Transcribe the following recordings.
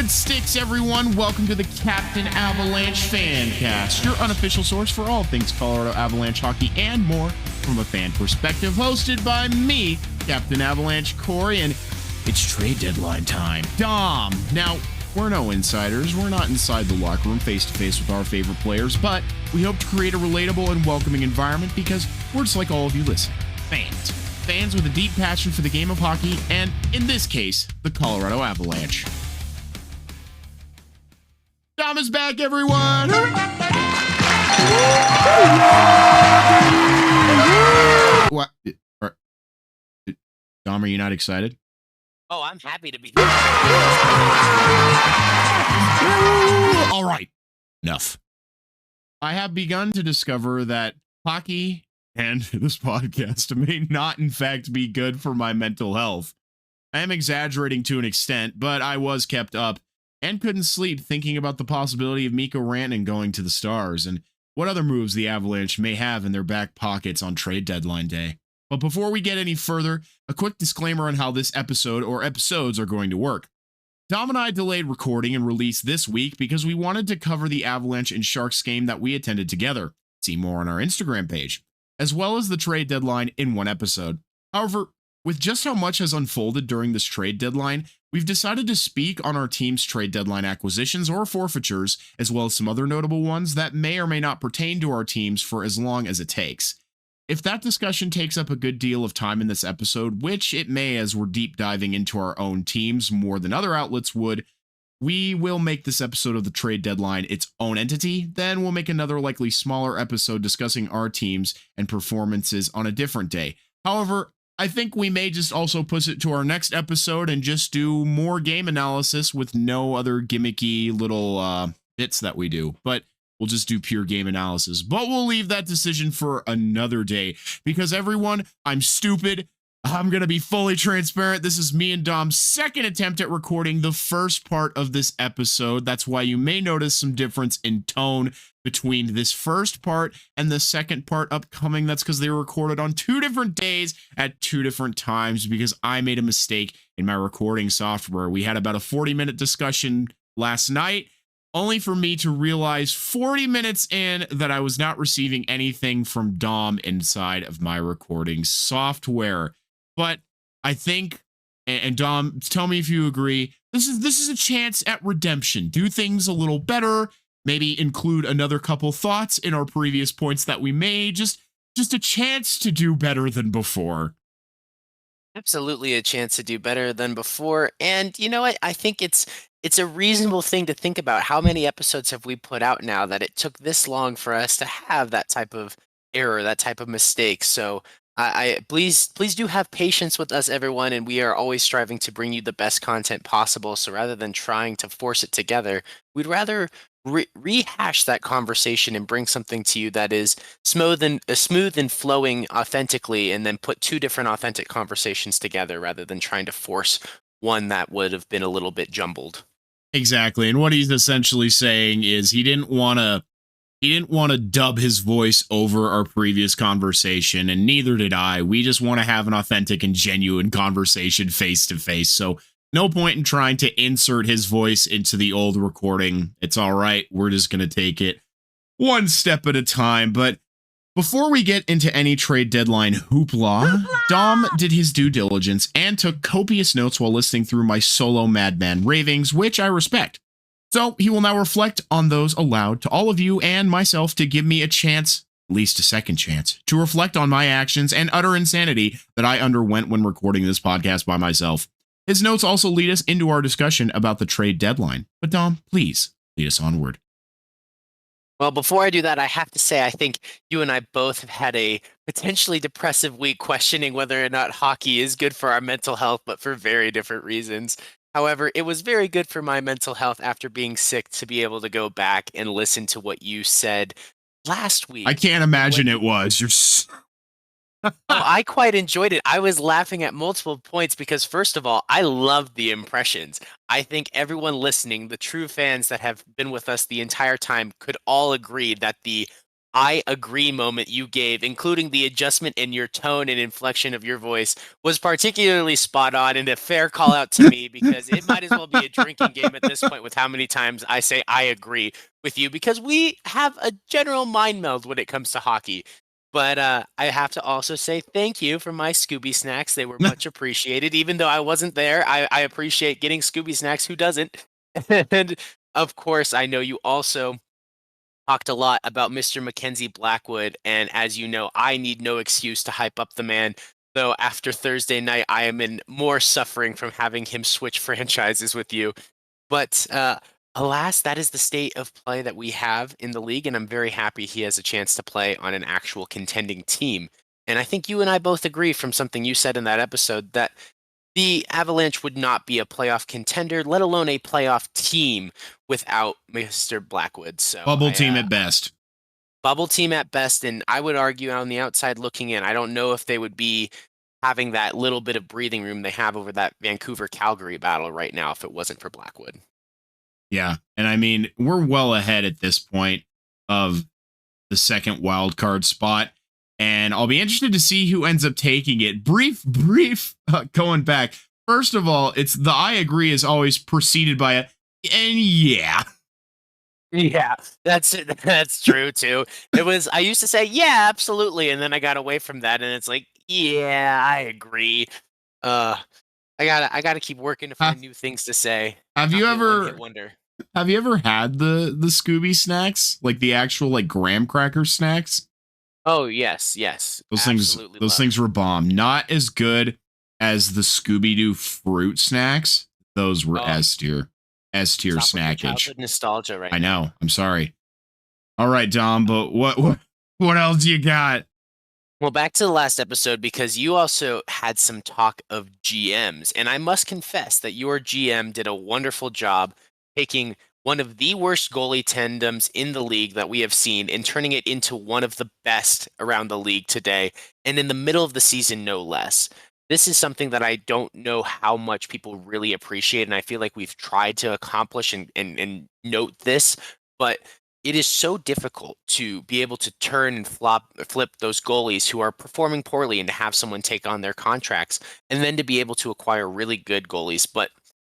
it sticks, everyone. Welcome to the Captain Avalanche Fancast, your unofficial source for all things Colorado Avalanche hockey and more from a fan perspective. Hosted by me, Captain Avalanche Corey, and it's trade deadline time. Dom. Now, we're no insiders. We're not inside the locker room face-to-face with our favorite players, but we hope to create a relatable and welcoming environment because we're just like all of you listening. Fans. Fans with a deep passion for the game of hockey, and in this case, the Colorado Avalanche. Dom is back, everyone! What? Dom, are you not excited? Oh, I'm happy to be here. All right. Enough. I have begun to discover that hockey and this podcast may not, in fact, be good for my mental health. I am exaggerating to an extent, but I was kept up and couldn't sleep thinking about the possibility of Mikko Rantanen going to the Stars and what other moves the Avalanche may have in their back pockets on trade deadline day. But before we get any further, a quick disclaimer on how this episode or episodes are going to work. Dom and I delayed recording and release this week because we wanted to cover the Avalanche and Sharks game that we attended together. See more on our Instagram page, as well as the trade deadline in one episode. However, with just how much has unfolded during this trade deadline, we've decided to speak on our team's trade deadline acquisitions or forfeitures, as well as some other notable ones that may or may not pertain to our teams for as long as it takes. If that discussion takes up a good deal of time in this episode, which it may as we're deep diving into our own teams more than other outlets would, we will make this episode of the trade deadline its own entity. Then we'll make another likely smaller episode discussing our teams and performances on a different day. However, I think we may just also push it to our next episode and just do more game analysis with no other gimmicky little bits that we do. But we'll just do pure game analysis. But we'll leave that decision for another day because everyone, I'm stupid. I'm going to be fully transparent. This is me and Dom's second attempt at recording the first part of this episode. That's why you may notice some difference in tone between this first part and the second part upcoming. That's because they were recorded on 2 different days at 2 different times because I made a mistake in my recording software. We had about a 40-minute discussion last night, only for me to realize 40 minutes in that I was not receiving anything from Dom inside of my recording software. But I think, and Dom, tell me if you agree, this is a chance at redemption. Do things a little better, maybe include another couple thoughts in our previous points that we made, just a chance to do better than before. Absolutely a chance to do better than before. And you know what? I think it's a reasonable thing to think about. How many episodes have we put out now that it took this long for us to have that type of error, that type of mistake? So I please do have patience with us, everyone, and we are always striving to bring you the best content possible. So rather than trying to force it together, we'd rather rehash that conversation and bring something to you that is smooth and flowing authentically, and then put 2 different authentic conversations together rather than trying to force one that would have been a little bit jumbled. Exactly. And what he's essentially saying is he didn't want to dub his voice over our previous conversation, and neither did I. We just want to have an authentic and genuine conversation face to face. So no point in trying to insert his voice into the old recording. It's all right. We're just going to take it one step at a time. But before we get into any trade deadline hoopla, Dom did his due diligence and took copious notes while listening through my solo madman ravings, which I respect. So he will now reflect on those aloud to all of you and myself to give me a chance, at least a second chance, to reflect on my actions and utter insanity that I underwent when recording this podcast by myself. His notes also lead us into our discussion about the trade deadline. But Dom, please lead us onward. Well, before I do that, I have to say I think you and I both have had a potentially depressive week questioning whether or not hockey is good for our mental health, but for very different reasons. However, it was very good for my mental health after being sick to be able to go back and listen to what you said last week. I can't imagine it was. I quite enjoyed it. I was laughing at multiple points because, first of all, I loved the impressions. I think everyone listening, the true fans that have been with us the entire time, could all agree that the I agree moment you gave, including the adjustment in your tone and inflection of your voice, was particularly spot on and a fair call out to me, because it might as well be a drinking game at this point with how many times I say I agree with you, because we have a general mind meld when it comes to hockey. But I have to also say thank you for my Scooby snacks. They were much appreciated. Even though I wasn't there, I appreciate getting Scooby snacks. Who doesn't? And of course, I know you also talked a lot about Mr. Mackenzie Blackwood, and as you know, I need no excuse to hype up the man. Though after Thursday night, I am in more suffering from having him switch franchises with you. But alas, that is the state of play that we have in the league, and I'm very happy he has a chance to play on an actual contending team. And I think you and I both agree from something you said in that episode that the Avalanche would not be a playoff contender, let alone a playoff team, without Mr. Blackwood. So Bubble team at best. Bubble team at best, and I would argue on the outside looking in, I don't know if they would be having that little bit of breathing room they have over that Vancouver-Calgary battle right now if it wasn't for Blackwood. Yeah, and I mean, we're well ahead at this point of the second wild card spot, and I'll be interested to see who ends up taking it. Brief going back. First of all, it's the I agree is always preceded by a and yeah. Yeah, that's true too. I used to say, yeah, absolutely, and then I got away from that, and it's like, yeah, I agree. I gotta keep working to find new things to say. Have you ever wonder? Have you ever had the Scooby snacks, like the actual like graham cracker snacks? Oh yes. Those things were bomb. Not as good as the Scooby Doo fruit snacks. Those were S tier snackage. Nostalgia, right? I know. I'm sorry. All right, Dom, but what else you got? Well, back to the last episode, because you also had some talk of GMs, and I must confess that your GM did a wonderful job taking one of the worst goalie tandems in the league that we have seen and turning it into one of the best around the league today, and in the middle of the season, no less. This is something that I don't know how much people really appreciate, and I feel like we've tried to accomplish and note this, but it is so difficult to be able to turn and flip those goalies who are performing poorly and to have someone take on their contracts, and then to be able to acquire really good goalies. But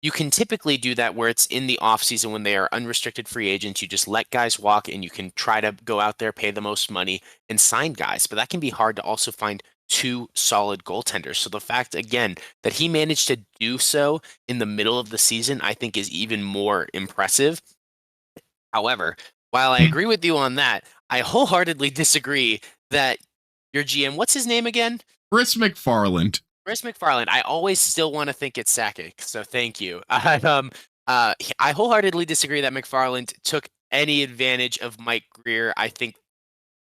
you can typically do that where it's in the offseason when they are unrestricted free agents. You just let guys walk and you can try to go out there, pay the most money, and sign guys. But that can be hard to also find two solid goaltenders. So the fact, again, that he managed to do so in the middle of the season, I think is even more impressive. However, while I agree with you on that, I wholeheartedly disagree that your GM, what's his name again? Chris McFarland. Chris McFarland. I always still want to think it's Sakic, so thank you. I wholeheartedly disagree that McFarland took any advantage of Mike Greer. I think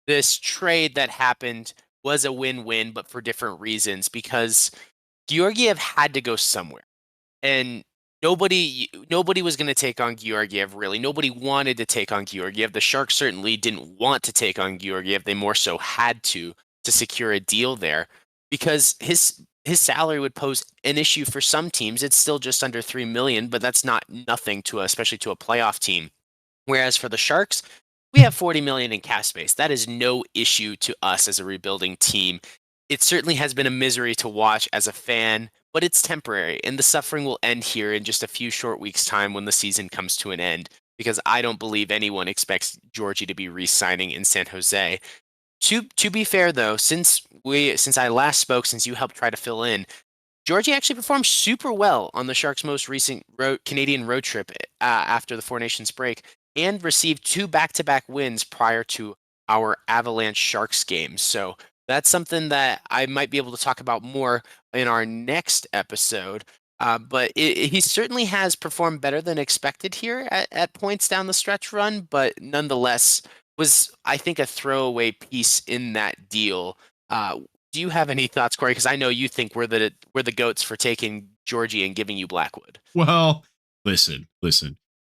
this trade that happened was a win-win, but for different reasons, because Georgiev had to go somewhere. And nobody was going to take on Georgiev, really. Nobody wanted to take on Georgiev. The Sharks certainly didn't want to take on Georgiev. They more so had to secure a deal there, because his salary would pose an issue for some teams. It's still just under $3 million, but that's not nothing especially to a playoff team. Whereas for the Sharks, we have $40 million in cap space. That is no issue to us as a rebuilding team. It certainly has been a misery to watch as a fan, but it's temporary, and the suffering will end here in just a few short weeks' time when the season comes to an end, because I don't believe anyone expects Georgie to be re-signing in San Jose. To be fair, though, since I last spoke, since you helped try to fill in, Georgie actually performed super well on the Sharks' most recent Canadian road trip after the Four Nations break, and received 2 back-to-back wins prior to our Avalanche Sharks games. So that's something that I might be able to talk about more in our next episode. But he certainly has performed better than expected here at points down the stretch run, but nonetheless was, I think, a throwaway piece in that deal. Do you have any thoughts, Corey? Because I know you think we're the goats for taking Georgie and giving you Blackwood. Well, listen.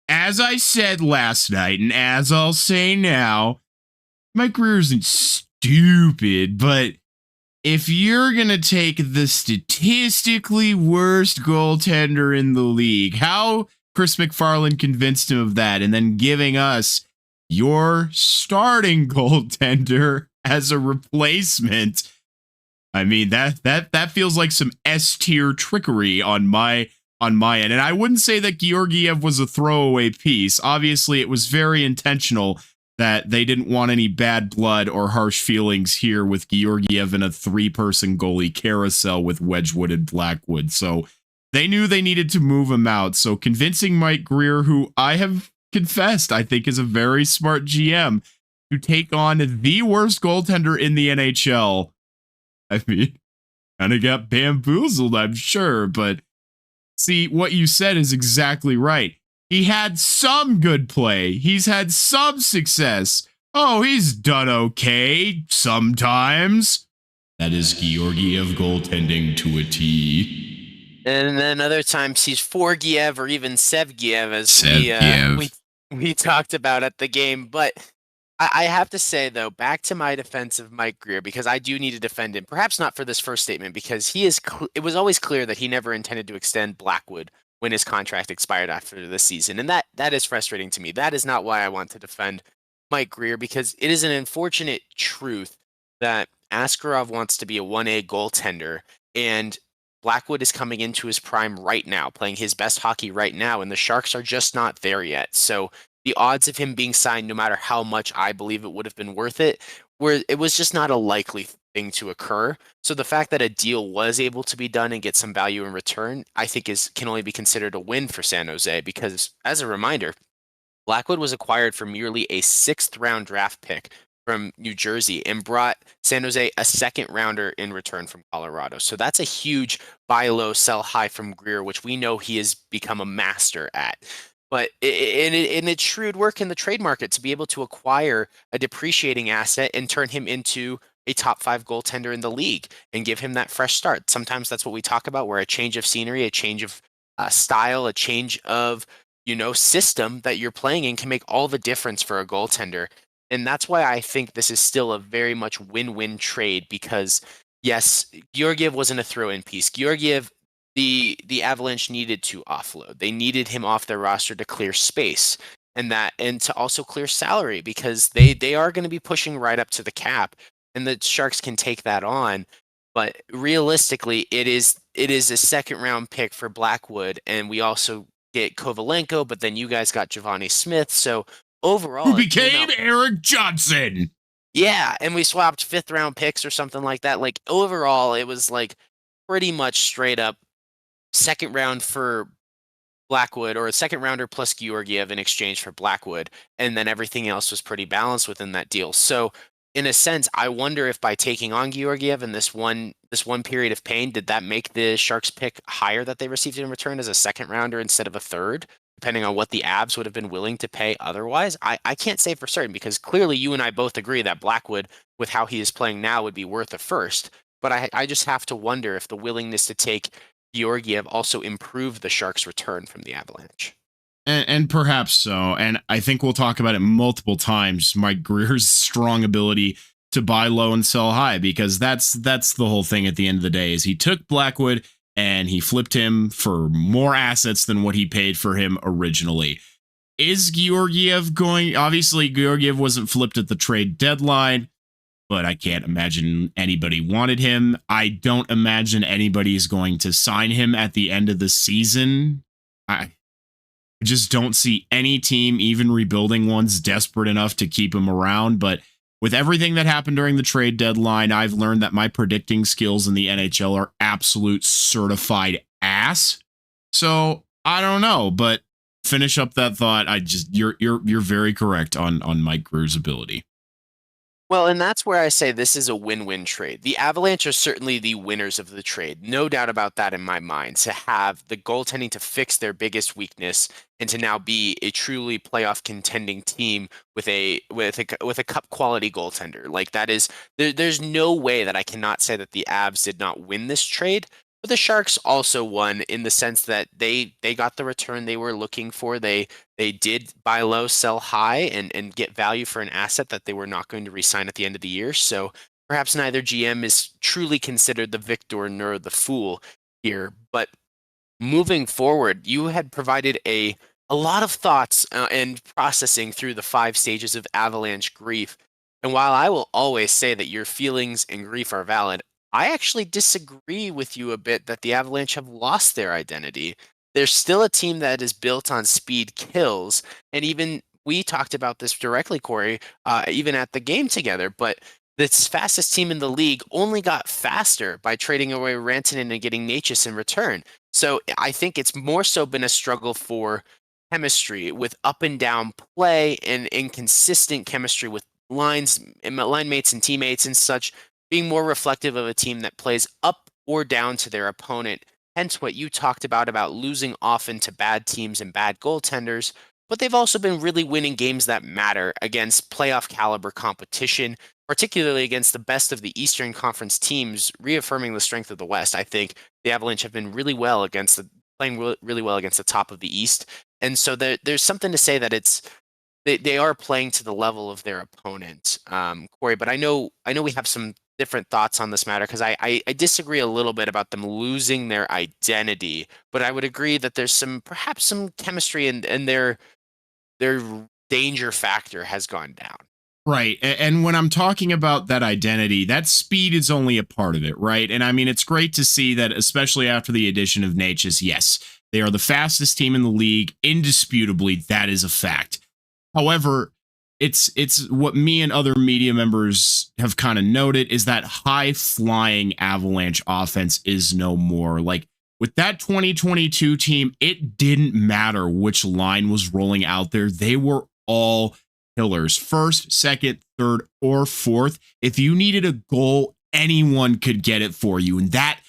As I said last night, and as I'll say now, my career isn't stupid, but if you're going to take the statistically worst goaltender in the league, how Chris McFarland convinced him of that, and then giving us your starting goaltender as a replacement. I mean, that feels like some S tier trickery on my end. And I wouldn't say that Georgiev was a throwaway piece. Obviously, it was very intentional that they didn't want any bad blood or harsh feelings here with Georgiev in a 3-person goalie carousel with Wedgwood and Blackwood. So they knew they needed to move him out. So convincing Mike Greer, who I have confessed I think is a very smart GM, to take on the worst goaltender in the NHL. I mean, kind of got bamboozled, I'm sure, but see, what you said is exactly right. He had some good play. He's had some success. Oh, he's done okay sometimes. That is Georgiev goaltending to a T. And then other times he's Forgiev or even Sevgiev, as we talked about at the game. But I have to say, though, back to my defense of Mike Greer, because I do need to defend him. Perhaps not for this first statement, because it was always clear that he never intended to extend Blackwood when his contract expired after the season. And that is frustrating to me. That is not why I want to defend Mike Greer, because it is an unfortunate truth that Askarov wants to be a 1A goaltender, and Blackwood is coming into his prime right now, playing his best hockey right now, and the Sharks are just not there yet. So the odds of him being signed, no matter how much I believe it would have been worth it, it was just not a likely thing to occur. So the fact that a deal was able to be done and get some value in return, I think can only be considered a win for San Jose, because as a reminder, Blackwood was acquired for merely a 6th-round draft pick from New Jersey and brought San Jose a 2nd-rounder in return from Colorado. So that's a huge buy low, sell high from Greer, which we know he has become a master at. But it's shrewd work in the trade market to be able to acquire a depreciating asset and turn him into a top 5 goaltender in the league and give him that fresh start. Sometimes that's what we talk about, where a change of scenery, a change of style, a change of system that you're playing in can make all the difference for a goaltender. And that's why I think this is still a very much win-win trade, because yes, Georgiev wasn't a throw-in piece. Georgiev, the Avalanche needed to offload. They needed him off their roster to clear space and to also clear salary, because they are going to be pushing right up to the cap, and the Sharks can take that on. But realistically, it is a 2nd-round pick for Blackwood, and we also get Kovalenko, but then you guys got Giovanni Smith. So overall, who became Eric Johnson. Yeah, and we swapped 5th-round picks or something like that. Like, overall, it was like pretty much straight up 2nd round for Blackwood, or a 2nd-rounder plus Georgiev in exchange for Blackwood, and then everything else was pretty balanced within that deal. So in a sense, I wonder if by taking on Georgiev in this one period of pain, did that make the Sharks pick higher that they received in return as a 2nd-rounder instead of a 3rd, depending on what the Avs would have been willing to pay otherwise? I can't say for certain, because clearly you and I both agree that Blackwood, with how he is playing now, would be worth a 1st. But I just have to wonder if the willingness to take Georgiev also improved the Sharks' return from the Avalanche. And perhaps so. And I think we'll talk about it multiple times, Mike Greer's strong ability to buy low and sell high, because that's the whole thing at the end of the day. Is he took Blackwood and he flipped him for more assets than what he paid for him originally. Is Georgiev going? Obviously, Georgiev wasn't flipped at the trade deadline, but I can't imagine anybody wanted him. I don't imagine anybody is going to sign him at the end of the season. I just don't see any team, even rebuilding ones, desperate enough to keep him around. But with everything that happened during the trade deadline, I've learned that my predicting skills in the NHL are absolute certified ass. So I don't know, but finish up that thought. You're very correct on Mike Greer's ability. Well, and that's where I say this is a win-win trade. The Avalanche are certainly the winners of the trade. No doubt about that in my mind, to have the goaltending to fix their biggest weakness and to now be a truly playoff contending team with a cup quality goaltender. Like, that is, there's no way that I cannot say that the Avs did not win this trade. But the Sharks also won, in the sense that they got the return they were looking for. They did buy low, sell high, and get value for an asset that they were not going to re-sign at the end of the year. So perhaps neither GM is truly considered the victor nor the fool here. But moving forward, you had provided a a lot of thoughts and processing through the 5 stages of Avalanche grief. And while I will always say that your feelings and grief are valid, I actually disagree with you a bit that the Avalanche have lost their identity. They're still a team that is built on speed kills. And even we talked about this directly, Corey, even at the game together. But this fastest team in the league only got faster by trading away Rantanen and getting Natchez in return. So I think it's more so been a struggle for chemistry with up and down play and inconsistent chemistry with lines and line mates and teammates and such, being more reflective of a team that plays up or down to their opponent. Hence what you talked about losing often to bad teams and bad goaltenders. But they've also been really winning games that matter against playoff caliber competition, particularly against the best of the Eastern Conference teams, reaffirming the strength of the West. I think the Avalanche have been really well against playing really well against the top of the East. And so there's something to say that they are playing to the level of their opponent, Corey. But I know we have some different thoughts on this matter because I disagree a little bit about them losing their identity. But I would agree that there's perhaps some chemistry and their danger factor has gone down. Right. And when I'm talking about that identity, that speed is only a part of it, right? And I mean, it's great to see that, especially after the addition of Natchez, yes, they are the fastest team in the league. Indisputably, that is a fact. However, it's what me and other media members have kind of noted is that high flying Avalanche offense is no more. Like with that 2022 team, it didn't matter which line was rolling out there. They were all killers, first, second, third, or fourth. If you needed a goal, anyone could get it for you. And that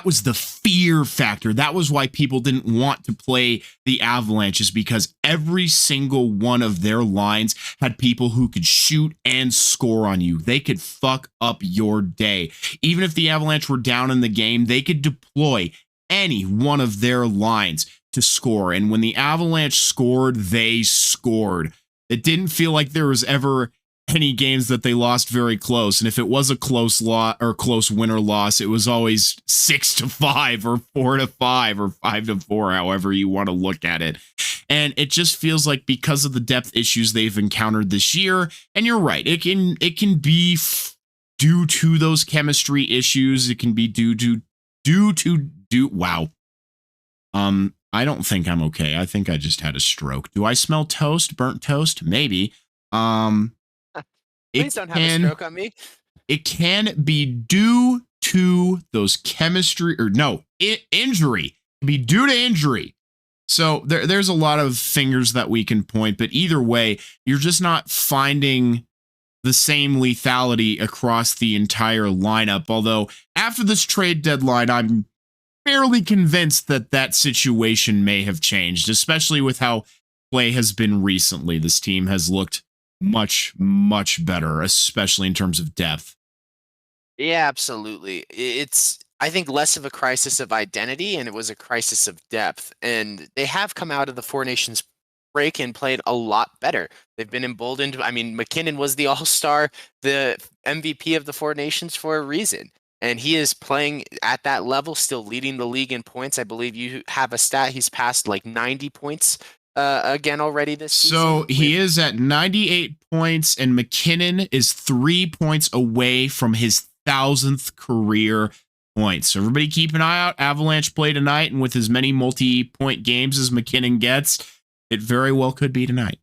was the fear factor. That was why people didn't want to play the Avalanches, because every single one of their lines had people who could shoot and score on you. They could fuck up your day. Even if the Avalanche were down in the game, they could deploy any one of their lines to score. And when the Avalanche scored, they scored. It didn't feel like there was ever any games that they lost very close. And if it was a close loss or close win or loss, it was always 6-5 or 4-5 or 5-4, however you want to look at it. And it just feels like because of the depth issues they've encountered this year, and you're right, it can be due to those chemistry issues. It can be due to wow. I don't think I'm okay. I think I just had a stroke. Do I smell toast? Burnt toast? Maybe. Please don't have a stroke on me. It can be due to those chemistry injury. It can be due to injury. So there's a lot of fingers that we can point, but either way, you're just not finding the same lethality across the entire lineup. Although after this trade deadline, I'm fairly convinced that situation may have changed, especially with how play has been recently. This team has looked much, much better, especially in terms of depth. Yeah, absolutely. It's, I think, less of a crisis of identity and it was a crisis of depth. And they have come out of the Four Nations break and played a lot better. They've been emboldened. I mean, McKinnon was the all-star, the MVP of the Four Nations for a reason. And he is playing at that level, still leading the league in points. I believe you have a stat. He's passed like 90 points again already this season. So he is at 98 points, and McKinnon is 3 points away from his 1,000th career point. So everybody keep an eye out. Avalanche play tonight, and with as many multi-point games as McKinnon gets, it very well could be tonight.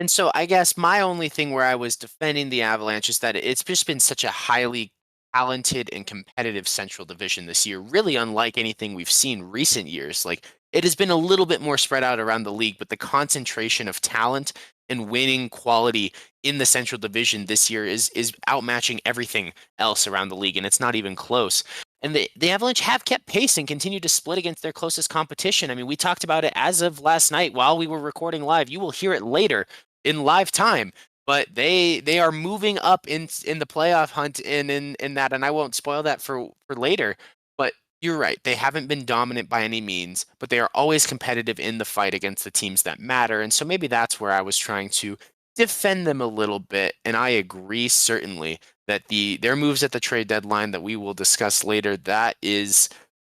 And so I guess my only thing where I was defending the Avalanche is that it's just been such a highly talented and competitive Central Division this year, really unlike anything we've seen recent years. Like, it has been a little bit more spread out around the league, but the concentration of talent and winning quality in the Central Division this year is outmatching everything else around the league, and it's not even close. And the Avalanche have kept pace and continue to split against their closest competition. I mean, we talked about it as of last night while we were recording live. You will hear it later in live time. But they are moving up in the playoff hunt in that, and I won't spoil that for later. But you're right, they haven't been dominant by any means, but they are always competitive in the fight against the teams that matter. And so maybe that's where I was trying to defend them a little bit. And I agree certainly that their moves at the trade deadline that we will discuss later, that is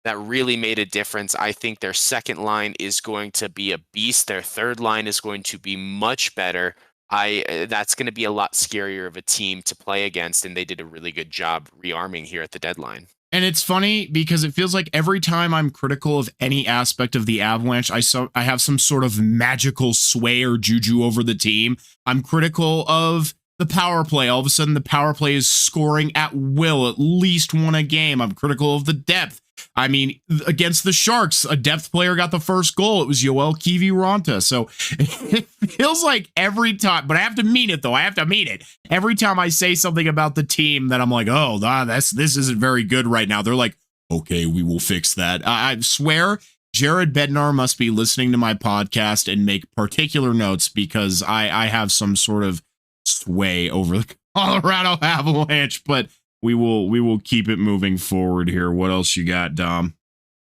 that really made a difference. I think their second line is going to be a beast. Their third line is going to be much better. That's going to be a lot scarier of a team to play against, and they did a really good job rearming here at the deadline. And it's funny because it feels like every time I'm critical of any aspect of the Avalanche, I have some sort of magical sway or juju over the team. I'm critical of the power play. All of a sudden, the power play is scoring at will, at least one a game. I'm critical of the depth. I mean, against the Sharks, a depth player got the first goal. It was Yoel Kiviranta. So it feels like every time, but I have to mean it, though. I have to mean it. Every time I say something about the team that I'm like, oh, this isn't very good right now, they're like, okay, we will fix that. I swear Jared Bednar must be listening to my podcast and make particular notes because I have some sort of sway over the Colorado Avalanche, but we will keep it moving forward here. What else you got, Dom?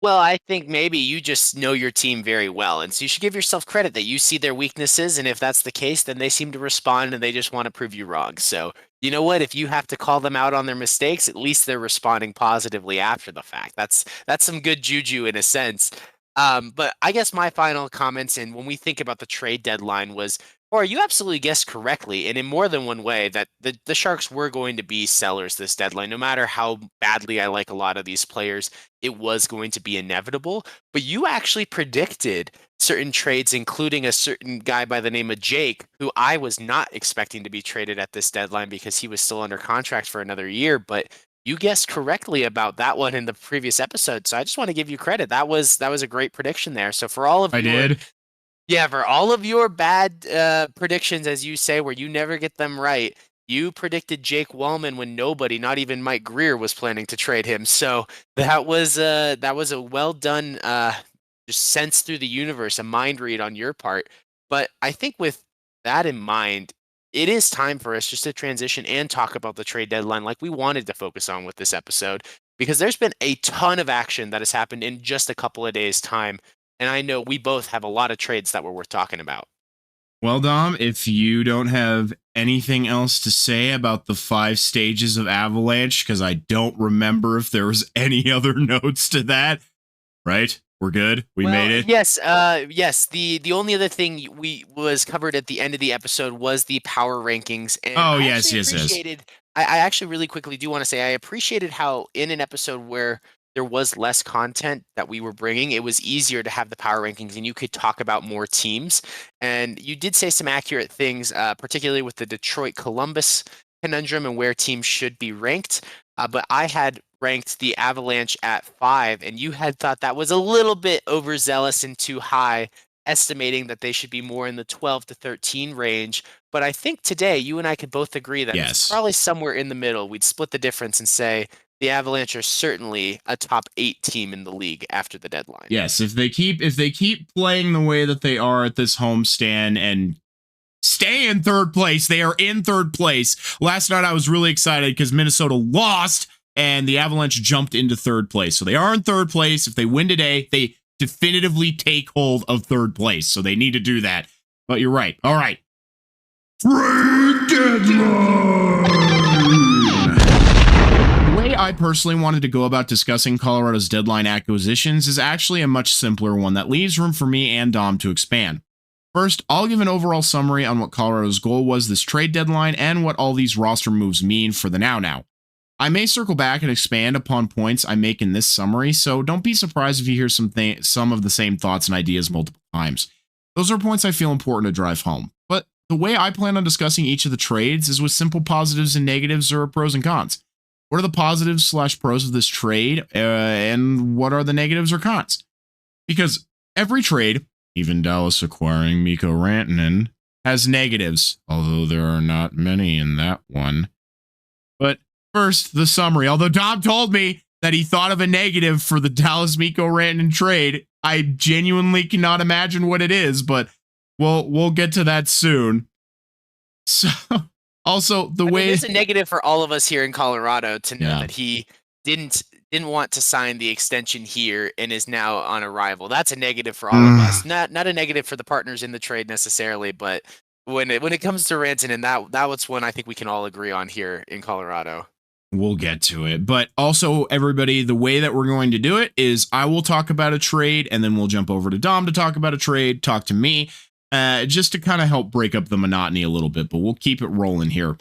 Well, I think maybe you just know your team very well, and so you should give yourself credit that you see their weaknesses, and if that's the case, then they seem to respond and they just want to prove you wrong. So, you know what? If you have to call them out on their mistakes, at least they're responding positively after the fact. That's some good juju in a sense. But I guess my final comments, and when we think about the trade deadline, was, or you absolutely guessed correctly, and in more than one way, that the Sharks were going to be sellers this deadline. No matter how badly I like a lot of these players, it was going to be inevitable. But you actually predicted certain trades, including a certain guy by the name of Jake, who I was not expecting to be traded at this deadline because he was still under contract for another year. But you guessed correctly about that one in the previous episode. So I just want to give you credit. That was a great prediction there. So for all of I did. yeah, for all of your bad predictions, as you say, where you never get them right, you predicted Jake Wellman when nobody, not even Mike Greer, was planning to trade him. So that was a well done, just sense through the universe, a mind read on your part. But I think with that in mind, it is time for us just to transition and talk about the trade deadline like we wanted to focus on with this episode, because there's been a ton of action that has happened in just a couple of days' time. And I know we both have a lot of trades that were worth talking about. Well, Dom, if you don't have anything else to say about the 5 stages of Avalanche, because I don't remember if there was any other notes to that, right? We're good. We made it. Yes, yes. The only other thing we was covered at the end of the episode was the power rankings. And Oh, I yes, actually yes, yes. I actually really quickly do want to say I appreciated how in an episode where there was less content that we were bringing, it was easier to have the power rankings and you could talk about more teams. And you did say some accurate things, particularly with the Detroit Columbus conundrum and where teams should be ranked. But I had ranked the Avalanche at 5, and you had thought that was a little bit overzealous and too high, estimating that they should be more in the 12 to 13 range. But I think today you and I could both agree that it's Yes. probably somewhere in the middle. We'd split the difference and say the Avalanche are certainly a top 8 team in the league after the deadline. Yes, if they keep playing the way that they are at this homestand and stay in third place, they are in third place. Last night I was really excited because Minnesota lost and the Avalanche jumped into third place. So they are in third place. If they win today, they definitively take hold of third place. So they need to do that. But you're right. All right. Trade deadline. The way I personally wanted to go about discussing Colorado's deadline acquisitions is actually a much simpler one that leaves room for me and Dom to expand. First, I'll give an overall summary on what Colorado's goal was this trade deadline and what all these roster moves mean for the now. I may circle back and expand upon points I make in this summary, so don't be surprised if you hear some of the same thoughts and ideas multiple times. Those are points I feel important to drive home. But the way I plan on discussing each of the trades is with simple positives and negatives or pros and cons. What are the positives / pros of this trade, and what are the negatives or cons? Because every trade, even Dallas acquiring Mikko Rantanen, has negatives, although there are not many in that one. But first, the summary. Although Dom told me that he thought of a negative for the Dallas Mikko Rantanen trade, I genuinely cannot imagine what it is, but we'll get to that soon. So, also the way it's a negative for all of us here in Colorado to know that he didn't want to sign the extension here and is now on arrival. That's a negative for all of us. Not a negative for the partners in the trade necessarily, but when it comes to Rantanen, that was one I think we can all agree on here in Colorado. We'll get to it. But also, everybody, the way that we're going to do it is I will talk about a trade, and then we'll jump over to Dom to talk about a trade, talk to me, just to kind of help break up the monotony a little bit, but we'll keep it rolling here.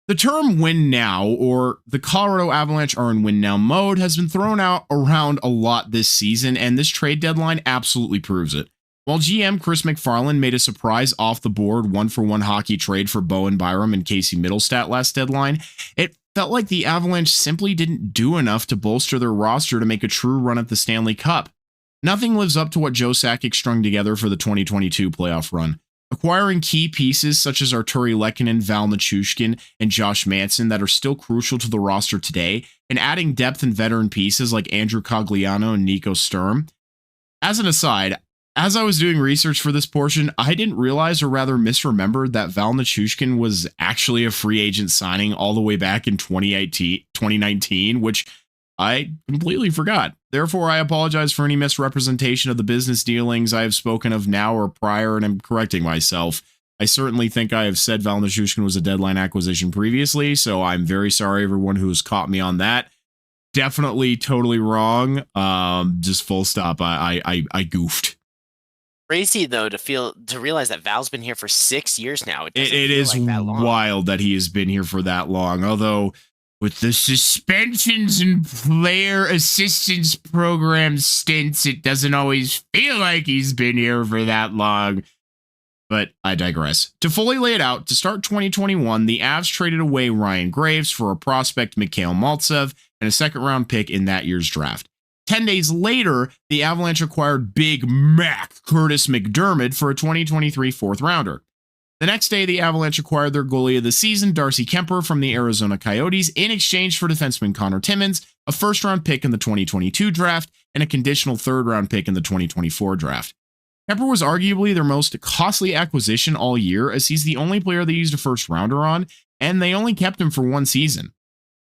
The term win now, or the Colorado Avalanche are in win now mode, has been thrown out around a lot this season, and this trade deadline absolutely proves it. While GM Chris McFarland made a surprise off the board 1-for-1 hockey trade for Bowen Byram and Casey Middlestat last deadline, it felt like the Avalanche simply didn't do enough to bolster their roster to make a true run at the Stanley Cup. Nothing lives up to what Joe Sakic strung together for the 2022 playoff run. Acquiring key pieces such as Arturi Lehkonen, Val Nichushkin, and Josh Manson that are still crucial to the roster today, and adding depth and veteran pieces like Andrew Cogliano and Nico Sturm. As an aside, as I was doing research for this portion, I didn't realize, or rather misremembered, that Val Nichushkin was actually a free agent signing all the way back in 2019, which I completely forgot. Therefore, I apologize for any misrepresentation of the business dealings I have spoken of now or prior, and I'm correcting myself. I certainly think I have said Val Nichushkin was a deadline acquisition previously, so I'm very sorry everyone who has caught me on that. Definitely totally wrong. Just full stop. I goofed. Crazy though to realize that Val's been here for 6 years now. It is like that wild that he has been here for that long. Although with the suspensions and player assistance program stints, it doesn't always feel like he's been here for that long. But I digress. To fully lay it out, to start 2021, the Avs traded away Ryan Graves for a prospect Mikhail Maltsev and a second-round pick in that year's draft. 10 days later, the Avalanche acquired Big Mac Curtis McDermott for a 2023 fourth-rounder. The next day, the Avalanche acquired their goalie of the season, Darcy Kemper, from the Arizona Coyotes in exchange for defenseman Connor Timmins, a first-round pick in the 2022 draft, and a conditional third-round pick in the 2024 draft. Kemper was arguably their most costly acquisition all year, as he's the only player they used a first-rounder on, and they only kept him for one season.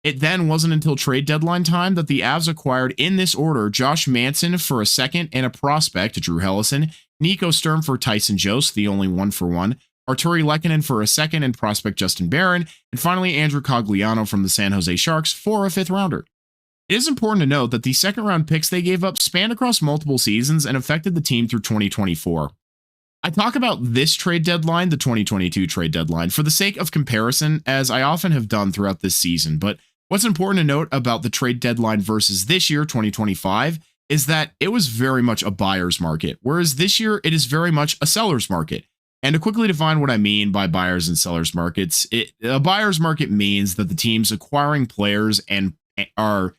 It then wasn't until trade deadline time that the Avs acquired, in this order, Josh Manson for a second and a prospect, Drew Hellison, Nico Sturm for Tyson Jost, the only 1-for-1, Arturi Lehkonen for a second and prospect Justin Barron, and finally Andrew Cogliano from the San Jose Sharks for a fifth-rounder. It is important to note that the second-round picks they gave up spanned across multiple seasons and affected the team through 2024. I talk about this trade deadline, the 2022 trade deadline, for the sake of comparison, as I often have done throughout this season, but what's important to note about the trade deadline versus this year, 2025, is that it was very much a buyer's market, whereas this year it is very much a seller's market. And to quickly define what I mean by buyers and sellers markets, a buyer's market means that the teams acquiring players are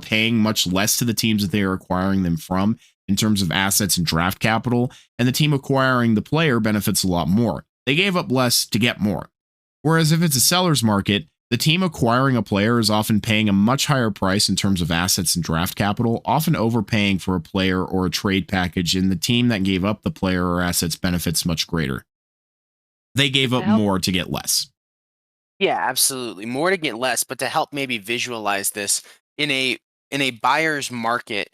paying much less to the teams that they are acquiring them from in terms of assets and draft capital, and the team acquiring the player benefits a lot more. They gave up less to get more. Whereas if it's a seller's market, the team acquiring a player is often paying a much higher price in terms of assets and draft capital, often overpaying for a player or a trade package, and the team that gave up the player or assets benefits much greater. They gave up more to get less. Yeah, absolutely. More to get less, but to help maybe visualize this in a buyer's market,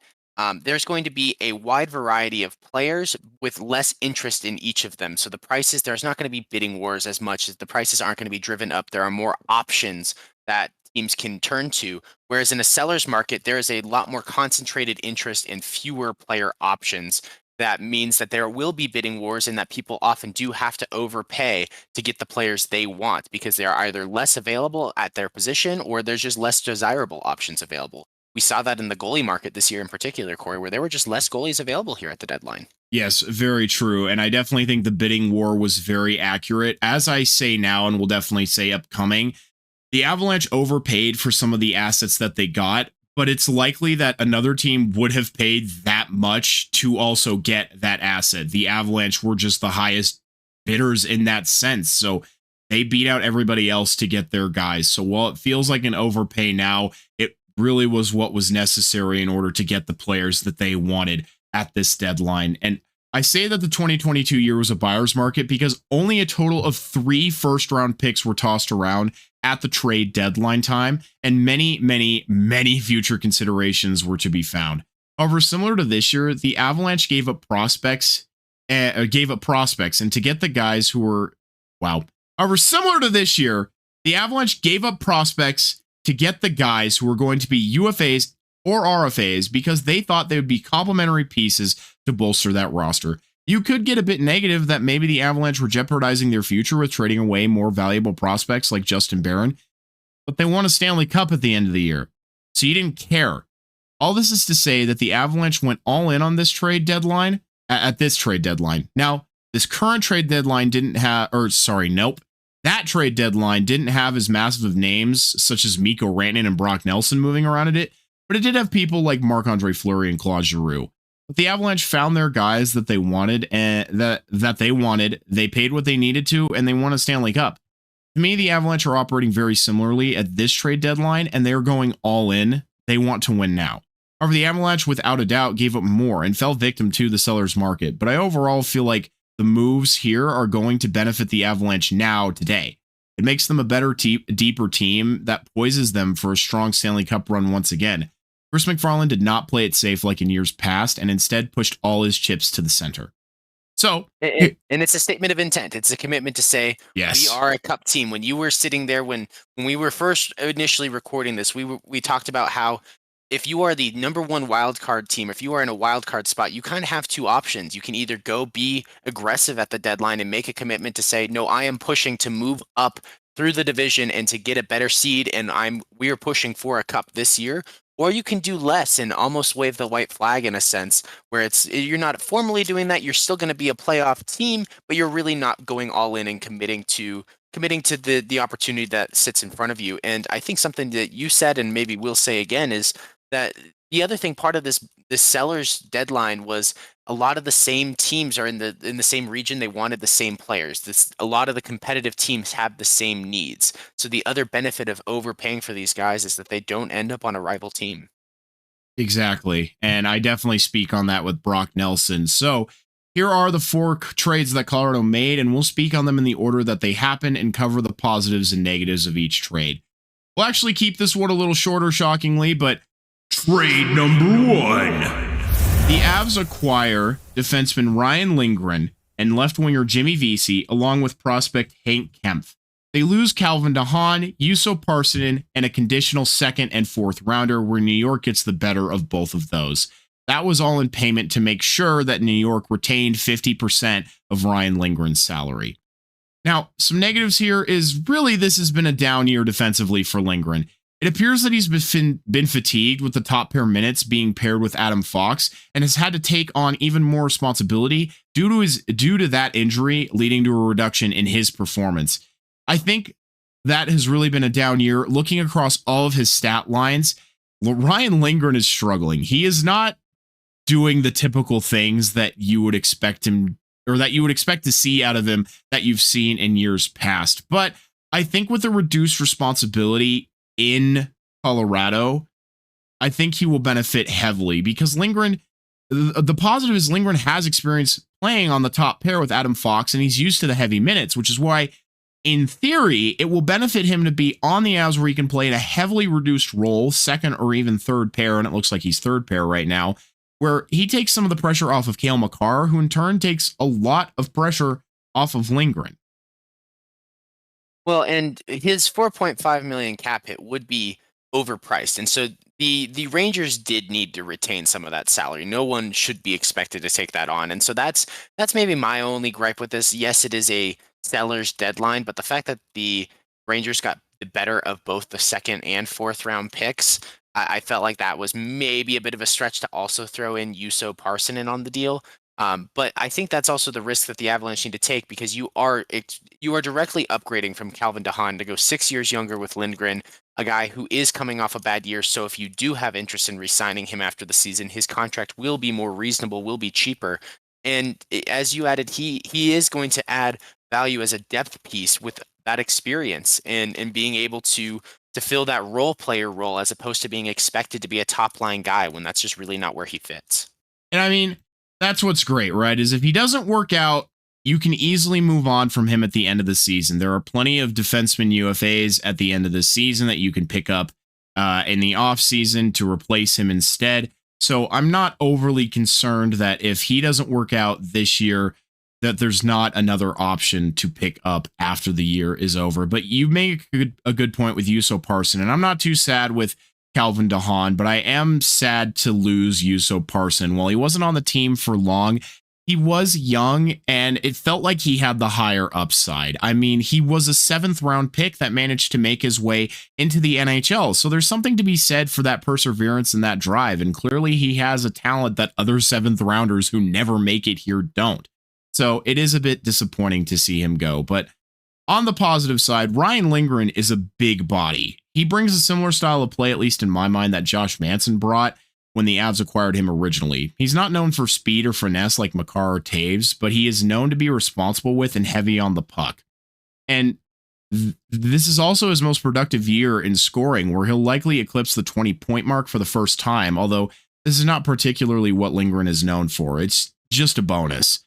there's going to be a wide variety of players with less interest in each of them. So there's not going to be bidding wars as much, as the prices aren't going to be driven up. There are more options that teams can turn to. Whereas in a seller's market, there is a lot more concentrated interest in fewer player options. That means that there will be bidding wars, and that people often do have to overpay to get the players they want because they are either less available at their position or there's just less desirable options available. We saw that in the goalie market this year in particular, Corey, where there were just less goalies available here at the deadline. Yes, very true. And I definitely think the bidding war was very accurate. As I say now, and will definitely say upcoming, the Avalanche overpaid for some of the assets that they got, but it's likely that another team would have paid that much to also get that asset. The Avalanche were just the highest bidders in that sense. So they beat out everybody else to get their guys. So while it feels like an overpay now, it really was what was necessary in order to get the players that they wanted at this deadline. And I say that the 2022 year was a buyer's market because only a total of 3 first-round picks were tossed around at the trade deadline time, and many, many, many future considerations were to be found. However, similar to this year, the Avalanche gave up prospects, and to get the guys who were, However, similar to this year, The Avalanche gave up prospects to get the guys who were going to be UFAs or RFAs because they thought they would be complementary pieces to bolster that roster. You could get a bit negative that maybe the Avalanche were jeopardizing their future with trading away more valuable prospects like Justin Barron, but they won a Stanley Cup at the end of the year, so you didn't care. All this is to say that the Avalanche went all in on this trade deadline, at this trade deadline. Now, this current trade deadline didn't have, that trade deadline didn't have as massive of names such as Mikko Rantanen and Brock Nelson moving around in it, but it did have people like Marc-Andre Fleury and Claude Giroux. But the Avalanche found their guys that they wanted, and that they wanted. They paid what they needed to, and they won a Stanley Cup. To me, the Avalanche are operating very similarly at this trade deadline, and they're going all in. They want to win now. However, the Avalanche, without a doubt, gave up more and fell victim to the seller's market. But I overall feel like the moves here are going to benefit the Avalanche now, today. It makes them a better, deeper team that poises them for a strong Stanley Cup run once again. Chris MacFarland did not play it safe like in years past and instead pushed all his chips to the center. So, and it's a statement of intent. It's a commitment to say, yes, we are a cup team. When you were sitting there, when we were first initially recording this, we talked about how if you are the number one wild card team, if you are in a wild card spot, you kind of have two options. You can either go be aggressive at the deadline and make a commitment to say, no, I am pushing to move up through the division and to get a better seed, and we are pushing for a cup this year. Or you can do less and almost wave the white flag in a sense, where you're not formally doing that. You're still going to be a playoff team, but you're really not going all in and committing to the opportunity that sits in front of you. And I think something that you said, and maybe we'll say again, is that the other thing, part of this seller's deadline, was a lot of the same teams are in the same region. They wanted the same players. A lot of the competitive teams have the same needs. So the other benefit of overpaying for these guys is that they don't end up on a rival team. Exactly. And I definitely speak on that with Brock Nelson. So here are the 4 trades that Colorado made, and we'll speak on them in the order that they happen and cover the positives and negatives of each trade. We'll actually keep this one a little shorter, shockingly, but trade number 1. The Avs acquire defenseman Ryan Lindgren and left winger Jimmy Vesey, along with prospect Hank Kempf. They lose Calvin DeHaan, Juuso Parssinen, and a conditional 2nd and 4th rounder, where New York gets the better of both of those. That was all in payment to make sure that New York retained 50% of Ryan Lindgren's salary. Now, some negatives here is really this has been a down year defensively for Lindgren. It appears that he's been fatigued with the top pair minutes being paired with Adam Fox and has had to take on even more responsibility due to that injury, leading to a reduction in his performance. I think that has really been a down year. Looking across all of his stat lines, Ryan Lindgren is struggling. He is not doing the typical things that you would expect him, or that you would expect to see out of him, that you've seen in years past. But I think with a reduced responsibility in Colorado, I think he will benefit heavily, because Lindgren, the positive is Lindgren has experience playing on the top pair with Adam Fox, and he's used to the heavy minutes, which is why, in theory, it will benefit him to be on the Avs where he can play in a heavily reduced role, 2nd or even 3rd pair, and it looks like he's 3rd pair right now, where he takes some of the pressure off of Cale Makar, who in turn takes a lot of pressure off of Lindgren. Well, and his $4.5 million cap hit would be overpriced, and so the Rangers did need to retain some of that salary. No one should be expected to take that on, and so that's maybe my only gripe with this. Yes, it is a seller's deadline, but the fact that the Rangers got the better of both the 2nd and 4th round picks, I felt like that was maybe a bit of a stretch to also throw in Juuso Parssinen on the deal. But I think that's also the risk that the Avalanche need to take, because you are directly upgrading from Calvin DeHaan to go 6 years younger with Lindgren, a guy who is coming off a bad year. So if you do have interest in re-signing him after the season, his contract will be more reasonable, will be cheaper. And as you added, he is going to add value as a depth piece with that experience and being able to fill that role player role, as opposed to being expected to be a top line guy when that's just really not where he fits. And I mean, that's what's great, right? Is if he doesn't work out, you can easily move on from him at the end of the season. There are plenty of defenseman UFAs at the end of the season that you can pick up in the offseason to replace him instead. So I'm not overly concerned that if he doesn't work out this year, that there's not another option to pick up after the year is over. But you make a good point with Yuso Parson, and I'm not too sad with Calvin DeHaan, but I am sad to lose Yuso Parson. While he wasn't on the team for long, he was young, and it felt like he had the higher upside. I mean, he was a 7th-round pick that managed to make his way into the NHL. So there's something to be said for that perseverance and that drive. And clearly he has a talent that other 7th-rounders who never make it here don't. So it is a bit disappointing to see him go. But on the positive side, Ryan Lindgren is a big body. He brings a similar style of play, at least in my mind, that Josh Manson brought when the Avs acquired him originally. He's not known for speed or finesse like Makar or Taves, but he is known to be responsible with and heavy on the puck. And this is also his most productive year in scoring, where he'll likely eclipse the 20-point mark for the first time, although this is not particularly what Lindgren is known for. It's just a bonus.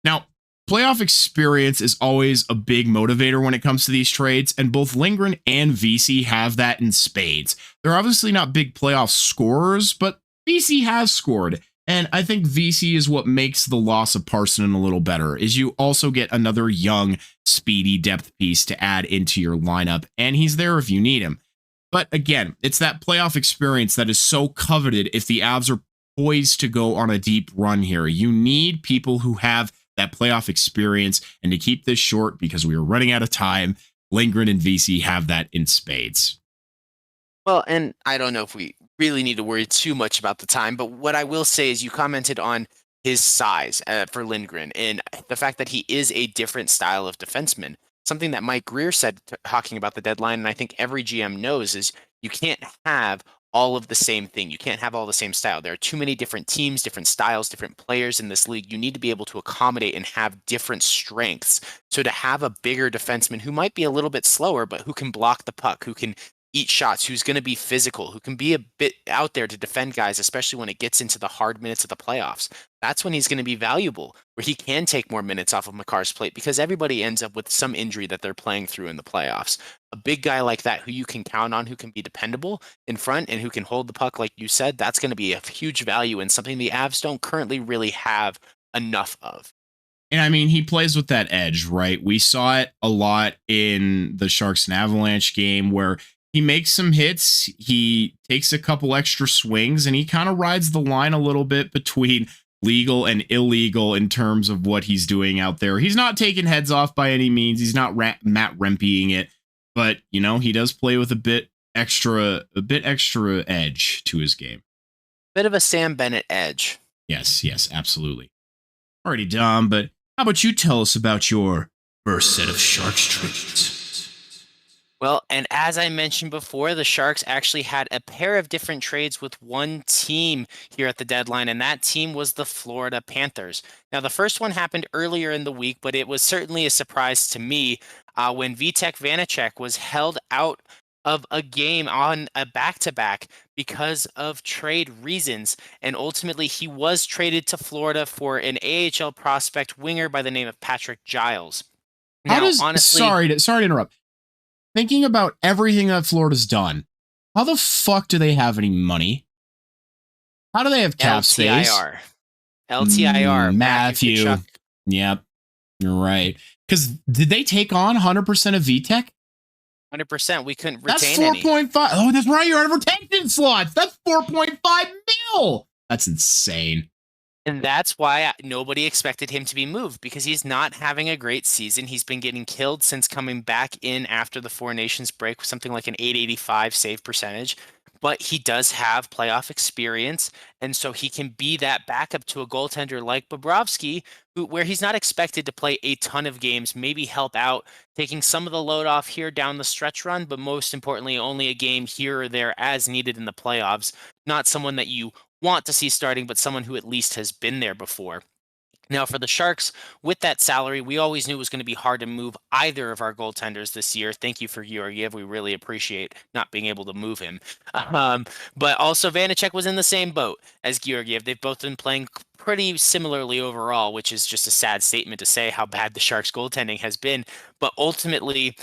Now, playoff experience is always a big motivator when it comes to these trades, and both Lindgren and VC have that in spades. They're obviously not big playoff scorers, but VC has scored, and I think VC is what makes the loss of Parson a little better, is you also get another young, speedy depth piece to add into your lineup, and he's there if you need him. But again, it's that playoff experience that is so coveted if the Avs are poised to go on a deep run here. You need people who have that playoff experience, and to keep this short because we are running out of time, Lindgren and VC have that in spades. Well, and I don't know if we really need to worry too much about the time, but what I will say is you commented on his size for Lindgren and the fact that he is a different style of defenseman. Something that Mike Greer said talking about the deadline, and I think every GM knows, is you can't have all of the same thing. You can't have all the same style. There are too many different teams, different styles, different players in this league. You need to be able to accommodate and have different strengths. So to have a bigger defenseman who might be a little bit slower, but who can block the puck, who can eat shots, who's going to be physical, who can be a bit out there to defend guys, especially when it gets into the hard minutes of the playoffs. That's when he's going to be valuable, where he can take more minutes off of Makar's plate, because everybody ends up with some injury that they're playing through in the playoffs. A big guy like that who you can count on, who can be dependable in front and who can hold the puck, like you said, that's going to be a huge value and something the Avs don't currently really have enough of. And I mean, he plays with that edge, right? We saw it a lot in the Sharks and Avalanche game where he makes some hits, he takes a couple extra swings, and he kind of rides the line a little bit between legal and illegal in terms of what he's doing out there. He's not taking heads off by any means. He's not Matt Rempeing it, but you know, he does play with a bit extra edge to his game. Bit of a Sam Bennett edge. Yes, absolutely. Already done, but how about you tell us about your first set of Sharks trades? Well, and as I mentioned before, the Sharks actually had a pair of different trades with one team here at the deadline, and that team was the Florida Panthers. Now, the first one happened earlier in the week, but it was certainly a surprise to me when Vitek Vanacek was held out of a game on a back-to-back because of trade reasons, and ultimately he was traded to Florida for an AHL prospect winger by the name of Patrick Giles. Now, honestly, sorry to interrupt. Thinking about everything that Florida's done, how the fuck do they have any money? How do they have cap space? LTIR. Matthew. Yep. You're right. Because did they take on 100% of VTech? 100%. We couldn't retain any. That's 4.5. Oh, that's right. You're out of retention slots. That's 4.5 mil. That's insane. And that's why nobody expected him to be moved, because he's not having a great season. He's been getting killed since coming back in after the Four Nations break with something like an .885 save percentage. But he does have playoff experience, and so he can be that backup to a goaltender like Bobrovsky, where he's not expected to play a ton of games, maybe help out, taking some of the load off here down the stretch run, but most importantly, only a game here or there as needed in the playoffs. Not someone that you want to see starting, but someone who at least has been there before. Now, for the Sharks, with that salary, we always knew it was going to be hard to move either of our goaltenders this year. Thank you for Georgiev. We really appreciate not being able to move him. But also, Vanacek was in the same boat as Georgiev. They've both been playing pretty similarly overall, which is just a sad statement to say how bad the Sharks' goaltending has been. But ultimately,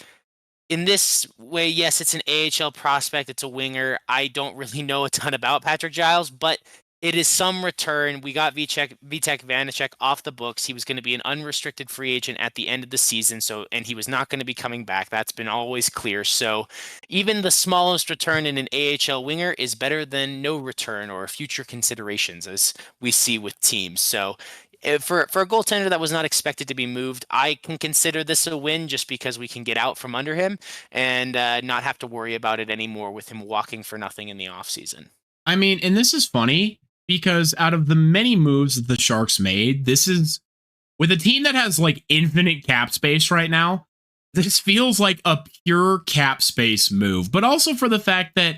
in this way, yes, it's an AHL prospect. It's a winger. I don't really know a ton about Patrick Giles, but It is some return. We got Vitek Vanacek off the books. He was going to be an unrestricted free agent at the end of the season, and he was not going to be coming back. That's been always clear. So even the smallest return in an AHL winger is better than no return or future considerations, as we see with teams. So for a goaltender that was not expected to be moved, I can consider this a win just because we can get out from under him and not have to worry about it anymore with him walking for nothing in the offseason. I mean, and this is funny because out of the many moves that the Sharks made, this is with a team that has like infinite cap space right now. This feels like a pure cap space move, but also for the fact that,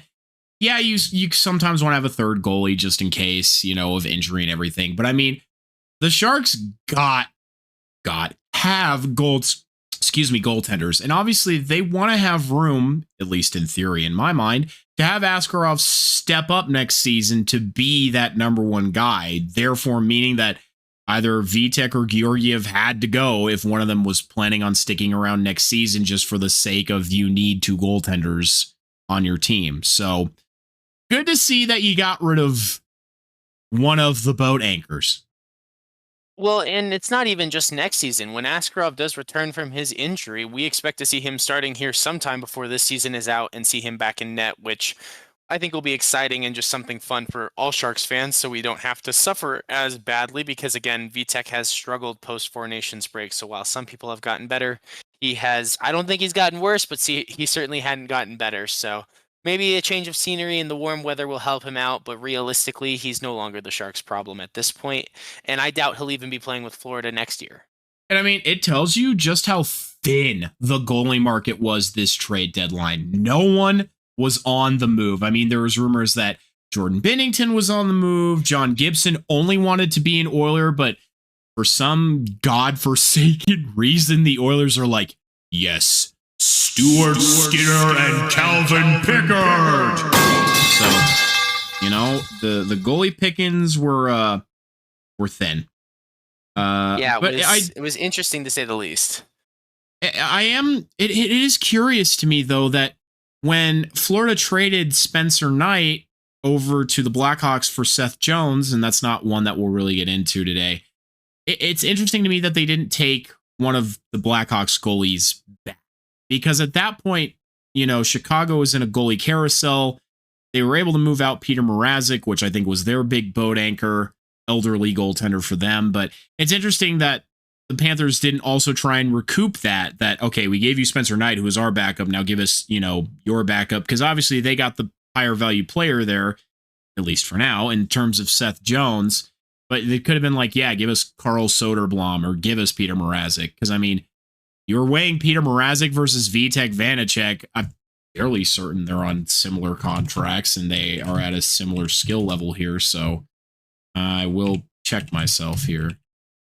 yeah, you sometimes want to have a third goalie just in case, of injury and everything. But I mean, the Sharks have goaltenders, and obviously they want to have room, at least in theory, in my mind, to have Askarov step up next season to be that number one guy. Therefore, meaning that either Vitek or Georgiev had to go if one of them was planning on sticking around next season, just for the sake of you need two goaltenders on your team. So good to see that you got rid of one of the boat anchors. Well, and it's not even just next season. When Askarov does return from his injury, we expect to see him starting here sometime before this season is out and see him back in net, which I think will be exciting and just something fun for all Sharks fans so we don't have to suffer as badly because, again, Vitek has struggled post Four Nations break. So while some people have gotten better, I don't think he's gotten worse, but he certainly hadn't gotten better. So maybe a change of scenery and the warm weather will help him out, but realistically, he's no longer the Sharks' problem at this point, and I doubt he'll even be playing with Florida next year. And I mean, it tells you just how thin the goalie market was this trade deadline. No one was on the move. I mean, there was rumors that Jordan Binnington was on the move. John Gibson only wanted to be an Oiler, but for some godforsaken reason, the Oilers are like, yes, Stuart Skinner and Calvin Pickard. So, the goalie pickings were thin. It was interesting to say the least. It is curious to me though that when Florida traded Spencer Knight over to the Blackhawks for Seth Jones, and that's not one that we'll really get into today. It's interesting to me that they didn't take one of the Blackhawks goalies back. Because at that point, Chicago was in a goalie carousel. They were able to move out Peter Mrazek, which I think was their big boat anchor, elderly goaltender for them. But it's interesting that the Panthers didn't also try and recoup that, okay, we gave you Spencer Knight, who is our backup. Now give us, your backup. Because obviously they got the higher value player there, at least for now, in terms of Seth Jones. But they could have been like, yeah, give us Carl Soderblom or give us Peter Mrazek. Because, I mean, you're weighing Peter Mrazek versus Vitek Vanacek. I'm fairly certain they're on similar contracts and they are at a similar skill level here. So I will check myself here.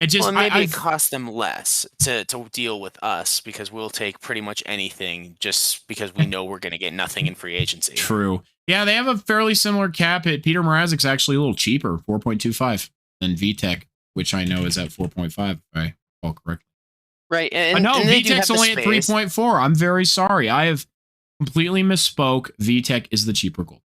It cost them less to deal with us because we'll take pretty much anything just because we know we're going to get nothing in free agency. True. Yeah, they have a fairly similar cap hit. Peter Mrazek's actually a little cheaper, 4.25 than Vitek, which I know is at 4.5, if I recall correctly. Right. Vitek's only at 3.4. I'm very sorry. I have completely misspoke. Vitek is the cheaper goal.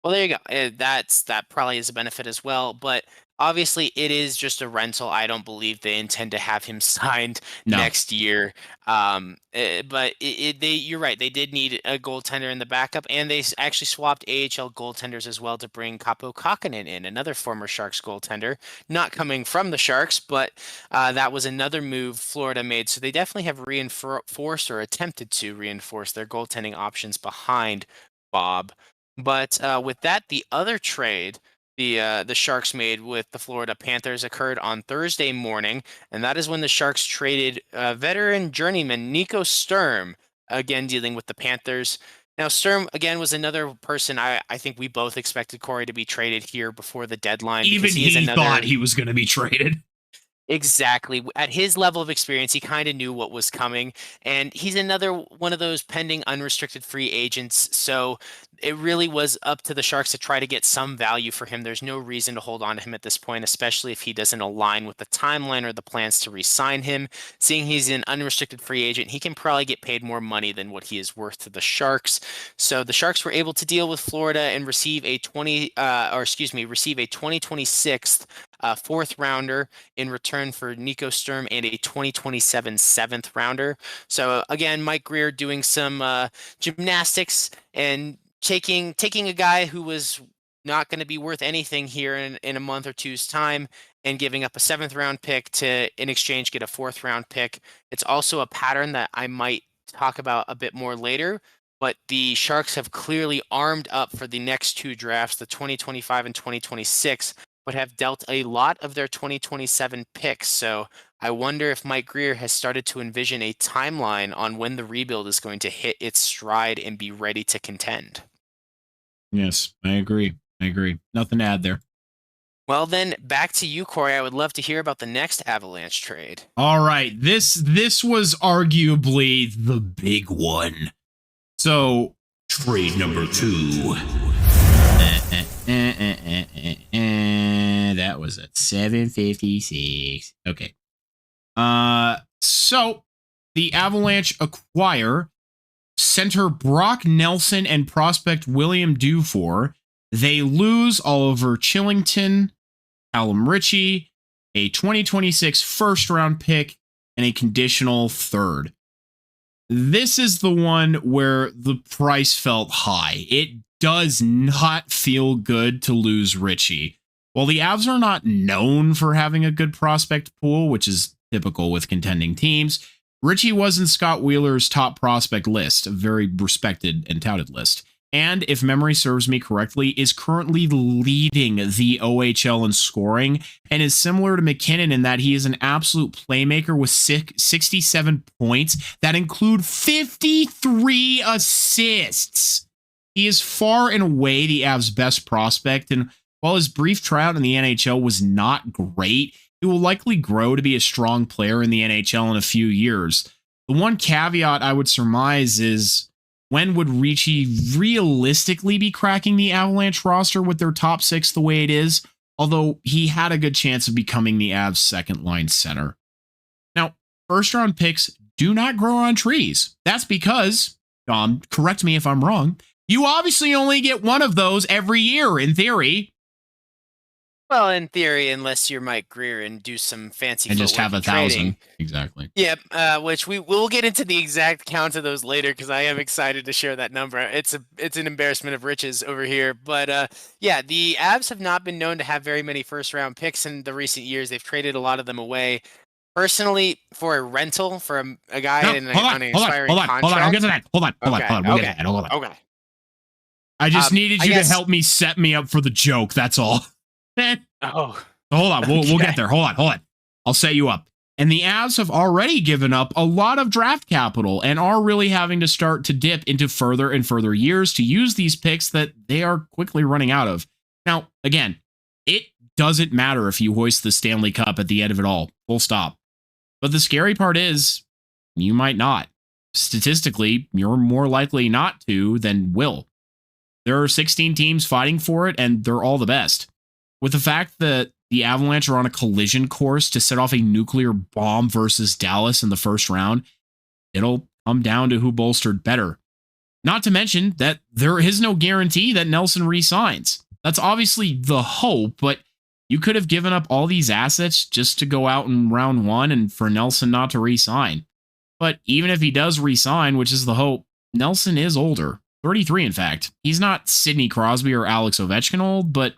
Well, there you go. That probably is a benefit as well. But obviously, it is just a rental. I don't believe they intend to have him signed next year. But you're right. They did need a goaltender in the backup, and they actually swapped AHL goaltenders as well to bring Kaapo Kakkonen in, another former Sharks goaltender, not coming from the Sharks, but that was another move Florida made. So they definitely have reinforced or attempted to reinforce their goaltending options behind Bob. But with that, the other trade the Sharks made with the Florida Panthers occurred on Thursday morning, and that is when the Sharks traded veteran journeyman Nico Sturm, again dealing with the Panthers. Now, Sturm, again, was another person I think we both expected Corey to be traded here before the deadline. Even he thought he was going to be traded. Exactly. At his level of experience, he kind of knew what was coming. And he's another one of those pending unrestricted free agents. So it really was up to the Sharks to try to get some value for him. There's no reason to hold on to him at this point, especially if he doesn't align with the timeline or the plans to re-sign him. Seeing he's an unrestricted free agent, he can probably get paid more money than what he is worth to the Sharks. So the Sharks were able to deal with Florida and receive a receive a 2026 fourth rounder in return for Nico Sturm and a 2027 seventh rounder. So again, Mike Greer doing some gymnastics and taking a guy who was not going to be worth anything here in a month or two's time and giving up a seventh round pick to in exchange get a fourth round pick. It's also a pattern that I might talk about a bit more later. But the Sharks have clearly armed up for the next two drafts, the 2025 and 2026, but have dealt a lot of their 2027 picks. So I wonder if Mike Greer has started to envision a timeline on when the rebuild is going to hit its stride and be ready to contend. Yes, I agree. Nothing to add there. Well, then back to you, Corey. I would love to hear about the next Avalanche trade. All right. This was arguably the big one. So, trade number 2. That was at 7:56. Okay. So the Avalanche acquire center Brock Nelson and prospect William Dufour. They lose Oliver Chillington, Callum Ritchie, a 2026 first round pick, and a conditional third. This is the one where the price felt high. It does not feel good to lose Ritchie. While the Avs are not known for having a good prospect pool, which is typical with contending teams, Ritchie was in Scott Wheeler's top prospect list, a very respected and touted list. And if memory serves me correctly, is currently leading the OHL in scoring and is similar to McKinnon in that he is an absolute playmaker with 67 points that include 53 assists. He is far and away the Avs' best prospect, and while his brief tryout in the NHL was not great, he will likely grow to be a strong player in the NHL in a few years. The one caveat I would surmise is, when would Ritchie realistically be cracking the Avalanche roster with their top 6 the way it is? Although he had a good chance of becoming the Avs' second line center. Now, first round picks do not grow on trees. That's because, correct me if I'm wrong, you obviously only get one of those every year in theory. Well, in theory, unless you're Mike Greer and do some fancy and just have 1,000. Trading. Exactly. Yep. Which we'll get into the exact count of those later because I am excited to share that number. It's an embarrassment of riches over here. But yeah, the Avs have not been known to have very many first round picks in the recent years. They've traded a lot of them away. Personally, for a rental for a guy on an expiring contract. Hold on. I'll get to that. Hold on. We'll get to that. Hold on. Okay. I just needed you to help me set me up for the joke. That's all. Oh. Hold on. We'll get there. Hold on. I'll set you up. And the Avs have already given up a lot of draft capital and are really having to start to dip into further and further years to use these picks that they are quickly running out of. Now, again, it doesn't matter if you hoist the Stanley Cup at the end of it all. Full stop. But the scary part is, you might not. Statistically, you're more likely not to than will. There are 16 teams fighting for it, and they're all the best. With the fact that the Avalanche are on a collision course to set off a nuclear bomb versus Dallas in the first round, it'll come down to who bolstered better. Not to mention that there is no guarantee that Nelson re-signs. That's obviously the hope, but you could have given up all these assets just to go out in round 1 and for Nelson not to re-sign. But even if he does re-sign, which is the hope, Nelson is older. 33, in fact. He's not Sidney Crosby or Alex Ovechkin old, but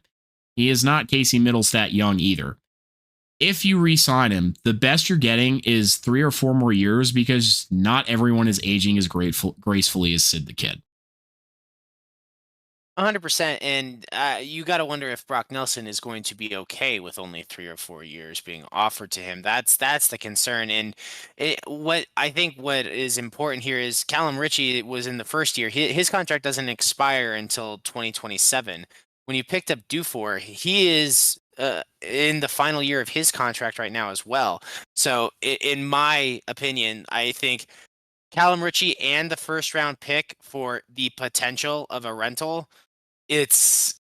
he is not Casey Middlestat young either. If you re-sign him, the best you're getting is 3 or 4 more years because not everyone is aging as gracefully as Sid the Kid. 100%. And you got to wonder if Brock Nelson is going to be okay with only 3 or 4 years being offered to him. That's the concern. And what is important here is Callum Ritchie was in the first year. His contract doesn't expire until 2027. When you picked up Dufour, he is in the final year of his contract right now as well. So in my opinion, I think Callum Ritchie and the first round pick for the potential of a rental, it's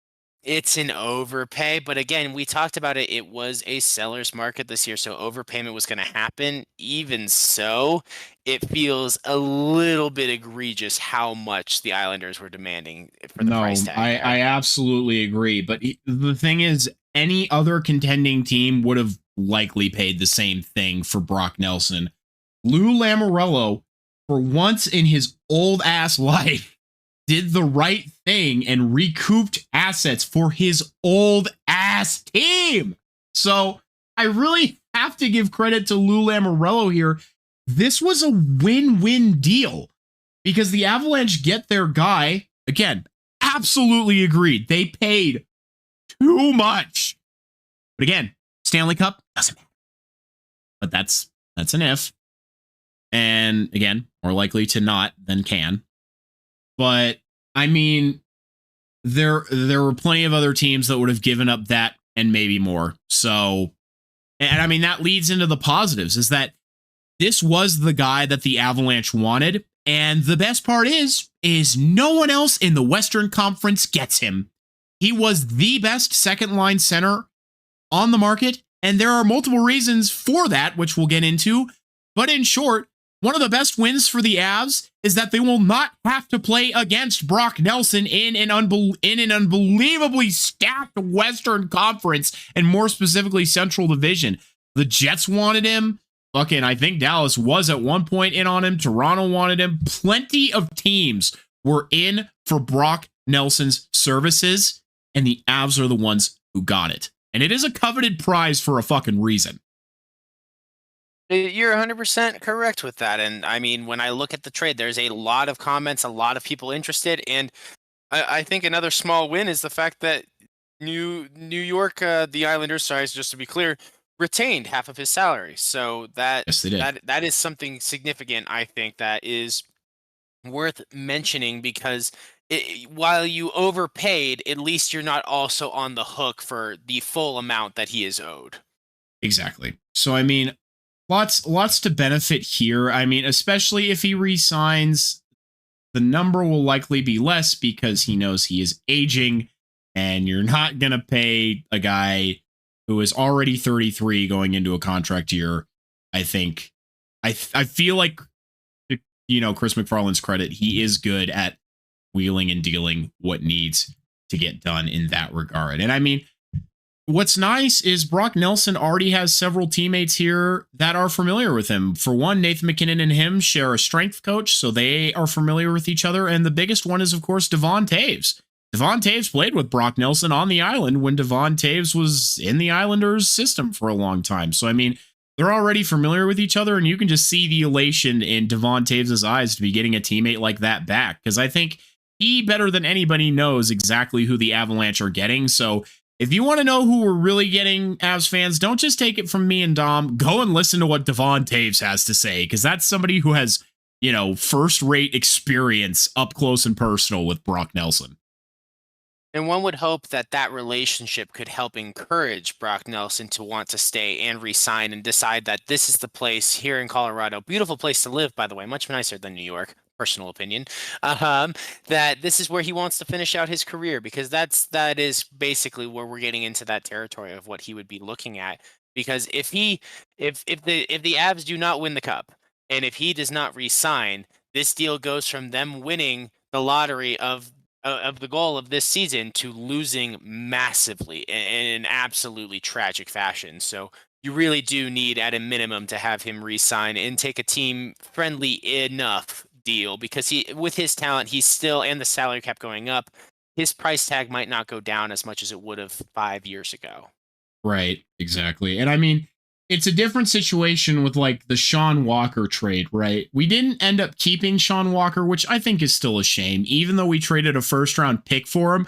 it's an overpay, but again, we talked about it. It was a seller's market this year, so overpayment was going to happen. Even so, it feels a little bit egregious how much the Islanders were demanding for the price No, tag I there. absolutely agree. But the thing is, any other contending team would have likely paid the same thing for Brock Nelson. Lou Lamoriello, for once in his old ass life, did the right thing and recouped assets for his old ass team. So I really have to give credit to Lou Lamoriello here. This was a win-win deal because the Avalanche get their guy. Again, absolutely agreed. They paid too much. But again, Stanley Cup doesn't matter. But that's an if. And again, more likely to not than can. But I mean, there were plenty of other teams that would have given up that and maybe more. So, and I mean, that leads into the positives is that this was the guy that the Avalanche wanted. And the best part is no one else in the Western Conference gets him. He was the best second line center on the market. And there are multiple reasons for that, which we'll get into. But in short, one of the best wins for the Avs is that they will not have to play against Brock Nelson in an unbelievably stacked Western Conference, and more specifically Central Division. The Jets wanted him. Fucking, I think Dallas was at one point in on him. Toronto wanted him. Plenty of teams were in for Brock Nelson's services, and the Avs are the ones who got it. And it is a coveted prize for a fucking reason. You're 100% correct with that. And I mean, when I look at the trade, there's a lot of comments, a lot of people interested. And I think another small win is the fact that New York, the Islanders, sorry, just to be clear, retained half of his salary. So Yes, they did. that is something significant, I think, that is worth mentioning because while you overpaid, at least you're not also on the hook for the full amount that he is owed. Exactly. So, I mean, lots to benefit here. I mean, especially if he resigns, the number will likely be less because he knows he is aging, and you're not going to pay a guy who is already 33 going into a contract year. I think I feel like, you know, Chris McFarland's credit, he is good at wheeling and dealing what needs to get done in that regard. And I mean, what's nice is Brock Nelson already has several teammates here that are familiar with him. For one, Nathan MacKinnon and him share a strength coach, so they are familiar with each other. And the biggest one is, of course, Devon Toews. Devon Toews played with Brock Nelson on the island when Devon Toews was in the Islanders system for a long time. So, I mean, they're already familiar with each other, and you can just see the elation in Devon Toews' eyes to be getting a teammate like that back. Because I think he, better than anybody, knows exactly who the Avalanche are getting. So if you want to know who we're really getting, Avs fans, don't just take it from me and Dom. Go and listen to what Devon Toews has to say, because that's somebody who has, you know, first-rate experience up close and personal with Brock Nelson. And one would hope that that relationship could help encourage Brock Nelson to want to stay and resign and decide that this is the place here in Colorado. Beautiful place to live, by the way, much nicer than New York. Personal opinion, that this is where he wants to finish out his career, because that is basically where we're getting into that territory of what he would be looking at. Because if the Avs do not win the cup, and if he does not re-sign, this deal goes from them winning the lottery of the goal of this season to losing massively in an absolutely tragic fashion. So you really do need, at a minimum, to have him re-sign and take a team-friendly enough deal, because he, with his talent, he's still, and the salary kept going up, his price tag might not go down as much as it would have 5 years ago. Right, exactly. And I mean, it's a different situation with like the Sean Walker trade, right? We didn't end up keeping Sean Walker, which I think is still a shame, even though we traded a first round pick for him.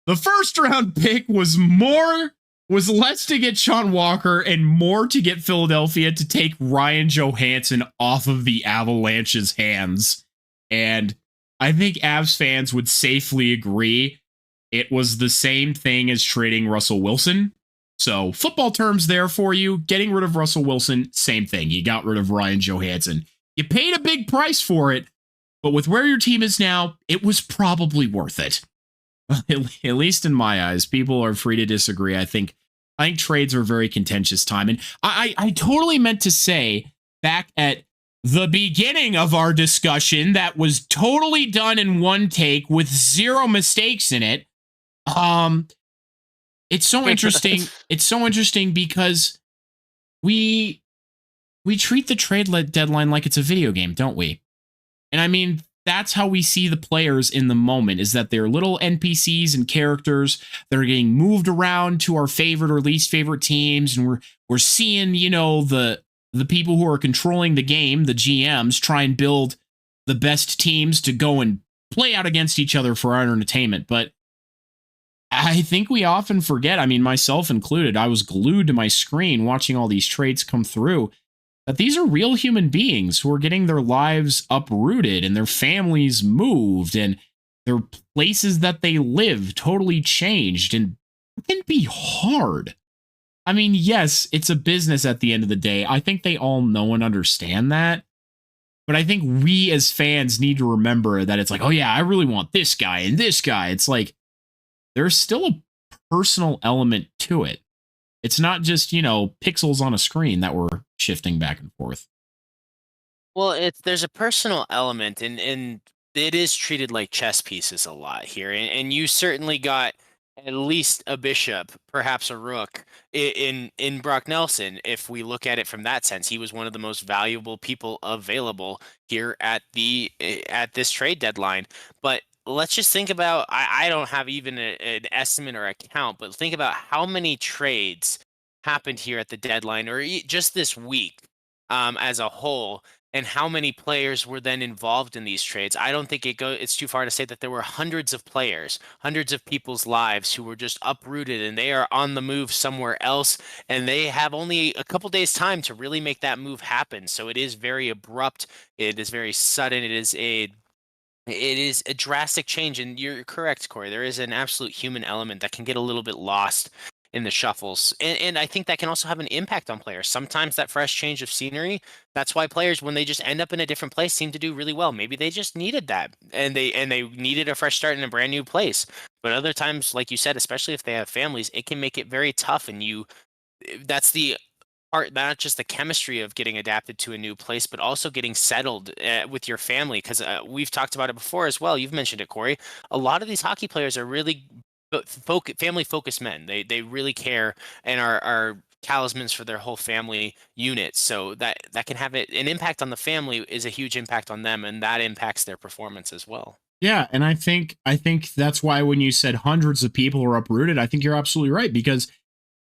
The first round pick was less to get Sean Walker and more to get Philadelphia to take Ryan Johansson off of the Avalanche's hands. And I think Avs fans would safely agree it was the same thing as trading Russell Wilson. So football terms there for you. Getting rid of Russell Wilson, same thing. You got rid of Ryan Johansson. You paid a big price for it, but with where your team is now, it was probably worth it. At least in my eyes. People are free to disagree. I think trades are a very contentious time. And I totally meant to say back at the beginning of our discussion that was totally done in one take with zero mistakes in it. It's so interesting. It's so interesting because we treat the trade deadline like it's a video game, don't we? And I mean, that's how we see the players in the moment, is that they're little NPCs and characters that are getting moved around to our favorite or least favorite teams. And we're seeing, you know, the people who are controlling the game, the GMs, try and build the best teams to go and play out against each other for our entertainment. But I think we often forget, I mean, myself included, I was glued to my screen watching all these trades come through, that these are real human beings who are getting their lives uprooted and their families moved and their places that they live totally changed. And it can be hard. I mean, yes, it's a business at the end of the day. I think they all know and understand that. But I think we as fans need to remember that it's like, oh yeah, I really want this guy and this guy. It's like, there's still a personal element to it. It's not just, you know, pixels on a screen that we're shifting back and forth. Well, there's a personal element, and it is treated like chess pieces a lot here. And you certainly got at least a bishop, perhaps a rook, in Brock Nelson. If we look at it from that sense, he was one of the most valuable people available here at this trade deadline. But let's just think about, I don't have even an estimate or a count, but think about how many trades happened here at the deadline or just this week as a whole, and how many players were then involved in these trades. I don't think it's too far to say that there were hundreds of players, hundreds of people's lives who were just uprooted and they are on the move somewhere else, and they have only a couple days time to really make that move happen. So it is very abrupt. It is very sudden. It is a drastic change, and you're correct, Corey. There is an absolute human element that can get a little bit lost in the shuffles, and I think that can also have an impact on players. Sometimes that fresh change of scenery, that's why players, when they just end up in a different place, seem to do really well. Maybe they just needed that, and they needed a fresh start in a brand new place. But other times, like you said, especially if they have families, it can make it very tough, and that's the part, not just the chemistry of getting adapted to a new place, but also getting settled with your family. Because we've talked about it before as well. You've mentioned it, Corey. A lot of these hockey players are really family focused men. They really care and are talismans for their whole family unit. So that can have an impact on the family, is a huge impact on them, and that impacts their performance as well. Yeah, and I think that's why when you said hundreds of people are uprooted, I think you're absolutely right, because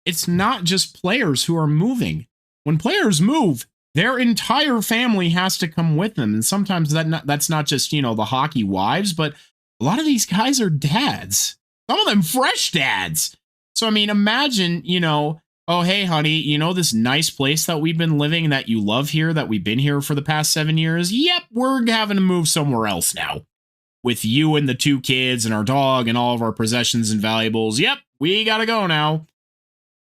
it's not just players who are moving. When players move, their entire family has to come with them. And sometimes that's not just, you know, the hockey wives, but a lot of these guys are dads. Some of them fresh dads. So, I mean, imagine, you know, oh, hey, honey, you know, this nice place that we've been living, that you love here, that we've been here for the past 7 years. Yep, we're having to move somewhere else now with you and the 2 kids and our dog and all of our possessions and valuables. Yep, we got to go now.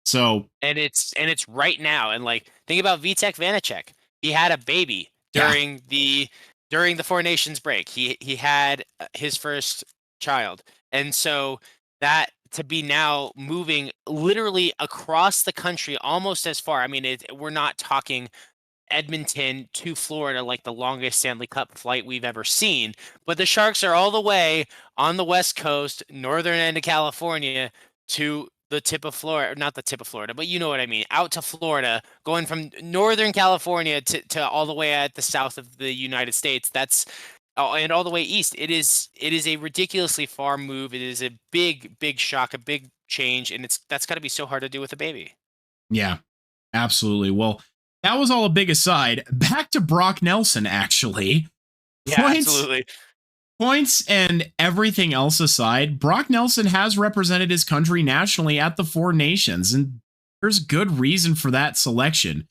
So, and it's right now, and like, think about Vitek Vanacek. He had a baby during the Four Nations break. He had his first child, and so that to be now moving literally across the country, almost as far. I mean, we're not talking Edmonton to Florida, like the longest Stanley Cup flight we've ever seen, but the Sharks are all the way on the West Coast, northern end of California, to the tip of Florida, not the tip of Florida, but you know what I mean, out to Florida, going from northern California to all the way at the south of the United States. That's and all the way east. It is a ridiculously far move. It is a big shock, a big change, and that's got to be so hard to do with a baby. Yeah, absolutely. Well, that was all a big aside. Back to Brock Nelson, actually. Yeah, absolutely. Points and everything else aside, Brock Nelson has represented his country nationally at the Four Nations, and there's good reason for that selection.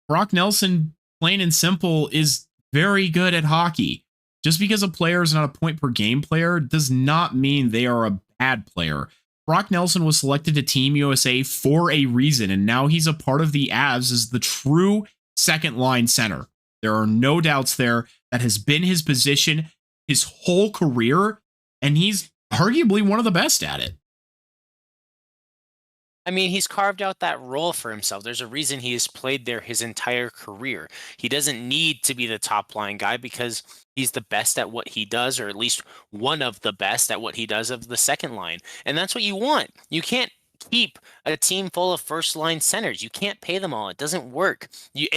Brock Nelson, plain and simple, is very good at hockey. Just because a player is not a point per game player does not mean they are a bad player. Brock Nelson was selected to Team USA for a reason, and now he's a part of the Avs as the true second line center. There are no doubts there. That has been his position his whole career, and he's arguably one of the best at it. I mean, he's carved out that role for himself. There's a reason he has played there his entire career. He doesn't need to be the top line guy because he's the best at what he does, or at least one of the best at what he does of the second line. And that's what you want. You can't keep a team full of first line centers. You can't pay them all. It doesn't work. You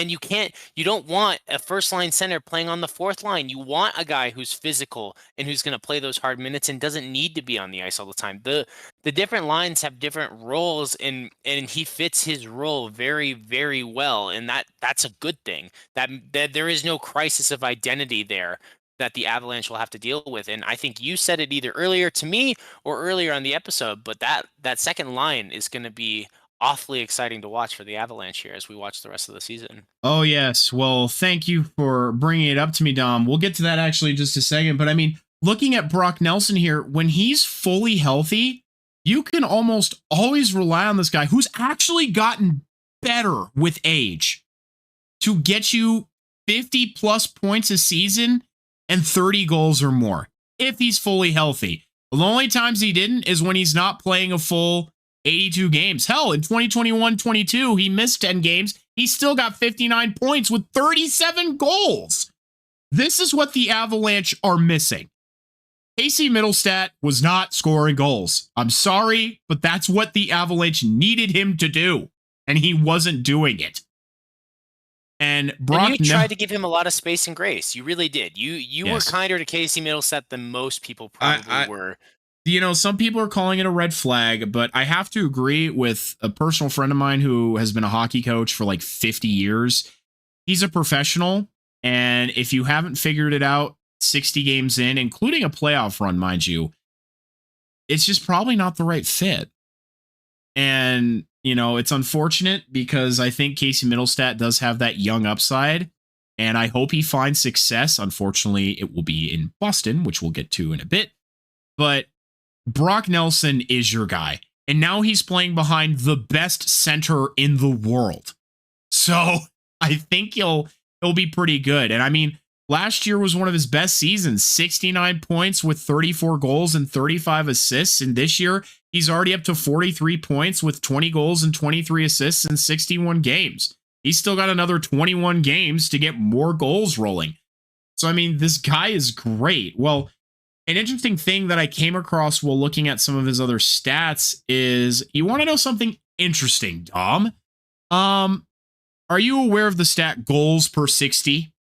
don't want a first line center playing on the fourth line. You want a guy who's physical and who's going to play those hard minutes and doesn't need to be on the ice all the time. The different lines have different roles, and he fits his role very, very well, and that's a good thing. That there is no crisis of identity there that the Avalanche will have to deal with. And I think you said it either earlier to me or earlier on the episode, but that second line is going to be awfully exciting to watch for the Avalanche here as we watch the rest of the season. Oh, yes. Well, thank you for bringing it up to me, Dom. We'll get to that actually in just a second. But I mean, looking at Brock Nelson here, when he's fully healthy, you can almost always rely on this guy who's actually gotten better with age to get you 50 plus points a season and 30 goals or more if he's fully healthy. The only times he didn't is when he's not playing a full 82 games. Hell, in 2021-22, he missed 10 games. He still got 59 points with 37 goals. This is what the Avalanche are missing. Casey Middlestat was not scoring goals. I'm sorry, but that's what the Avalanche needed him to do, and he wasn't doing it. And Brock, you tried to give him a lot of space and grace. You really did. You Yes. were kinder to Casey Middlestat than most people probably were. You know, some people are calling it a red flag, but I have to agree with a personal friend of mine who has been a hockey coach for like 50 years. He's a professional, and if you haven't figured it out 60 games in, including a playoff run, mind you, it's just probably not the right fit. And, you know, it's unfortunate because I think Casey Middlestat does have that young upside, and I hope he finds success. Unfortunately, it will be in Boston, which we'll get to in a bit. But Brock Nelson is your guy, and now he's playing behind the best center in the world. So I think he'll be pretty good. And I mean, last year was one of his best seasons, 69 points with 34 goals and 35 assists. And this year, he's already up to 43 points with 20 goals and 23 assists in 61 games. He's still got another 21 games to get more goals rolling. So, I mean, this guy is great. Well, an interesting thing that I came across while looking at some of his other stats is, you want to know something interesting, Dom? Are you aware of the stat goals per 60?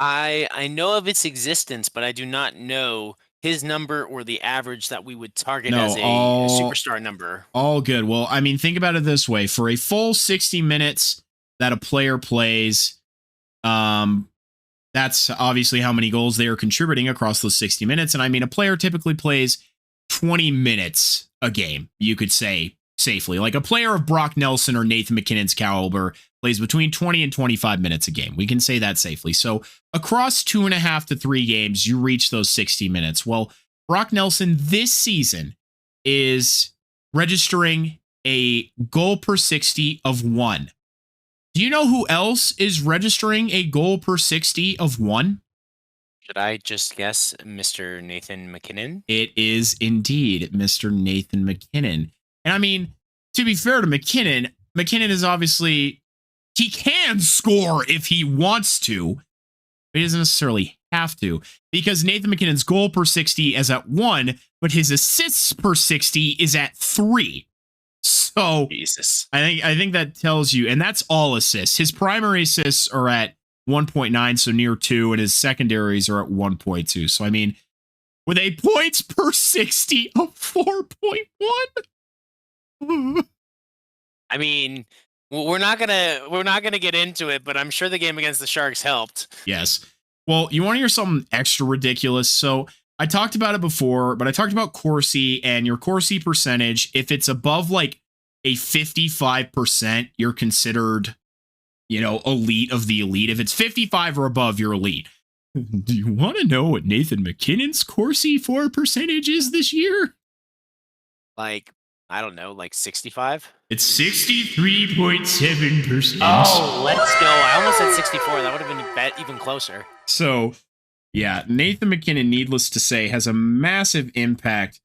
I know of its existence, but I do not know his number or the average that we would target as a superstar number. All good. Well, I mean, think about it this way. For a full 60 minutes that a player plays, that's obviously how many goals they are contributing across those 60 minutes. And I mean, a player typically plays 20 minutes a game, you could say safely. Like a player of Brock Nelson or Nathan MacKinnon's caliber plays between 20 and 25 minutes a game. We can say that safely. So across 2.5 to 3 games, you reach those 60 minutes. Well, Brock Nelson this season is registering a goal per 60 of 1. Do you know who else is registering a goal per 60 of 1? Should I just guess Mr. Nathan MacKinnon? It is indeed Mr. Nathan MacKinnon. And I mean, to be fair to MacKinnon is obviously, he can score if he wants to, but he doesn't necessarily have to, because Nathan MacKinnon's goal per 60 is at 1, but his assists per 60 is at 3. So Jesus. I think that tells you, and that's all assists. His primary assists are at 1.9, so near 2, and his secondaries are at 1.2. So I mean, with a points per 60 of 4.1. I mean, we're not gonna get into it, but I'm sure the game against the Sharks helped. Yes. Well, you want to hear something extra ridiculous? So I talked about it before, but I talked about Corsi, and your Corsi percentage, if it's above like a 55%, you're considered, elite of the elite. If it's 55 or above, you're elite. Do you want to know what Nathan MacKinnon's Corsi for percentage is this year? Like, I don't know, like 65? It's 63.7%. Oh, let's go. I almost said 64. That would have been even closer. So, yeah, Nathan MacKinnon, needless to say, has a massive impact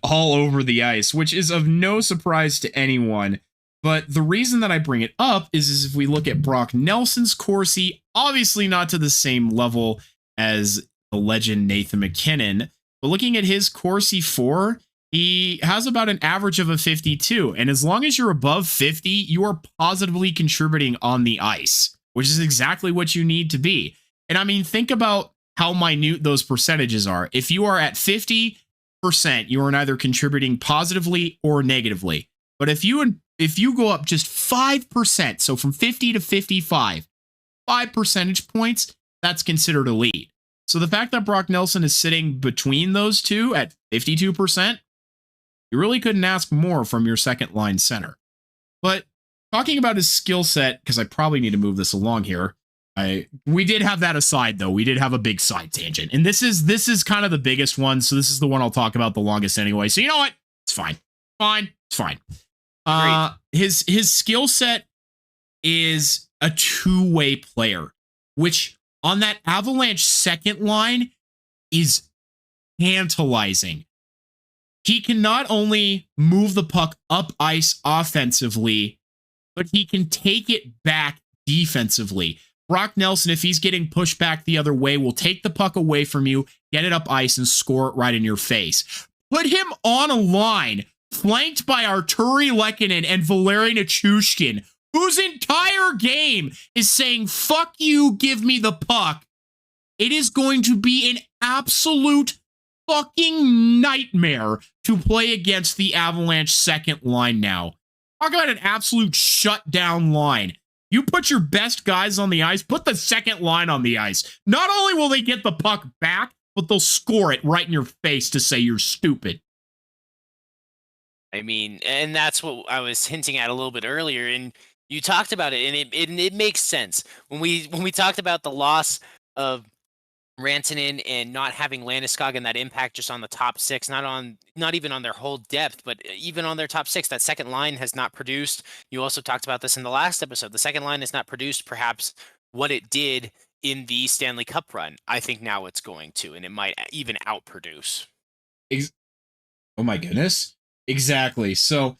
all over the ice, which is of no surprise to anyone. But the reason that I bring it up is if we look at Brock Nelson's Corsi, obviously not to the same level as the legend Nathan MacKinnon, but looking at his Corsi 4, he has about an average of a 52. And as long as you're above 50, you are positively contributing on the ice, which is exactly what you need to be. And I mean, think about how minute those percentages are. If you are at 50%, you are neither contributing positively or negatively. But if you go up just 5%, so from 50 to 55, 5 percentage points, that's considered elite. So the fact that Brock Nelson is sitting between those two at 52%, you really couldn't ask more from your second line center. But talking about his skill set, because I probably need to move this along here. We did have that aside, though. We did have a big side tangent. And this is kind of the biggest one. So this is the one I'll talk about the longest anyway. So you know what? It's fine. It's fine. His skill set is a two-way player, which on that Avalanche second line is tantalizing. He can not only move the puck up ice offensively, but he can take it back defensively. Brock Nelson, if he's getting pushed back the other way, will take the puck away from you, get it up ice, and score it right in your face. Put him on a line flanked by Arturi Lehkonen and Valeri Nichushkin, whose entire game is saying, fuck you, give me the puck. It is going to be an absolute fucking nightmare to play against the Avalanche second line now. Talk about an absolute shutdown line. You put your best guys on the ice, put the second line on the ice. Not only will they get the puck back, but they'll score it right in your face to say you're stupid. I mean, and that's what I was hinting at a little bit earlier, and you talked about it, and it makes sense. When we talked about the loss of Rantanen and not having Landeskog and that impact just on the top six, not even on their whole depth, but even on their top six, that second line has not produced. You also talked about this in the last episode. The second line has not produced perhaps what it did in the Stanley Cup run. I think now it's going to, and it might even outproduce. Oh my goodness. Exactly. So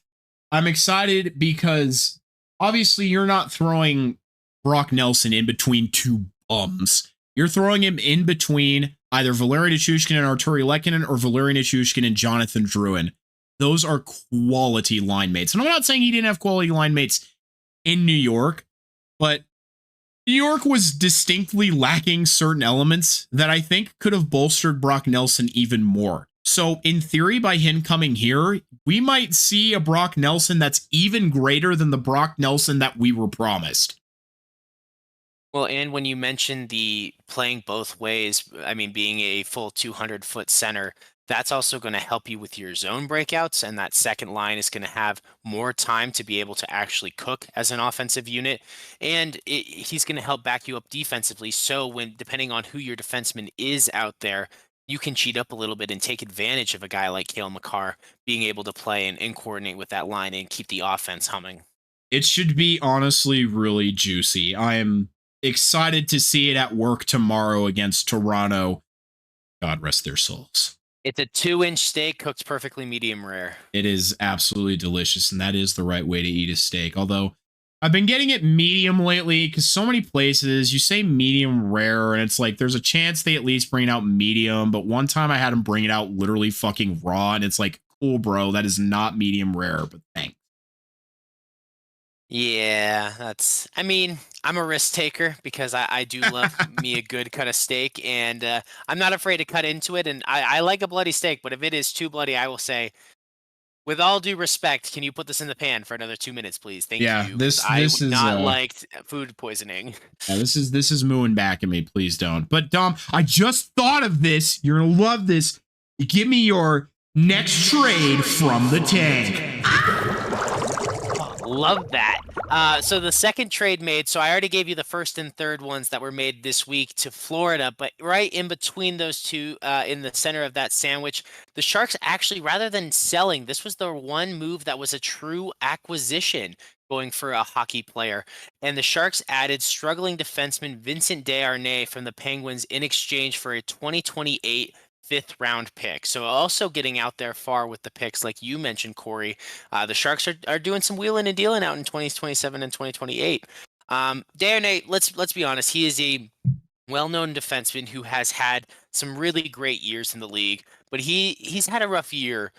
I'm excited because obviously you're not throwing Brock Nelson in between two bums. You're throwing him in between either Valeri Nichushkin and Arturi Lehkonen or Valeri Nichushkin and Jonathan Drouin. Those are quality line mates. And I'm not saying he didn't have quality line mates in New York, but New York was distinctly lacking certain elements that I think could have bolstered Brock Nelson even more. So in theory, by him coming here, we might see a Brock Nelson that's even greater than the Brock Nelson that we were promised. Well, and when you mentioned the playing both ways, I mean, being a full 200-foot center, that's also going to help you with your zone breakouts, and that second line is going to have more time to be able to actually cook as an offensive unit, and he's going to help back you up defensively. So when, depending on who your defenseman is out there, you can cheat up a little bit and take advantage of a guy like Cale Makar being able to play and coordinate with that line and keep the offense humming. It should be honestly really juicy. I am excited to see it at work tomorrow against Toronto. God rest their souls. It's a 2-inch steak cooked perfectly medium rare. It is absolutely delicious, and that is the right way to eat a steak. Although I've been getting it medium lately because so many places you say medium rare, and it's like there's a chance they at least bring it out medium. But one time I had them bring it out literally fucking raw, and it's like, cool, bro, that is not medium rare, but thanks. Yeah, I mean, I'm a risk taker because I do love me a good cut of steak, and I'm not afraid to cut into it. And I like a bloody steak, but if it is too bloody, I will say, with all due respect, can you put this in the pan for another 2 minutes, please? Thank you. This is not liked food poisoning. Yeah, this is mooing back at me. Please don't. But Dom, I just thought of this. You're gonna love this. Give me your next trade from the tank. Love that. So the second trade made, so I already gave you the first and third ones that were made this week to Florida, but right in between those two, in the center of that sandwich, the Sharks actually, rather than selling, this was the one move that was a true acquisition going for a hockey player. And the Sharks added struggling defenseman Vincent Desharnais from the Penguins in exchange for a 2028 fifth round pick. So also getting out there far with the picks, like you mentioned, Corey. The Sharks are doing some wheeling and dealing out in 2027 and 2028. Desharnais, let's be honest, he is a well-known defenseman who has had some really great years in the league, but he's had a rough year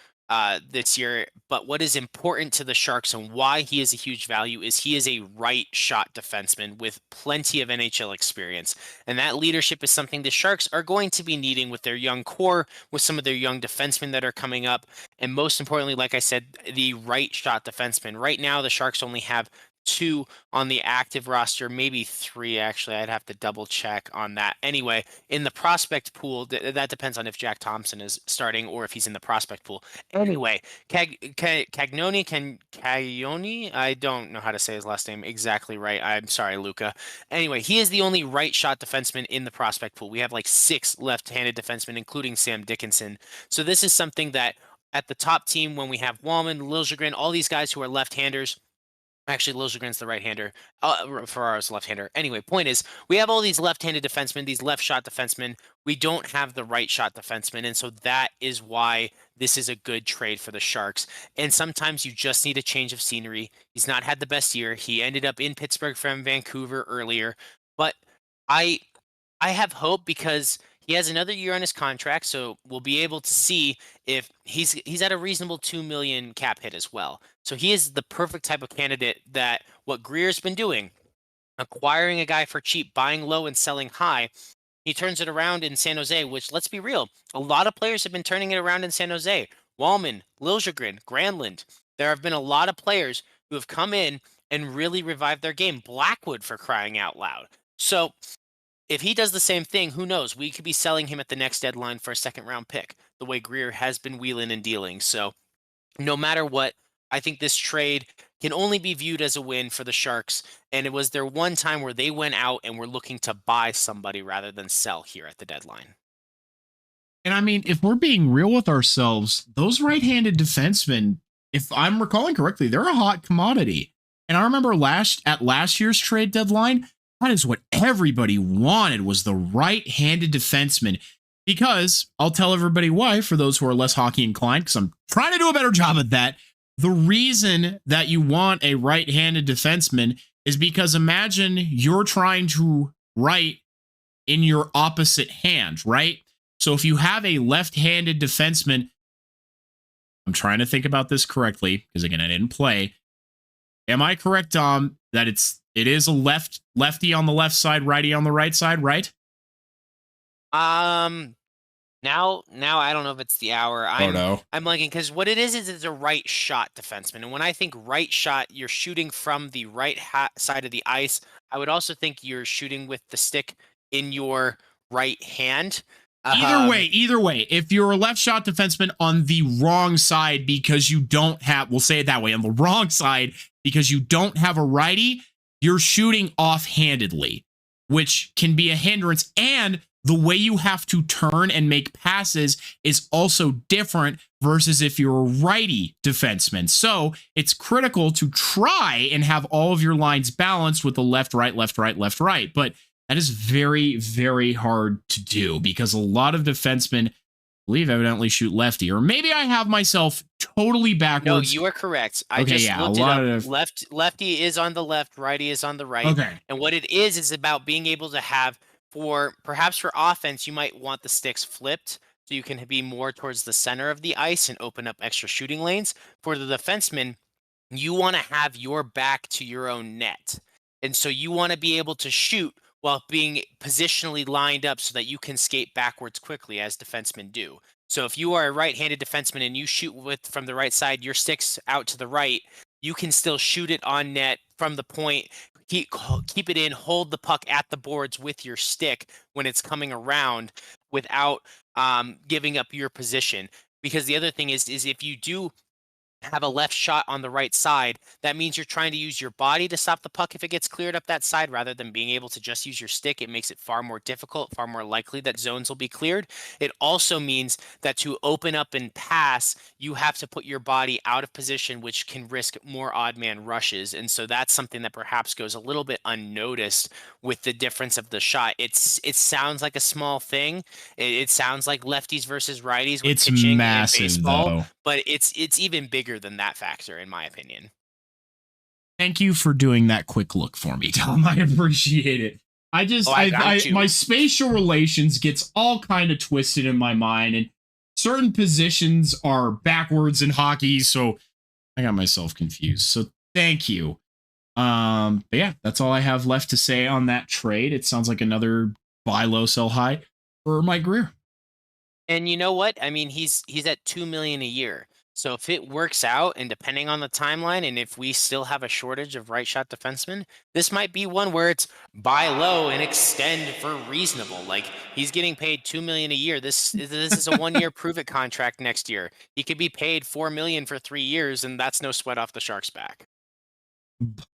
this year. But what is important to the Sharks and why he is a huge value is he is a right shot defenseman with plenty of NHL experience. And that leadership is something the Sharks are going to be needing with their young core, with some of their young defensemen that are coming up. And most importantly, like I said, the right shot defenseman. Right now, the Sharks only have two on the active roster, maybe three actually. I'd have to double check on that. Anyway, in the prospect pool, that depends on if Jack Thompson is starting or if he's in the prospect pool. Anyway, Caglioni, I don't know how to say his last name exactly right. I'm sorry, Luca. Anyway, he is the only right shot defenseman in the prospect pool. We have like 6 left-handed defensemen, including Sam Dickinson. So this is something that at the top team, when we have Wallman, Liljegren, all these guys who are left-handers. Actually, Liljegren's the right-hander. Ferraro's left-hander. Anyway, point is, we have all these left-handed defensemen, these left-shot defensemen. We don't have the right-shot defenseman, and so that is why this is a good trade for the Sharks. And sometimes you just need a change of scenery. He's not had the best year. He ended up in Pittsburgh from Vancouver earlier, but I I have hope because he has another year on his contract, so we'll be able to see if he's at a reasonable 2 million cap hit as well. So he is the perfect type of candidate that what Greer's been doing, acquiring a guy for cheap, buying low and selling high. He turns it around in San Jose, which let's be real, a lot of players have been turning it around in San Jose. Wallman, Liljegren, Granlund. There have been a lot of players who have come in and really revived their game. Blackwood, for crying out loud. So if he does the same thing, who knows? We could be selling him at the next deadline for a second round pick, the way Greer has been wheeling and dealing. So no matter what, I think this trade can only be viewed as a win for the Sharks. And it was their one time where they went out and were looking to buy somebody rather than sell here at the deadline. And I mean, if we're being real with ourselves, those right-handed defensemen, if I'm recalling correctly, they're a hot commodity. And I remember last year's trade deadline, that is what everybody wanted, was the right-handed defenseman. Because I'll tell everybody why, for those who are less hockey inclined, because I'm trying to do a better job at that. The reason that you want a right-handed defenseman is because imagine you're trying to write in your opposite hand, right? So if you have a left-handed defenseman, I'm trying to think about this correctly, because again, I didn't play. Am I correct, Dom, that it is a lefty on the left side, righty on the right side, right? Now I don't know if it's the hour. I'm blanking because what it is it's a right shot defenseman. And when I think right shot, you're shooting from the right side of the ice. I would also think you're shooting with the stick in your right hand. Either way, if you're a left shot defenseman on the wrong side because you don't have, we'll say it that way, on the wrong side because you don't have a righty, you're shooting offhandedly, which can be a hindrance. And the way you have to turn and make passes is also different versus if you're a righty defenseman. So it's critical to try and have all of your lines balanced with the left, right, left, right, left, right. But that is very, very hard to do because a lot of defensemen, I believe, evidently shoot lefty. Or maybe I have myself totally backwards. No, you are correct. I just looked it up. Lefty is on the left, righty is on the right. Okay. And what it is about being able to have, perhaps for offense, you might want the sticks flipped so you can be more towards the center of the ice and open up extra shooting lanes. For the defenseman, you want to have your back to your own net. And so you want to be able to shoot while being positionally lined up so that you can skate backwards quickly as defensemen do. So if you are a right-handed defenseman and you shoot from the right side, your stick's out to the right, you can still shoot it on net from the point, keep it in, hold the puck at the boards with your stick when it's coming around without giving up your position. Because the other thing is if you do have a left shot on the right side, that means you're trying to use your body to stop the puck if it gets cleared up that side rather than being able to just use your stick. It makes it far more difficult, far more likely that zones will be cleared. It also means that to open up and pass, you have to put your body out of position, which can risk more odd man rushes. And so that's something that perhaps goes a little bit unnoticed with the difference of the shot. It sounds like a small thing. It sounds like lefties versus righties with It's pitching in massive, baseball, though. but it's even bigger than that factor, in my opinion. Thank you for doing that quick look for me, Tom. I appreciate it. My spatial relations gets all kind of twisted in my mind, and certain positions are backwards in hockey, so I got myself confused. So thank you. But yeah, that's all I have left to say on that trade. It sounds like another buy low, sell high for Mike Greer. And you know what? I mean, he's at $2 million a year. So if it works out, and depending on the timeline, and if we still have a shortage of right shot defensemen, this might be one where it's buy low and extend for reasonable. Like, he's getting paid $2 million a year. This is a 1-year prove it contract next year. He could be paid $4 million for 3 years, and that's no sweat off the Sharks' back.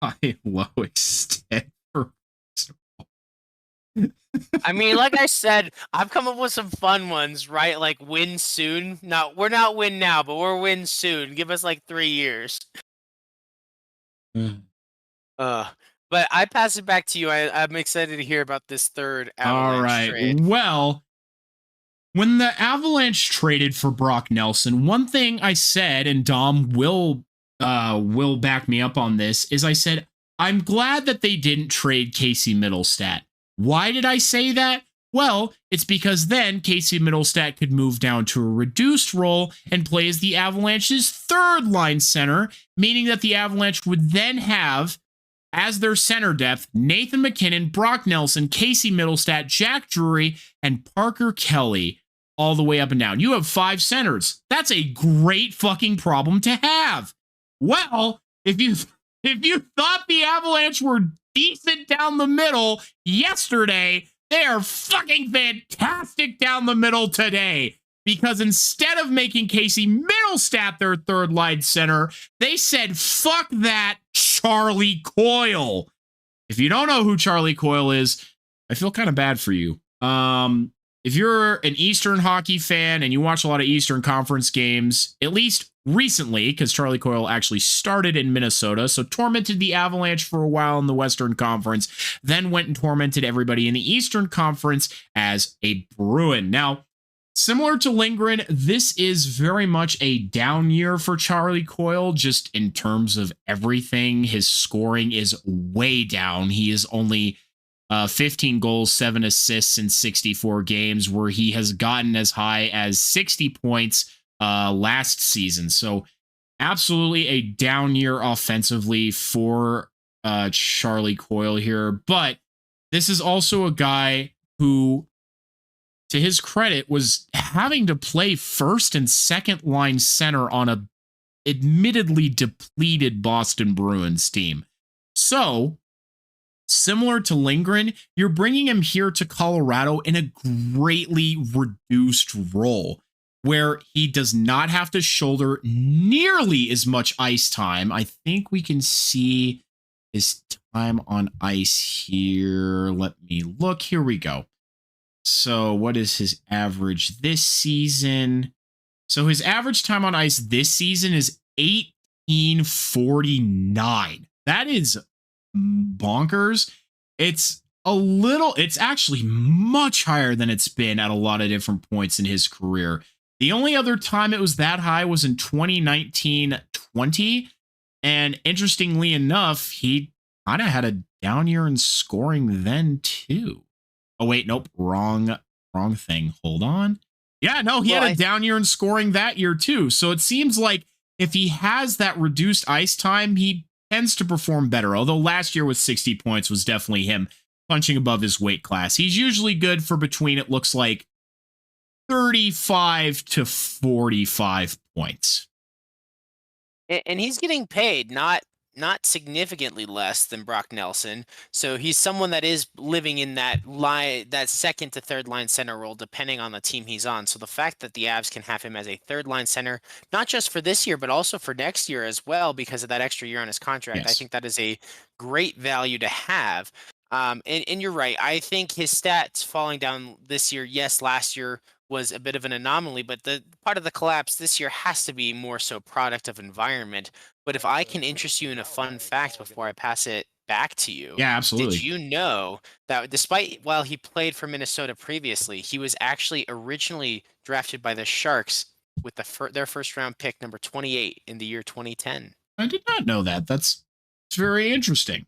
Buy low, extend for I mean, like I said, I've come up with some fun ones, right? Like win soon. No, we're not win now, but we're win soon. Give us like 3 years. But I pass it back to you. I'm excited to hear about this third Avalanche trade. Well, when the Avalanche traded for Brock Nelson, one thing I said, and Dom will back me up on this, is I said, I'm glad that they didn't trade Casey Middlestat. Why did I say that? Well, it's because then Casey Middlestat could move down to a reduced role and play as the Avalanche's third line center, meaning that the Avalanche would then have, as their center depth, Nathan MacKinnon, Brock Nelson, Casey Middlestat, Jack Drury, and Parker Kelly all the way up and down. You have 5 centers. That's a great fucking problem to have. Well, if you thought the Avalanche were decent down the middle yesterday, they are fucking fantastic down the middle today. Because instead of making Casey Middlestat their third line center, they said, fuck that, Charlie Coyle. If you don't know who Charlie Coyle is, I feel kind of bad for you. If you're an Eastern hockey fan and you watch a lot of Eastern Conference games, at least recently, because Charlie Coyle actually started in Minnesota, so tormented the Avalanche for a while in the Western Conference, then went and tormented everybody in the Eastern Conference as a Bruin. Now, similar to Lindgren, this is very much a down year for Charlie Coyle, just in terms of everything. His scoring is way down. He is only 15 goals, 7 assists in 64 games, where he has gotten as high as 60 points last season. So absolutely a down year offensively for Charlie Coyle here. But this is also a guy who, to his credit, was having to play first and second line center on a admittedly depleted Boston Bruins team. So, similar to Lindgren, you're bringing him here to Colorado in a greatly reduced role, where he does not have to shoulder nearly as much ice time. I think we can see his time on ice here. Let me look. Here we go. So what is his average this season? So his average time on ice this season is 1849. That is bonkers. It's actually much higher than it's been at a lot of different points in his career. The only other time it was that high was in 2019-20. And interestingly enough, he kind of had a down year in scoring then too. Oh, wait, nope. Wrong thing. Hold on. Yeah, no, he had a down year in scoring that year too. So it seems like if he has that reduced ice time, he tends to perform better. Although last year with 60 points was definitely him punching above his weight class. He's usually good for between, it looks like, 35 to 45 points. And he's getting paid, not not significantly less than Brock Nelson. So he's someone that is living in that second to third line center role, depending on the team he's on. So the fact that the Avs can have him as a third line center, not just for this year, but also for next year as well, because of that extra year on his contract, I Yes. think that is a great value to have. And you're right. I think his stats falling down this year, yes, last year was a bit of an anomaly, but the part of the collapse this year has to be more so product of environment. But if I can interest you in a fun fact before I pass it back to you, Yeah, did absolutely. you know that despite while he played for Minnesota previously, he was actually originally drafted by the Sharks with their first round pick, number 28 in the year 2010? I did not know that. It's very interesting.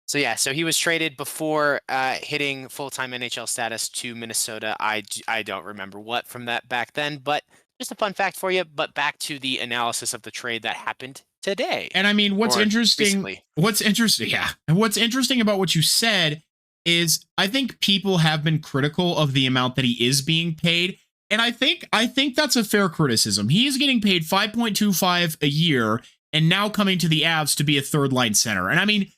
So yeah, so he was traded before hitting full-time NHL status to Minnesota. I don't remember what from that back then, but just a fun fact for you. But back to the analysis of the trade that happened today And I mean, or recently. yeah. And what's interesting about what you said is I think people have been critical of the amount that he is being paid. And I think that's a fair criticism. He is getting paid 5.25 a year and now coming to the Avs to be a third line center. And I mean,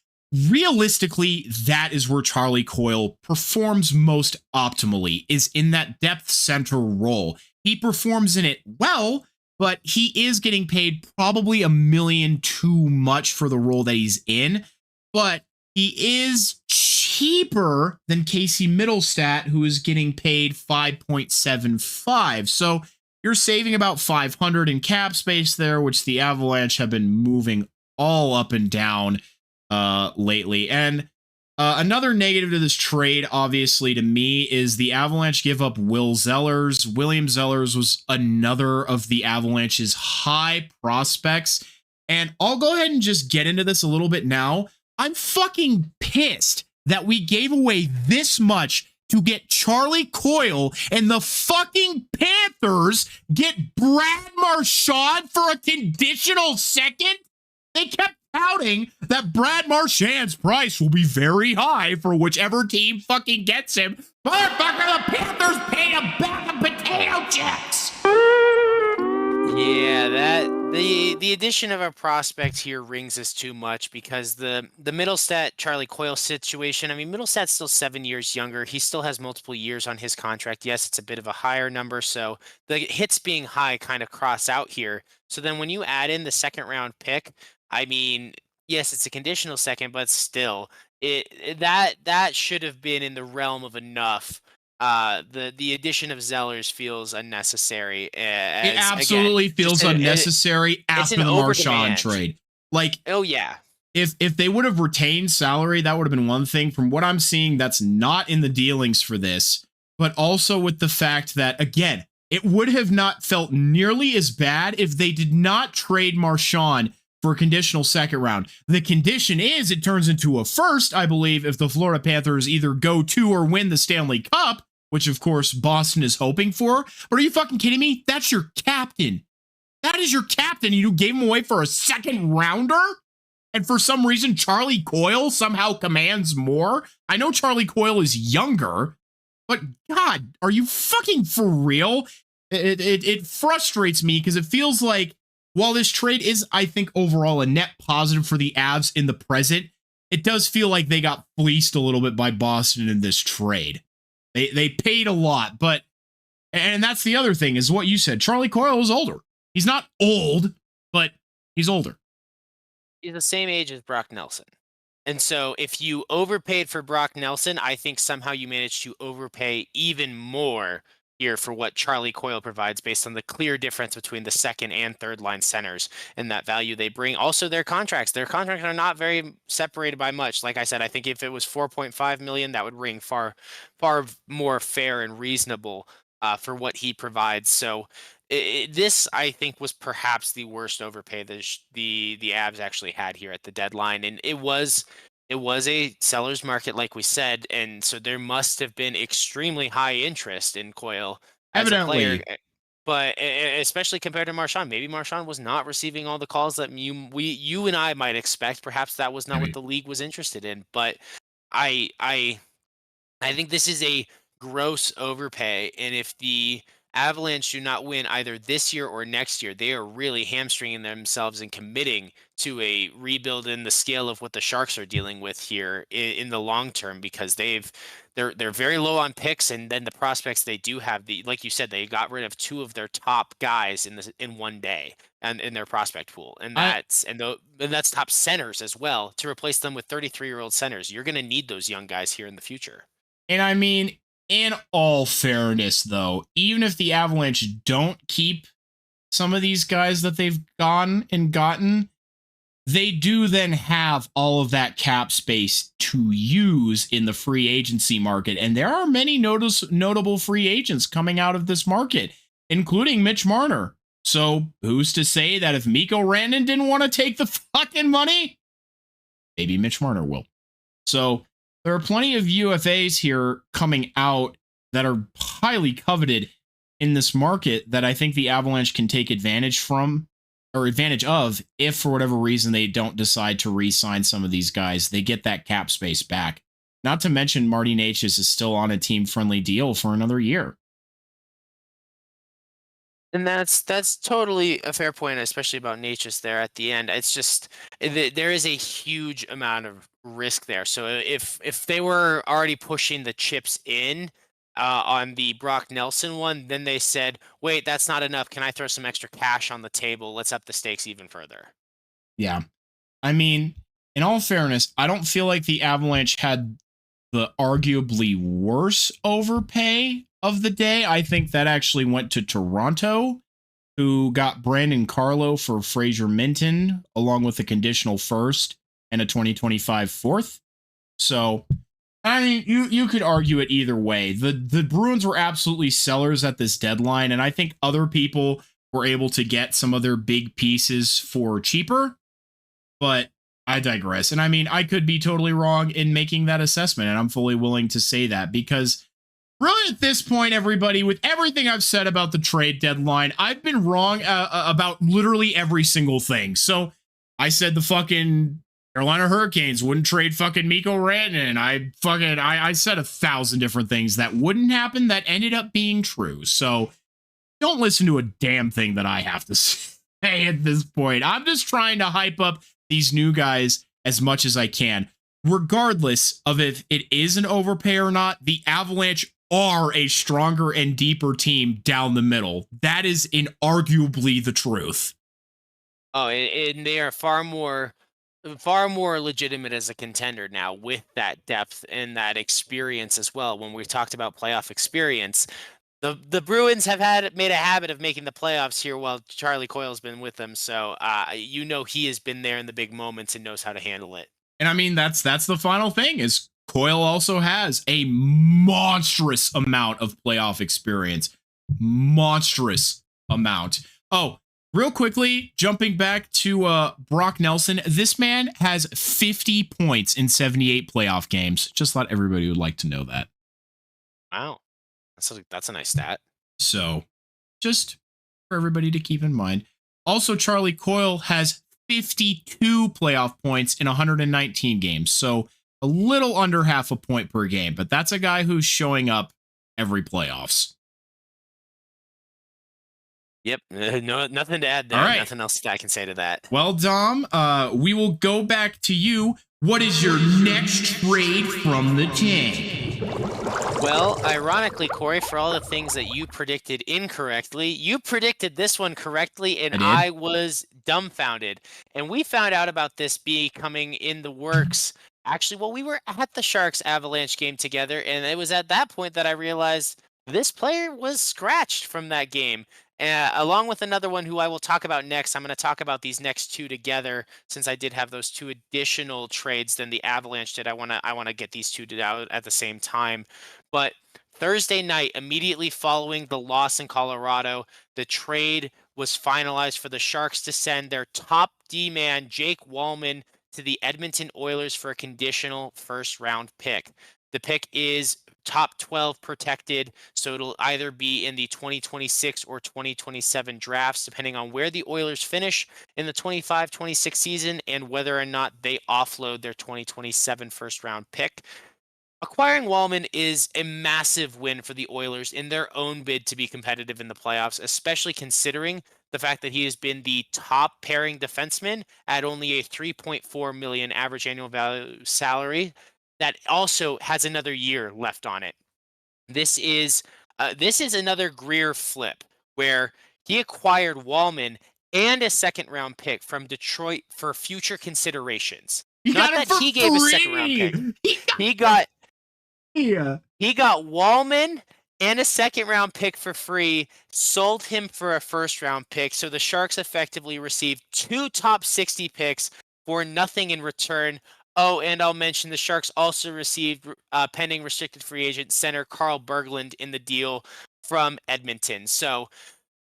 realistically, that is where Charlie Coyle performs most optimally, is in that depth center role. He performs in it well, but he is getting paid probably $1 million too much for the role that he's in. But he is cheaper than Casey Middlestat, who is getting paid 5.75. So you're saving about 500 in cap space there, which the Avalanche have been moving all up and down lately. And another negative to this trade, obviously, to me, is the Avalanche give up Will Zellers. William Zellers was another of the Avalanche's high prospects. And I'll go ahead and just get into this a little bit now. I'm fucking pissed that we gave away this much to get Charlie Coyle, and the fucking Panthers get Brad Marchand for a conditional second. They kept touting that Brad Marchand's price will be very high for whichever team fucking gets him. Motherfucker, the Panthers paid a bag of potato chips. Yeah, that the addition of a prospect here rings us too much because the Middlestat Charlie Coyle situation. I mean, Middlestat's still 7 years younger. He still has multiple years on his contract. Yes, it's a bit of a higher number, so the hits being high kind of cross out here. So then when you add in the second round pick, I mean, yes, it's a conditional second, but still, that should have been in the realm of enough. The addition of Zellers feels unnecessary. It As again, absolutely just feels unnecessary it's after an the over Marchand demand. trade. Like, Oh yeah, if they would have retained salary, that would have been one thing. From what I'm seeing, that's not in the dealings for this. But also with the fact that, again, it would have not felt nearly as bad if they did not trade Marchand for a conditional second round. The condition is it turns into a first, I believe, if the Florida Panthers either go to or win the Stanley Cup, which of course Boston is hoping for. But are you fucking kidding me? That's your captain. That is your captain. You gave him away for a second rounder? And for some reason, Charlie Coyle somehow commands more? I know Charlie Coyle is younger, but God, are you fucking for real? It frustrates me because it feels like while this trade is, I think, overall a net positive for the Avs in the present, it does feel like they got fleeced a little bit by Boston in this trade. They paid a lot, but, and that's the other thing is what you said. Charlie Coyle is older. He's not old, but he's older. he's the same age as Brock Nelson. And so if you overpaid for Brock Nelson, I think somehow you managed to overpay even more here for what Charlie Coyle provides based on the clear difference between the second and third line centers and that value they bring. Also their contracts. Their contracts are not very separated by much. Like I said, I think if it was 4.5 million, that would ring far more fair and reasonable for what he provides. So this, I think, was perhaps the worst overpay the Avs actually had here at the deadline, and it was a seller's market, like we said, and so there must have been extremely high interest in Coyle as a player. Evidently. But especially compared to Marchand, maybe Marchand was not receiving all the calls that you and I might expect. Perhaps that was not what Maybe. the league was interested in. But I I I think this is a gross overpay, and if the Avalanche do not win either this year or next year, they are really hamstringing themselves and committing to a rebuild in the scale of what the Sharks are dealing with here in the long term, because they're very low on picks, and then the prospects they do have, the like you said, they got rid of two of their top guys in one day and in their prospect pool, and I that's top centers as well, to replace them with 33-year-old centers. You're going to need those young guys here in the future. and I mean, in all fairness, though, even if the Avalanche don't keep some of these guys that they've gone and gotten, they do then have all of that cap space to use in the free agency market. And there are many notable free agents coming out of this market, including Mitch Marner. So who's to say that if Mikko Rantanen didn't want to take the fucking money, maybe Mitch Marner will. So there are plenty of UFAs here coming out that are highly coveted in this market that I think the Avalanche can take advantage from, or advantage of, if for whatever reason they don't decide to re-sign some of these guys. They get that cap space back. Not to mention Marty Necas is still on a team-friendly deal for another year. And that's totally a fair point, especially about Natchez there at the end. It's just there is a huge amount of risk there. So if they were already pushing the chips in on the Brock Nelson one, then they said, "Wait, that's not enough. Can I throw some extra cash on the table? Let's up the stakes even further." Yeah. I mean, in all fairness, I don't feel like the Avalanche had the arguably worse overpay of the day. I think that actually went to Toronto, who got Brandon Carlo for Fraser Minton, along with a conditional first and a 2025 fourth. So, I mean, you could argue it either way. The Bruins were absolutely sellers at this deadline, and I think other people were able to get some of their big pieces for cheaper. But I digress. And I mean, I could be totally wrong in making that assessment, and I'm fully willing to say that, because really at this point, everybody, with everything I've said about the trade deadline, I've been wrong about literally every single thing. So I said the fucking Carolina Hurricanes wouldn't trade fucking Mikko Rantanen. I said 1,000 different things that wouldn't happen that ended up being true. So don't listen to a damn thing that I have to say at this point. I'm just trying to hype up these new guys as much as I can. Regardless of if it is an overpay or not, the Avalanche are a stronger and deeper team down the middle. That is inarguably the truth. Oh, and they are far more legitimate as a contender now, with that depth and that experience as well. When we talked about playoff experience, the Bruins have made a habit of making the playoffs here while Charlie Coyle's been with them. So he has been there in the big moments and knows how to handle it. And I mean, that's the final thing, is Coyle also has a monstrous amount of playoff experience. Monstrous amount. Oh, real quickly, jumping back to Brock Nelson, this man has 50 points in 78 playoff games. Just thought everybody would like to know that. Wow. That's a nice stat. So just for everybody to keep in mind. Also, Charlie Coyle has 52 playoff points in 119 games. So a little under half a point per game, but that's a guy who's showing up every playoffs. Yep. No, nothing to add there. All right. Nothing else I can say to that. Well, Dom, we will go back to you. What is your next trade from the tank? Well, ironically, Corey, for all the things that you predicted incorrectly, you predicted this one correctly, and I was dumbfounded. And we found out about this becoming in the works. Actually, well, we were at the Sharks Avalanche game together, and it was at that point that I realized this player was scratched from that game. Along with another one who I will talk about next. I'm going to talk about these next two together, since I did have those two additional trades than the Avalanche did. I want to get these two out at the same time. But Thursday night, immediately following the loss in Colorado, the trade was finalized for the Sharks to send their top D-man, Jake Wallman, to the Edmonton Oilers for a conditional first-round pick. The pick is top 12 protected, so it'll either be in the 2026 or 2027 drafts, depending on where the Oilers finish in the 25-26 season and whether or not they offload their 2027 first-round pick. Acquiring Wallman is a massive win for the Oilers in their own bid to be competitive in the playoffs, especially considering the fact that he has been the top pairing defenseman at only a 3.4 million average annual value salary that also has another year left on it. This is another Greer flip where he acquired Wallman and a second round pick from Detroit for future considerations. He Not got it that for he gave a second round pick. free. He got He got yeah. he got Wallman and a second round pick for free, sold him for a first round pick. So the Sharks effectively received two top 60 picks for nothing in return. Oh, and I'll mention the Sharks also received pending restricted free agent center Carl Berglund in the deal from Edmonton. So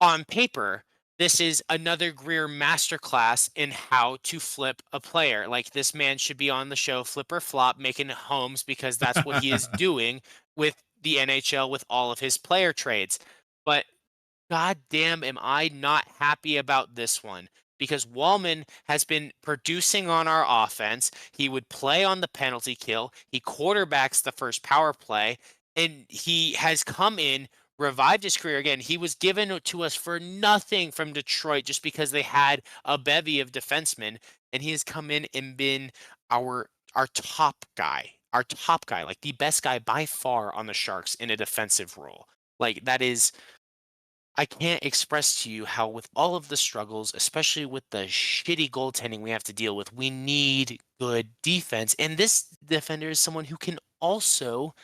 on paper, this is another Greer masterclass in how to flip a player. Like this man should be on the show Flip or Flop, making homes because that's what he is doing with the NHL with all of his player trades. But god damn, am I not happy about this one because Wallman has been producing on our offense. He would play on the penalty kill. He quarterbacks the first power play, and he has come in, revived his career again. He was given to us for nothing from Detroit just because they had a bevy of defensemen, and he has come in and been our top guy. Our top guy, like the best guy by far on the Sharks in a defensive role. Like that is I can't express to you how, with all of the struggles, especially with the shitty goaltending we have to deal with, we need good defense. And this defender is someone who can also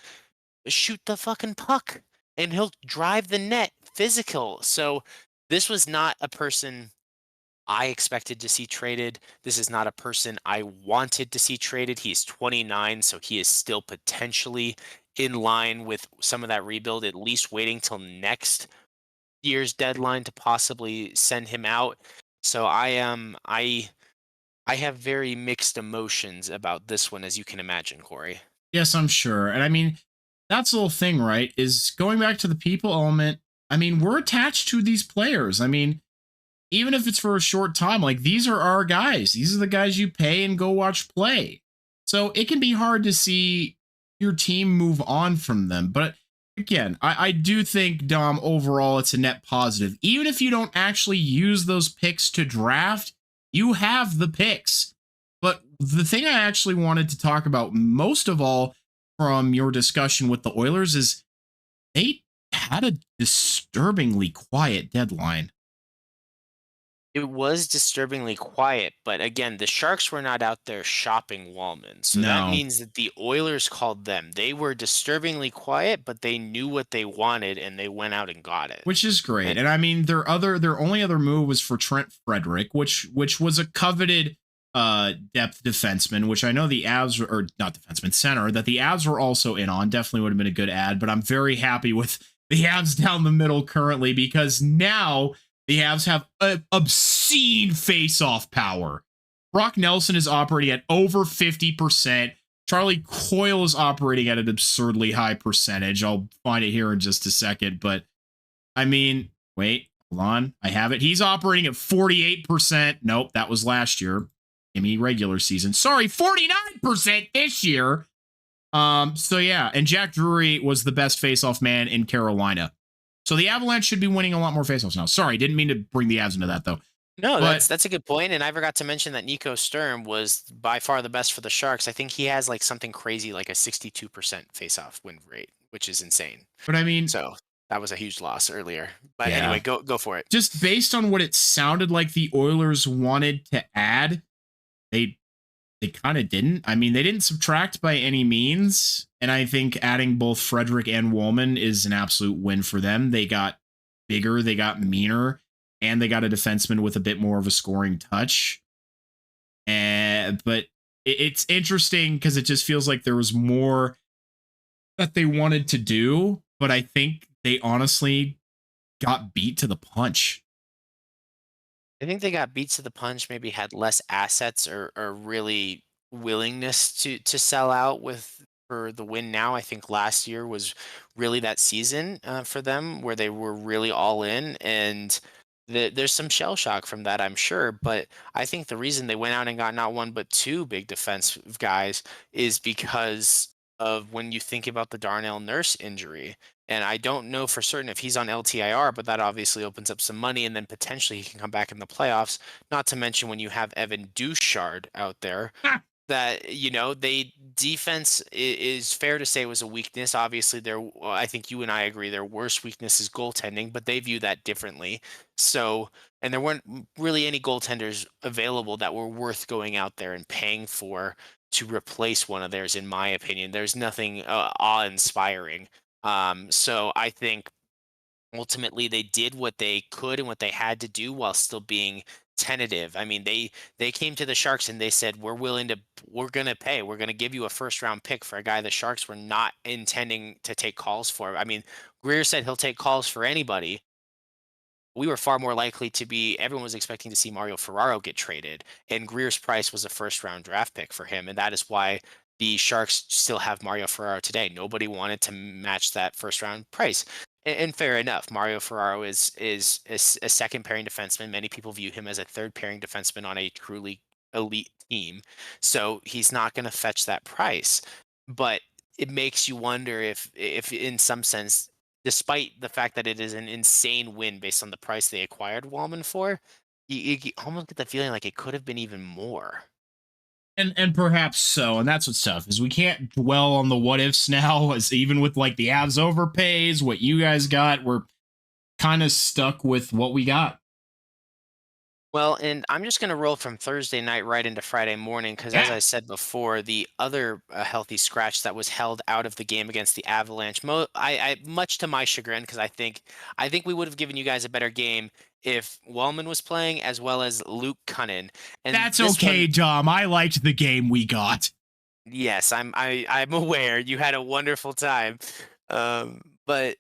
shoot the fucking puck and he'll drive the net physical. So this was not a person I expected to see traded. This is not a person I wanted to see traded. He's 29, so he is still potentially in line with some of that rebuild, at least waiting till next year's deadline to possibly send him out. So I have very mixed emotions about this one, as you can imagine, Corey. Yes, I'm sure. And I mean, that's the whole thing, right? Is going back to the people element. I mean, we're attached to these players. I mean, even if it's for a short time, like these are our guys. These are the guys you pay and go watch play. So it can be hard to see your team move on from them. But again, I do think, Dom, overall, it's a net positive. Even if you don't actually use those picks to draft, you have the picks. But the thing I actually wanted to talk about most of all from your discussion with the Oilers is they had a disturbingly quiet deadline. It was disturbingly quiet, but again, the Sharks were not out there shopping Wallman. So that No, means that the Oilers called them. They were disturbingly quiet, but they knew what they wanted and they went out and got it. which is great. And And I mean, their only other move was for Trent Frederick, which was a coveted depth defenseman, which I know the Avs or not defenseman center that the Avs were also in on. Definitely would have been a good ad, but I'm very happy with the Avs down the middle currently because now the Avs have obscene face-off power. Brock Nelson is operating at over 50%. Charlie Coyle is operating at an absurdly high percentage. I'll find it here in just a second, but I mean, wait, hold on. I have it. He's operating at 48%. Nope, that was last year. Give me regular season. Sorry, 49% this year. So yeah, and Jack Drury was the best face-off man in Carolina. So the Avalanche should be winning a lot more faceoffs now. Sorry, didn't mean to bring the Avs into that though. no, But that's a good point, and I forgot to mention that Nico Sturm was by far the best for the Sharks. I think he has like something crazy like a 62% face-off win rate, which is insane. I mean, So that was a huge loss earlier. But yeah. anyway, go for it. Just based on what it sounded like the Oilers wanted to add, they kind of didn't. I mean, they didn't subtract by any means. And I think adding both Frederick and Woolman is an absolute win for them. They got bigger, they got meaner, and they got a defenseman with a bit more of a scoring touch. But it's interesting because it just feels like there was more that they wanted to do. But I think they honestly got beat to the punch. I think they got beat to the punch, maybe had less assets or really willingness to sell out with for the win now. I think last year was really that season for them where they were really all in, and there's some shell shock from that, I'm sure. But I think the reason they went out and got not one but two big defensive guys is because of when you think about the Darnell Nurse injury. And I don't know for certain if he's on LTIR, but that obviously opens up some money, and then potentially he can come back in the playoffs. Not to mention when you have Evan Douchard out there, that they defense is fair to say was a weakness. Obviously, I think you and I agree their worst weakness is goaltending, but they view that differently. So, and there weren't really any goaltenders available that were worth going out there and paying for to replace one of theirs. In my opinion, there's nothing awe-inspiring. So I think ultimately they did what they could and what they had to do while still being tentative. I mean, they came to the Sharks and they said, we're going to pay. We're going to give you a first round pick for a guy the Sharks were not intending to take calls for. I mean, Greer said he'll take calls for anybody. We were far more likely to be everyone was expecting to see Mario Ferraro get traded, and Greer's price was a first round draft pick for him, and that is why the Sharks still have Mario Ferraro today. Nobody wanted to match that first round price. And fair enough, Mario Ferraro is a second pairing defenseman. Many people view him as a third pairing defenseman on a truly elite team. So he's not going to fetch that price. But it makes you wonder if in some sense, despite the fact that it is an insane win based on the price they acquired Wallman for, you almost get the feeling like it could have been even more. And perhaps so, and that's what's tough is we can't dwell on the what ifs now. As even with like the Avs overpays, what you guys got, we're kind of stuck with what we got. Well, and I'm just going to roll from Thursday night right into Friday morning because, as Yeah, I said before, the other healthy scratch that was held out of the game against the Avalanche, much to my chagrin, because I think we would have given you guys a better game if Wellman was playing as well as Luke Cunnin. And that's this one, okay, Dom. I liked the game we got. yes, I'm aware you had a wonderful time, but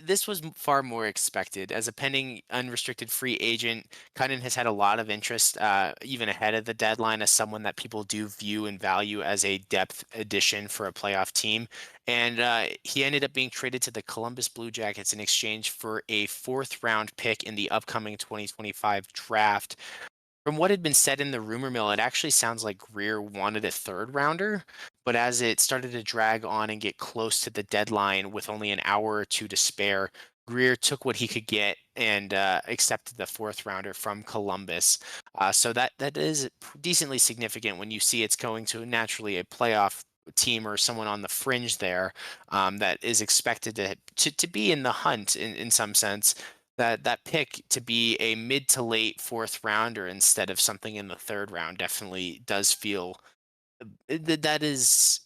this was far more expected. As a pending unrestricted free agent, Cunnin has had a lot of interest, even ahead of the deadline, as someone that people do view and value as a depth addition for a playoff team. And he ended up being traded to the Columbus Blue Jackets in exchange for a fourth round pick in the upcoming 2025 draft. From what had been said in the rumor mill, it actually sounds like Greer wanted a third rounder, but as it started to drag on and get close to the deadline with only an hour or two to spare, Greer took what he could get and accepted the fourth rounder from Columbus. So that is decently significant when you see it's going to naturally a playoff team or someone on the fringe there, that is expected to be in the hunt in some sense, that pick to be a mid to late fourth rounder instead of something in the third round definitely does feel that is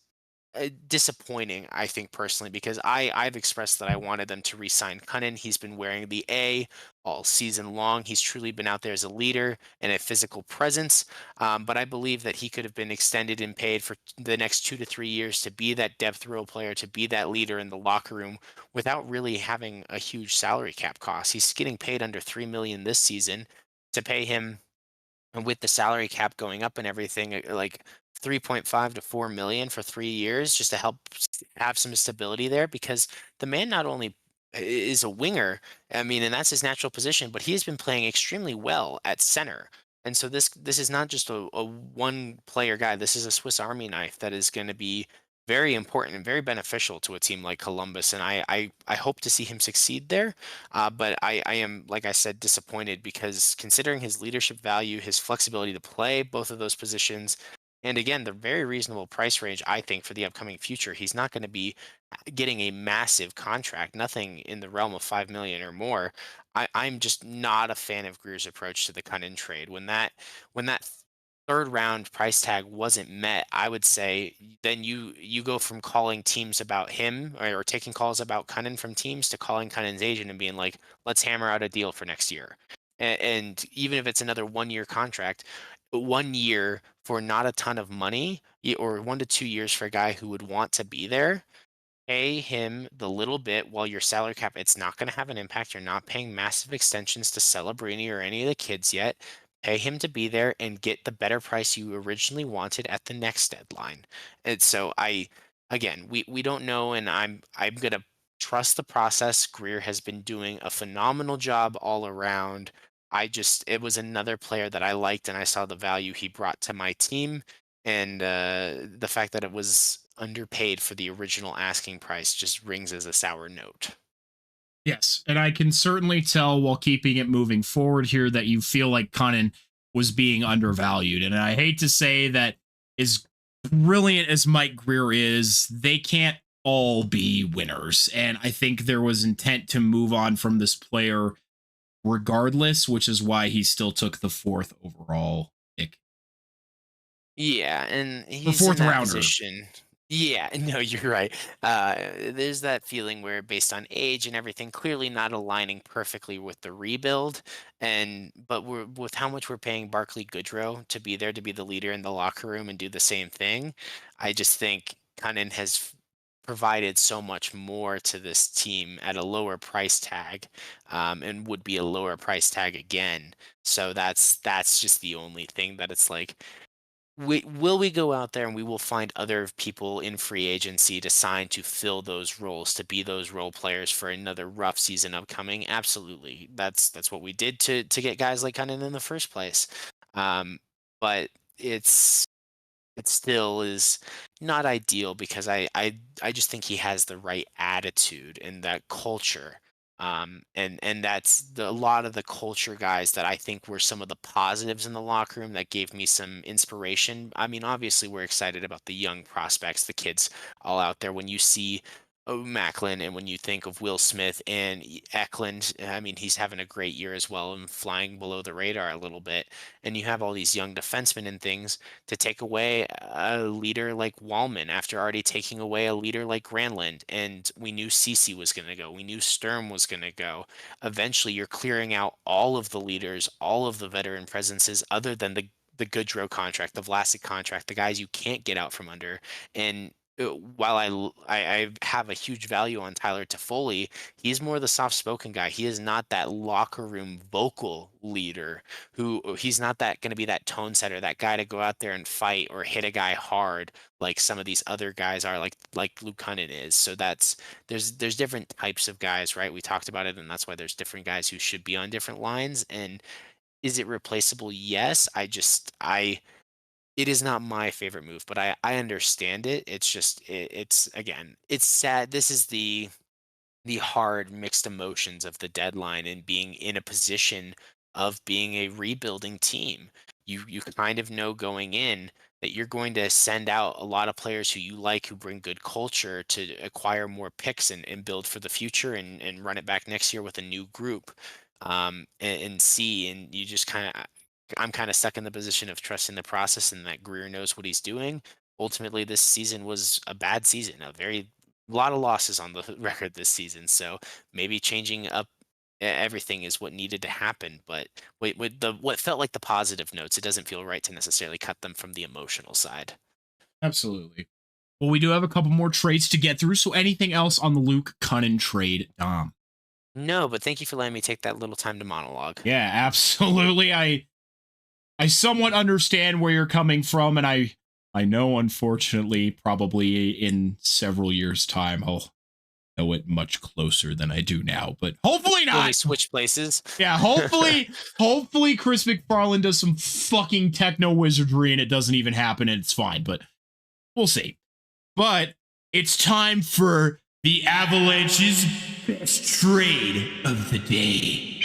disappointing, I think personally, because I've expressed that I wanted them to re-sign Cunnin. He's been wearing the A all season long. He's truly been out there as a leader and a physical presence. But I believe that he could have been extended and paid for the next 2 to 3 years to be that depth role player, to be that leader in the locker room without really having a huge salary cap cost. He's getting paid under 3 million this season. To pay him, and with the salary cap going up and everything, like 3.5 to 4 million for 3 years, just to help have some stability there, because the man not only is a winger, I mean, and that's his natural position, but he has been playing extremely well at center. And so this is not just a one player guy. This is a Swiss Army knife that is going to be very important and very beneficial to a team like Columbus. And I hope to see him succeed there. But I am, like I said, disappointed because considering his leadership value, his flexibility to play both of those positions, and again, the very reasonable price range, I think, for the upcoming future, he's not going to be getting a massive contract, nothing in the realm of 5 million or more. I'm just not a fan of Greer's approach to the Cunnin trade. When that third round price tag wasn't met, I would say then you go from calling teams about him, or taking calls about Cunnin from teams, to calling Cunnin's agent and being like, let's hammer out a deal for next year. And even if it's another 1 year contract, 1 year for not a ton of money, or 1 to 2 years for a guy who would want to be there, pay him the little bit while your salary cap, it's not going to have an impact. You're not paying massive extensions to Celebrini or any of the kids yet. Pay him to be there and get the better price you originally wanted at the next deadline. And so again, we don't know, and I'm gonna trust the process. Greer has been doing a phenomenal job all around. It was another player that I liked, and I saw the value he brought to my team, and the fact that it was underpaid for the original asking price just rings as a sour note. Yes, and I can certainly tell while keeping it moving forward here that you feel like Cunnin was being undervalued. And I hate to say that as brilliant as Mike Greer is, they can't all be winners. And I think there was intent to move on from this player regardless, which is why he still took the fourth overall pick. Yeah, and The he's in fourth that rounder. position. Yeah, no, you're right. There's that feeling where, based on age and everything, clearly not aligning perfectly with the rebuild, and but we're with how much we're paying Barkley Goodrow to be there to be the leader in the locker room and do the same thing. I just think Cunnin has provided so much more to this team at a lower price tag, and would be a lower price tag again. So that's just the only thing that it's like we go out there and we will find other people in free agency to sign to fill those roles, to be those role players for another rough season upcoming? Absolutely. That's what we did to get guys like Cunnin in the first place. Um, but it's it still is not ideal because I just think he has the right attitude and that culture. And that's a lot of the culture guys that I think were some of the positives in the locker room that gave me some inspiration. I mean, obviously, we're excited about the young prospects, the kids all out there. When you see Macklin and when you think of Will Smith and Eklund, I mean, he's having a great year as well and flying below the radar a little bit. And you have all these young defensemen and things to take away a leader like Wallman after already taking away a leader like Granlund. And we knew Cece was going to go. We knew Sturm was going to go. Eventually, you're clearing out all of the leaders, all of the veteran presences, other than the Goodrow contract, the Vlasic contract, the guys you can't get out from under. And while I have a huge value on Tyler Toffoli, he's more the soft-spoken guy. He is not that locker room vocal leader he's not that going to be that tone setter, that guy to go out there and fight or hit a guy hard like some of these other guys are, like Luke Cunnin is. So there's different types of guys, right? We talked about it, and that's why there's different guys who should be on different lines. And is it replaceable? Yes. I it is not my favorite move, but I understand it. It's just it's again, it's sad. This is the hard mixed emotions of the deadline and being in a position of being a rebuilding team. You kind of know going in that you're going to send out a lot of players who you like, who bring good culture, to acquire more picks and build for the future and run it back next year with a new group. And see, and you just kind of, I'm kind of stuck in the position of trusting the process and that Greer knows what he's doing. Ultimately, this season was a bad season, a lot of losses on the record this season. So maybe changing up everything is what needed to happen. But with the what felt like the positive notes, it doesn't feel right to necessarily cut them from the emotional side. Absolutely. Well, we do have a couple more trades to get through. So anything else on the Luke Cunnin trade, Dom? No, but thank you for letting me take that little time to monologue. Yeah, absolutely. I somewhat understand where you're coming from, and I know, unfortunately, probably in several years' time, I'll know it much closer than I do now. But hopefully Will we not. switch places? Yeah, hopefully Chris McFarland does some fucking techno wizardry and it doesn't even happen and it's fine. But we'll see. But it's time for the Avalanche's best trade of the day.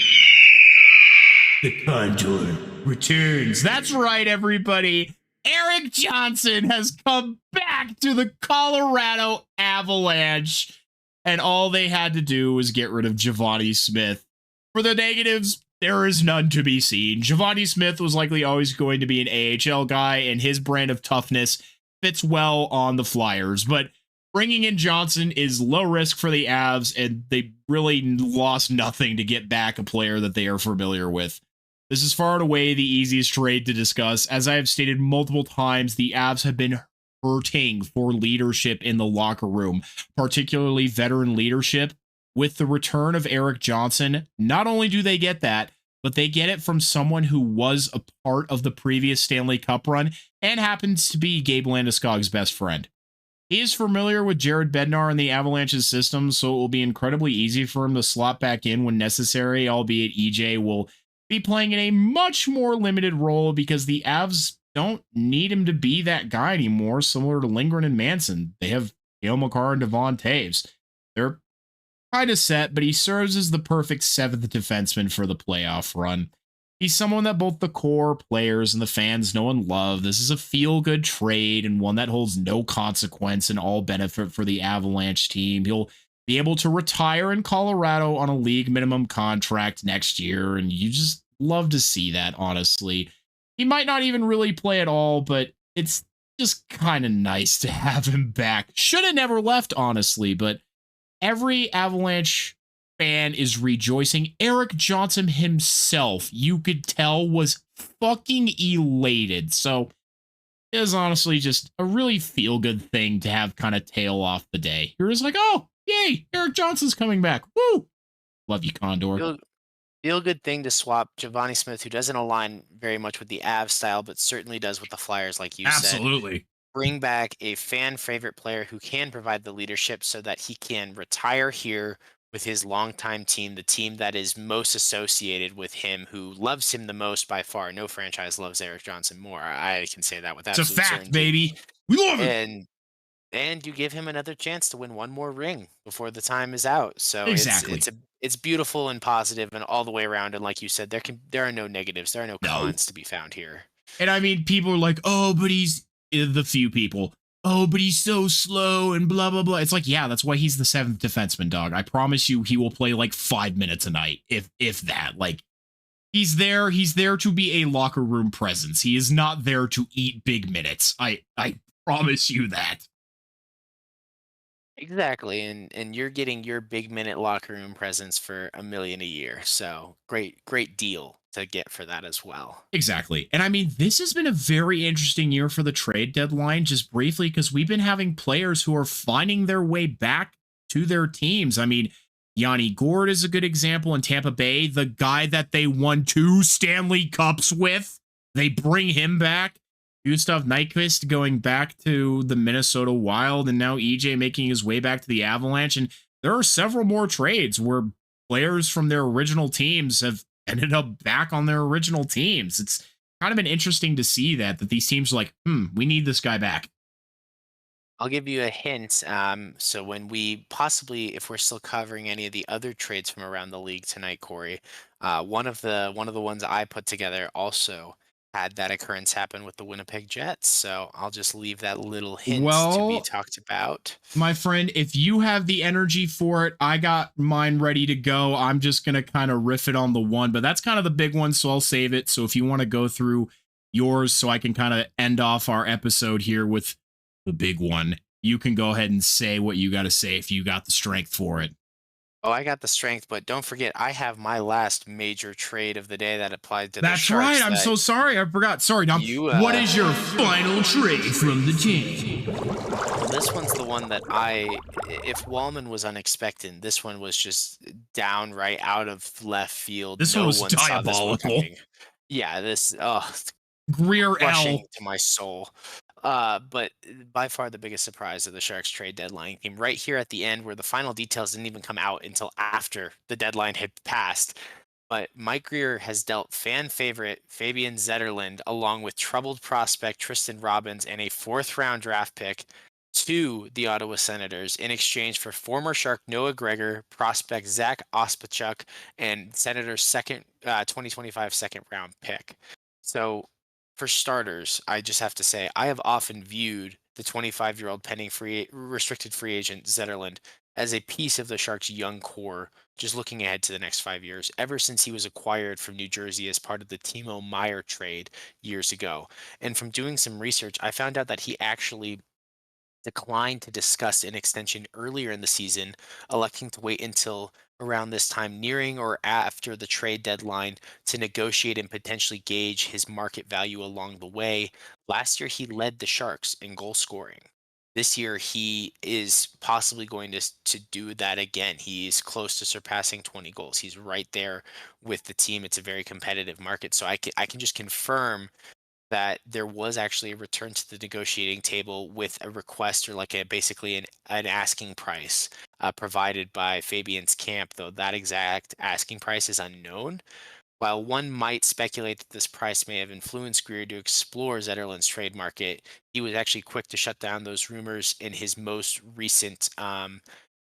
The Condor returns. That's right, everybody. Eric Johnson has come back to the Colorado Avalanche, and all they had to do was get rid of Giovanni Smith. For the negatives, there is none to be seen. Giovanni Smith was likely always going to be an AHL guy, and his brand of toughness fits well on the Flyers. But bringing in Johnson is low risk for the Avs, and they really lost nothing to get back a player that they are familiar with. This is far and away the easiest trade to discuss. As I have stated multiple times, the Avs have been hurting for leadership in the locker room, particularly veteran leadership. With the return of Eric Johnson, not only do they get that, but they get it from someone who was a part of the previous Stanley Cup run and happens to be Gabe Landeskog's best friend. He is familiar with Jared Bednar and the Avalanche's system, so it will be incredibly easy for him to slot back in when necessary, albeit EJ will be playing in a much more limited role because the Avs don't need him to be that guy anymore, similar to Lindgren and Manson. They have Cale Makar and Devon Taves. They're kind of set, but he serves as the perfect seventh defenseman for the playoff run. He's someone that both the core players and the fans know and love. This is a feel-good trade and one that holds no consequence and all benefit for the Avalanche team. He'll be able to retire in Colorado on a league minimum contract next year, and you just love to see that, honestly. He might not even really play at all, but it's just kind of nice to have him back. Should have never left, honestly, but every Avalanche fan is rejoicing. Eric Johnson himself, you could tell, was fucking elated. So it is honestly just a really feel-good thing to have kind of tail off the day. You're just like, oh, yay, Eric Johnson's coming back. Woo! Love you, Condor. Feel good thing to swap Giovanni Smith, who doesn't align very much with the Av style, but certainly does with the Flyers, like you said. Absolutely. Bring back a fan favorite player who can provide the leadership so that he can retire here with his longtime team, the team that is most associated with him, who loves him the most by far. No franchise loves Eric Johnson more. I can say that with It's a absolute fact, certainty. baby. We love it. And you give him another chance to win one more ring before the time is out. So Exactly. it's beautiful and positive and all the way around. And like you said, there are no negatives, there are no No. cons to be found here. And I mean, people are like, oh, but he's the few people. Oh, but he's so slow and blah, blah, blah. It's like, yeah, that's why he's the seventh defenseman, dog. I promise you he will play like 5 minutes a night, if that. Like, he's there to be a locker room presence. He is not there to eat big minutes. I promise you that. Exactly, and you're getting your big minute locker room presence for $1 million a year. So great deal to get for that as well. Exactly. And I mean, this has been a very interesting year for the trade deadline, just briefly, because we've been having players who are finding their way back to their teams. I mean, Yanni Gourde is a good example in Tampa Bay, the guy that they won 2 Stanley Cups with. They bring him back. Gustav Nyquist going back to the Minnesota Wild, and now EJ making his way back to the Avalanche. And there are several more trades where players from their original teams have ended up back on their original teams. It's kind of been interesting to see that these teams are like, we need this guy back. I'll give you a hint. So when we possibly, if we're still covering any of the other trades from around the league tonight, Corey, one of the ones I put together also had that occurrence happen with the Winnipeg Jets. So I'll just leave that little hint to be Well, talked about. my friend, if you have the energy for it, I got mine ready to go. I'm just going to kind of riff it on the one, but that's kind of the big one, so I'll save it. So if you want to go through yours so I can kind of end off our episode here with the big one, you can go ahead and say what you got to say if you got the strength for it. Oh, I got the strength, but don't forget, I have my last major trade of the day that applied to the That's Sharks. right. I'm so sorry. I forgot. Sorry, Dom. What is your final trade from the team? Well, this one's the one that if Wallman was unexpected, this one was just downright out of left field. This No one was one saw this one diabolical. coming. Yeah, Greer crushing L. to my soul. But by far the biggest surprise of the Sharks trade deadline came right here at the end, where the final details didn't even come out until after the deadline had passed. But Mike Greer has dealt fan favorite Fabian Zetterlund along with troubled prospect Tristan Robbins and a 4th-round draft pick to the Ottawa Senators in exchange for former Shark Noah Gregor, prospect Zach Ospachuk, and Senators' 2025 second-round pick. So for starters, I just have to say, I have often viewed the 25-year-old pending restricted free agent Zetterlund as a piece of the Sharks' young core, just looking ahead to the next 5 years, ever since he was acquired from New Jersey as part of the Timo Meier trade years ago. And from doing some research, I found out that he actually declined to discuss an extension earlier in the season, electing to wait until around this time nearing or after the trade deadline to negotiate and potentially gauge his market value along the way. Last year, he led the Sharks in goal scoring. This year, he is possibly going to do that again. He's close to surpassing 20 goals. He's right there with the team. It's a very competitive market. So I can just confirm that there was actually a return to the negotiating table with a request, or like basically an asking price provided by Fabian's camp, though that exact asking price is unknown. While one might speculate that this price may have influenced Greer to explore Zetterlund's trade market, he was actually quick to shut down those rumors in his most recent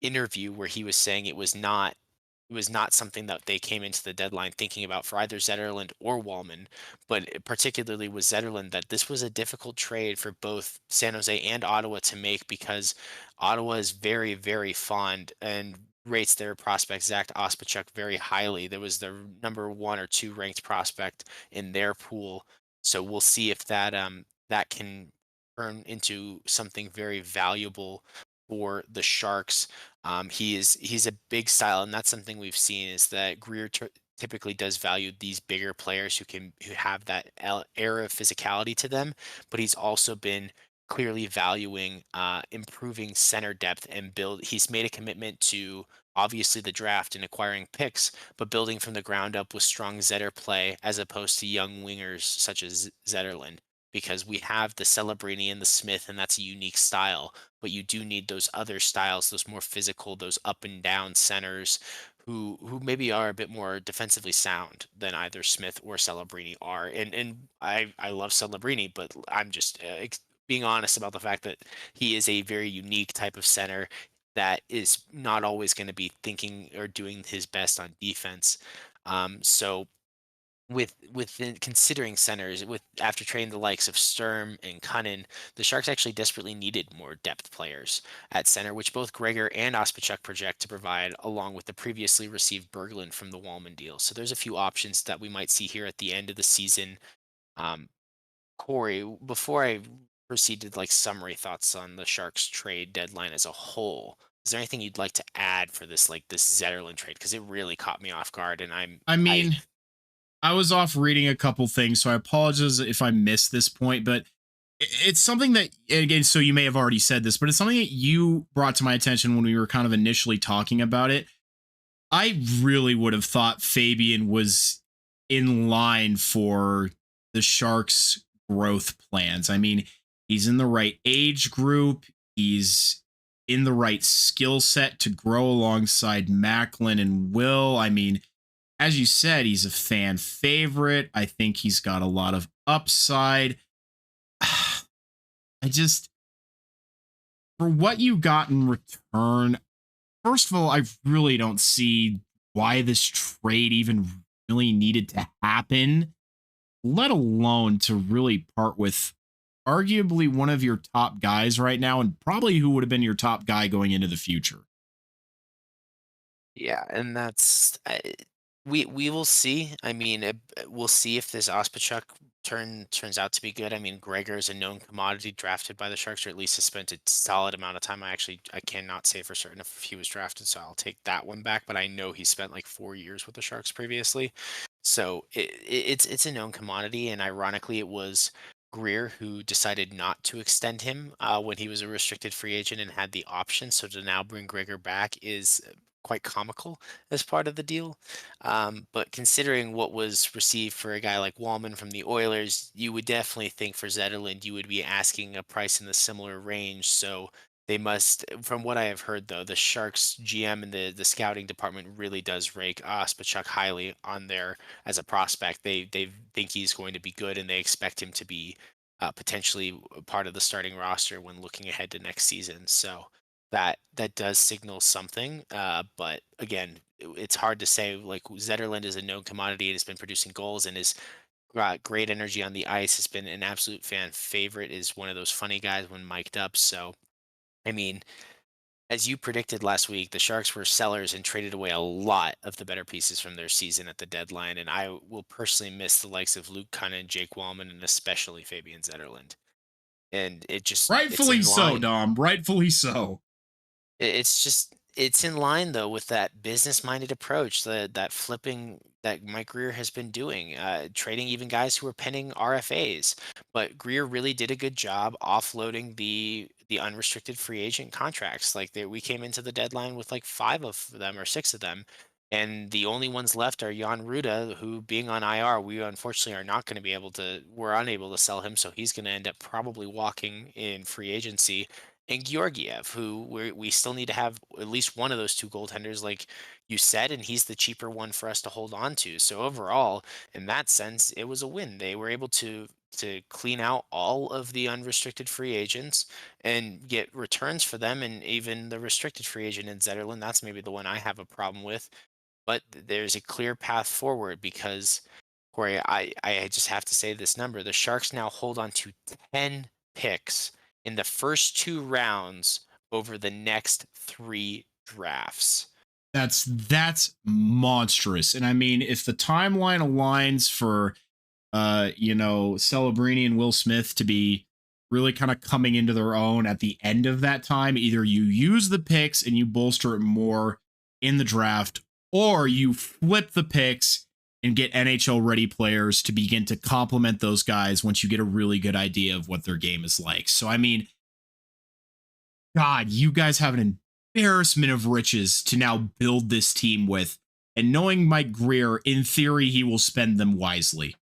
interview, where he was saying it was not something that they came into the deadline thinking about for either Zetterlund or Wallman, but particularly with Zetterlund, that this was a difficult trade for both San Jose and Ottawa to make, because Ottawa is very, very fond and rates their prospect Zach Ospachuk very highly. There was the number one or two ranked prospect in their pool, so we'll see if that can turn into something very valuable for the Sharks. He's a big style, and that's something we've seen, is that Greer typically does value these bigger players who have that air of physicality to them, but he's also been clearly valuing improving center depth and build. He's made a commitment to obviously the draft and acquiring picks, but building from the ground up with strong Zetter play as opposed to young wingers such as Zetterlund. Because we have the Celebrini and the Smith, and that's a unique style, but you do need those other styles, those more physical, those up and down centers who maybe are a bit more defensively sound than either Smith or Celebrini are. And I love Celebrini, but I'm just being honest about the fact that he is a very unique type of center that is not always going to be thinking or doing his best on defense. So considering centers, with after trading the likes of Sturm and Cunnin, the Sharks actually desperately needed more depth players at center, which both Gregor and Ospachuk project to provide, along with the previously received Berglund from the Wallman deal. So there's a few options that we might see here at the end of the season. Um, Corey, before I proceed to like summary thoughts on the Sharks trade deadline as a whole, is there anything you'd like to add for this Zetterlund trade? Because it really caught me off guard, and I I mean, I was off reading a couple things, so I apologize if I missed this point, but it's something that, again, so you may have already said this, but it's something that you brought to my attention when we were kind of initially talking about it. I really would have thought Fabian was in line for the Sharks' growth plans. I mean, he's in the right age group, he's in the right skill set to grow alongside Macklin and Will. I mean, as you said, he's a fan favorite. I think he's got a lot of upside. I just, for what you got in return, first of all, I really don't see why this trade even really needed to happen, let alone to really part with arguably one of your top guys right now, and probably who would have been your top guy going into the future. Yeah, and that's we will see. I mean, we'll see if this Ospachuk turns out to be good. I mean, Gregor is a known commodity drafted by the Sharks, or at least has spent a solid amount of time. I cannot say for certain if he was drafted, so I'll take that one back. But I know he spent like 4 years with the Sharks previously, so it's a known commodity. And ironically, it was Greer who decided not to extend him when he was a restricted free agent and had the option. So to now bring Gregor back is quite comical as part of the deal. But considering what was received for a guy like Wallman from the Oilers, you would definitely think for Zetterlund you would be asking a price in the similar range. So they must, from what I have heard though, the Sharks GM and the scouting department really does rate Ospachuk highly on there as a prospect. They think he's going to be good, and they expect him to be potentially part of the starting roster when looking ahead to next season. So that does signal something. But again, it's hard to say. Like Zetterlund is a known commodity and has been producing goals and is got great energy on the ice. Has been an absolute fan favorite. Is one of those funny guys when mic'd up. So I mean, as you predicted last week, the Sharks were sellers and traded away a lot of the better pieces from their season at the deadline. And I will personally miss the likes of Luke Cunnin, Jake Wallman, and especially Fabian Zetterlund. And it's Rightfully in so, line. Dom. Rightfully so. It's in line though with that business-minded approach that flipping that Mike Greer has been doing, trading even guys who are penning RFAs. But Greer really did a good job offloading the unrestricted free agent contracts. Like we came into the deadline with like five of them or six of them, and the only ones left are Jan Ruda, who being on IR, we unfortunately are not going to be able to. We're unable to sell him, so he's going to end up probably walking in free agency, and Georgiev, who we still need to have at least one of those two goaltenders, like you said, and he's the cheaper one for us to hold on to. So overall, in that sense, it was a win. They were able to clean out all of the unrestricted free agents and get returns for them, and even the restricted free agent in Zetterlund. That's maybe the one I have a problem with, but there's a clear path forward because Corey, I just have to say this number. The Sharks now hold on to 10 picks in the first two rounds over the next three drafts. That's monstrous. And I mean, if the timeline aligns for Celebrini and Will Smith to be really kind of coming into their own at the end of that time, either you use the picks and you bolster it more in the draft, or you flip the picks and get NHL ready players to begin to complement those guys once you get a really good idea of what their game is like. So, I mean, God, you guys have an embarrassment of riches to now build this team with. And knowing Mike Greer, in theory, he will spend them wisely.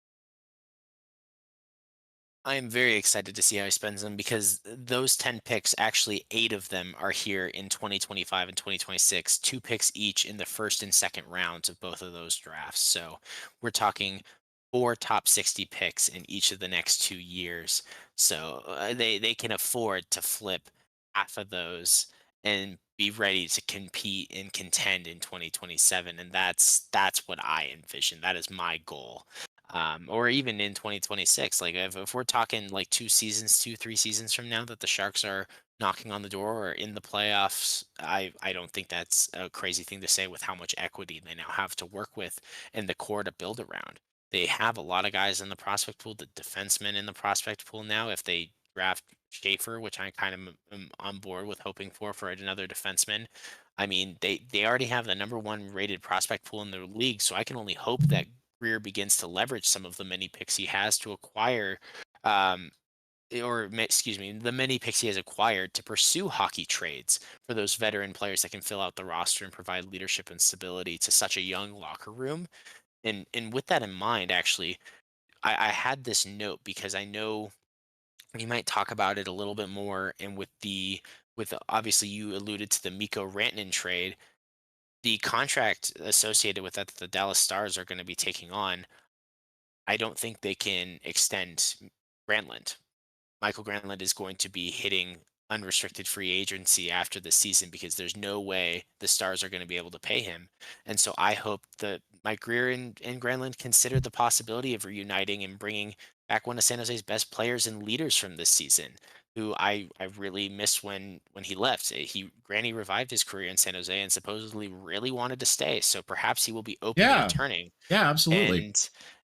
I am very excited to see how he spends them because those 10 picks, actually, eight of them are here in 2025 and 2026, two picks each in the first and second rounds of both of those drafts. So we're talking four top 60 picks in each of the next 2 years. So they can afford to flip half of those and be ready to compete and contend in 2027. And that's what I envision. That is my goal. Or even in 2026, like if we're talking like 2 seasons, 3 seasons from now that the Sharks are knocking on the door or in the playoffs, I don't think that's a crazy thing to say with how much equity they now have to work with and the core to build around. They have a lot of guys in the prospect pool, the defensemen in the prospect pool now. If they draft Schaefer, which I kind of am on board with hoping for another defenseman, I mean, they already have the number one rated prospect pool in the league, so I can only hope that Greer begins to leverage some of the many picks he has to acquire, um, excuse me, the many picks he has acquired to pursue hockey trades for those veteran players that can fill out the roster and provide leadership and stability to such a young locker room. And with that in mind, actually, I had this note because I know we might talk about it a little bit more. And obviously you alluded to the Miko Rantanen trade, the contract associated with that the Dallas Stars are going to be taking on. I don't think they can extend Granlund. Michael Granlund is going to be hitting unrestricted free agency after the season because there's no way the Stars are going to be able to pay him. And so I hope that Mike Greer and Granlund consider the possibility of reuniting and bringing back one of San Jose's best players and leaders from this season, who I really missed when he left. Granny revived his career in San Jose and supposedly really wanted to stay. So perhaps he will be open to Yeah. returning. Yeah, absolutely.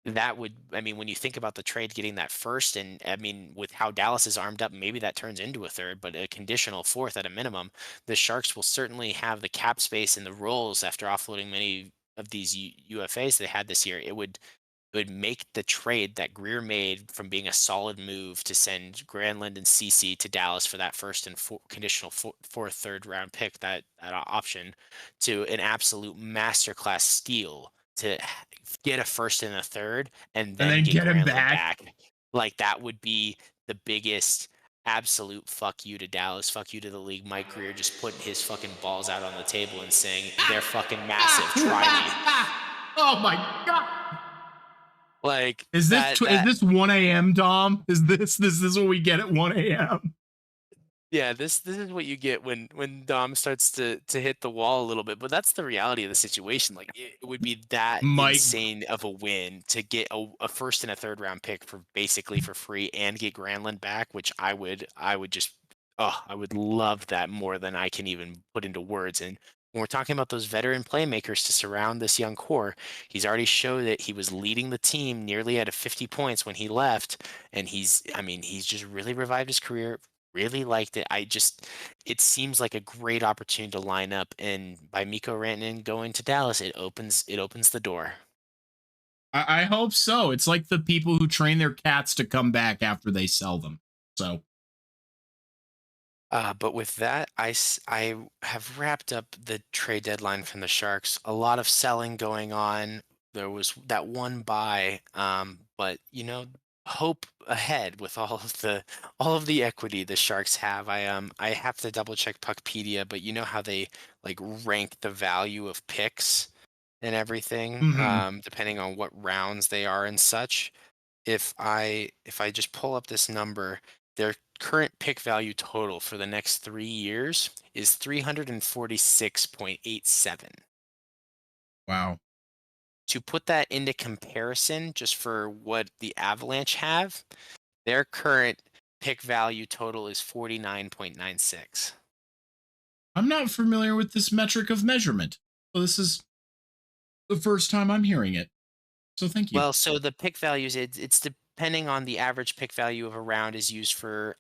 And that would, I mean, when you think about the trade getting that first, and I mean, with how Dallas is armed up, maybe that turns into a third, but a conditional fourth at a minimum, the Sharks will certainly have the cap space and the roles after offloading many of these UFAs they had this year. It would make the trade that Greer made from being a solid move to send Granlund and CC to Dallas for that first and conditional fourth, third round pick, that option, to an absolute masterclass steal to get a first and a third and And then then get get him Granlund back. back. Like that would be the biggest absolute fuck you to Dallas, fuck you to the league. Mike Greer just putting his fucking balls out on the table and saying they're fucking massive. Try me. Oh my God. Like Is this that is that this 1 a.m. Dom? Is this what we get at 1 a.m.? Yeah, this is what you get when Dom starts to hit the wall a little bit, but that's the reality of the situation. Like it would be that Mike, insane of a win to get a first and a third round pick for basically for free and get Granlund back, which I would just I would love that more than I can even put into words. And when we're talking about those veteran playmakers to surround this young core, he's already showed that he was leading the team nearly at a 50 points when he left, and he's just really revived his career. Really liked it. It seems like a great opportunity to line up, and by Miko Rantanen going to Dallas, it opens the door. I hope so. It's like the people who train their cats to come back after they sell them. So But with that, I have wrapped up the trade deadline from the Sharks. A lot of selling going on. There was that one buy, but hope ahead with all of the equity the Sharks have. I have to double check Puckpedia, but you know how they like rank the value of picks and everything, Hmm. depending on what rounds they are and such. If I just pull up this number, their current pick value total for the next 3 years is 346.87. Wow. To put that into comparison, just for what the Avalanche have, their current pick value total is 49.96. I'm not familiar with this metric of measurement. So this is the first time I'm hearing it. So thank you. Well, so the pick values, it's depending on the average pick value of a round is used for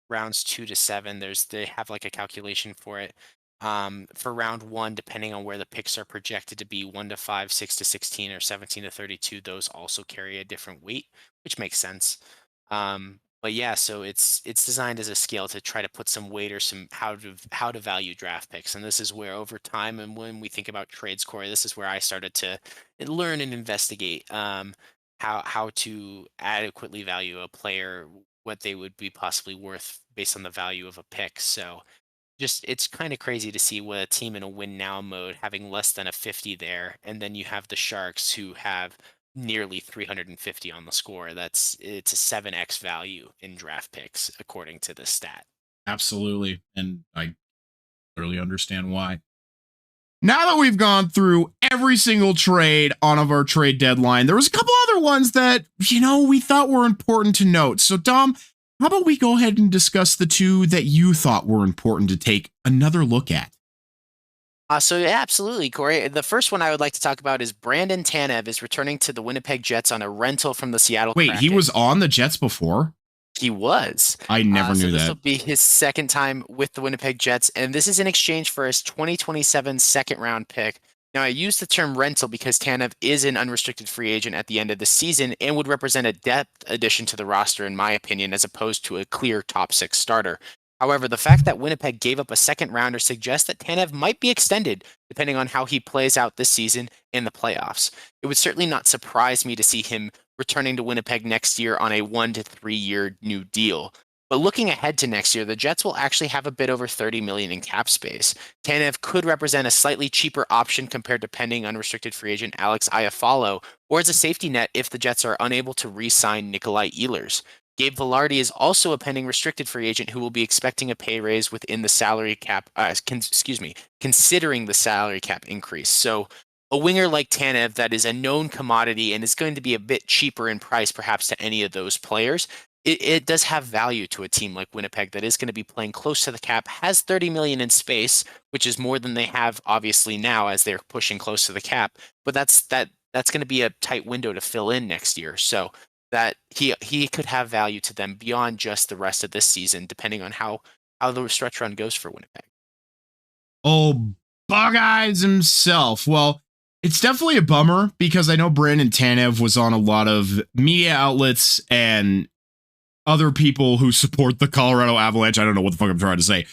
rounds 2 to 7. They have like a calculation for it. For round one, depending on where the picks are projected to be, 1 to 5, 6 to 16, or 17 to 32, those also carry a different weight, which makes sense. But yeah, so it's designed as a scale to try to put some weight or some how to value draft picks. And this is where over time and when we think about trades, Corey, this is where I started to learn and investigate how to adequately value a player, what they would be possibly worth based on the value of a pick. So just it's kind of crazy to see what a team in a win now mode having less than a 50 there, and then you have the Sharks who have nearly 350 on the score. It's a 7x value in draft picks according to the stat. Absolutely. And I clearly understand why. Now that we've gone through every single trade on of our trade deadline, there was a couple other ones that, we thought were important to note. So, Dom, how about we go ahead and discuss the two that you thought were important to take another look at? So yeah, absolutely, Corey. The first one I would like to talk about is Brandon Tanev is returning to the Winnipeg Jets on a rental from the Seattle Wait, he Kraken. was on the Jets before? He was. I never So knew this that. will be his second time with the Winnipeg Jets, and this is in exchange for his 2027 second round pick. Now, I use the term rental because Tanev is an unrestricted free agent at the end of the season and would represent a depth addition to the roster, in my opinion, as opposed to a clear top six starter. However, the fact that Winnipeg gave up a second rounder suggests that Tanev might be extended depending on how he plays out this season in the playoffs. It would certainly not surprise me to see him returning to Winnipeg next year on a 1 to 3 year new deal. But looking ahead to next year, the Jets will actually have a bit over 30 million in cap space. Tanev could represent a slightly cheaper option compared to pending unrestricted free agent Alex Iafallo, or as a safety net if the Jets are unable to re-sign Nikolai Ehlers. Gabe Vilardi is also a pending restricted free agent who will be expecting a pay raise within the salary cap. Considering the salary cap increase. So a winger like Tanev that is a known commodity and is going to be a bit cheaper in price perhaps to any of those players, it does have value to a team like Winnipeg that is going to be playing close to the cap, has 30 million in space, which is more than they have obviously now as they're pushing close to the cap. But that's going to be a tight window to fill in next year. So that he could have value to them beyond just the rest of this season, depending on how the stretch run goes for Winnipeg. Oh, Bug Eyes himself. Well, it's definitely a bummer because I know Brandon Tanev was on a lot of media outlets and other people who support the Colorado Avalanche. I don't know what the fuck I'm trying to say.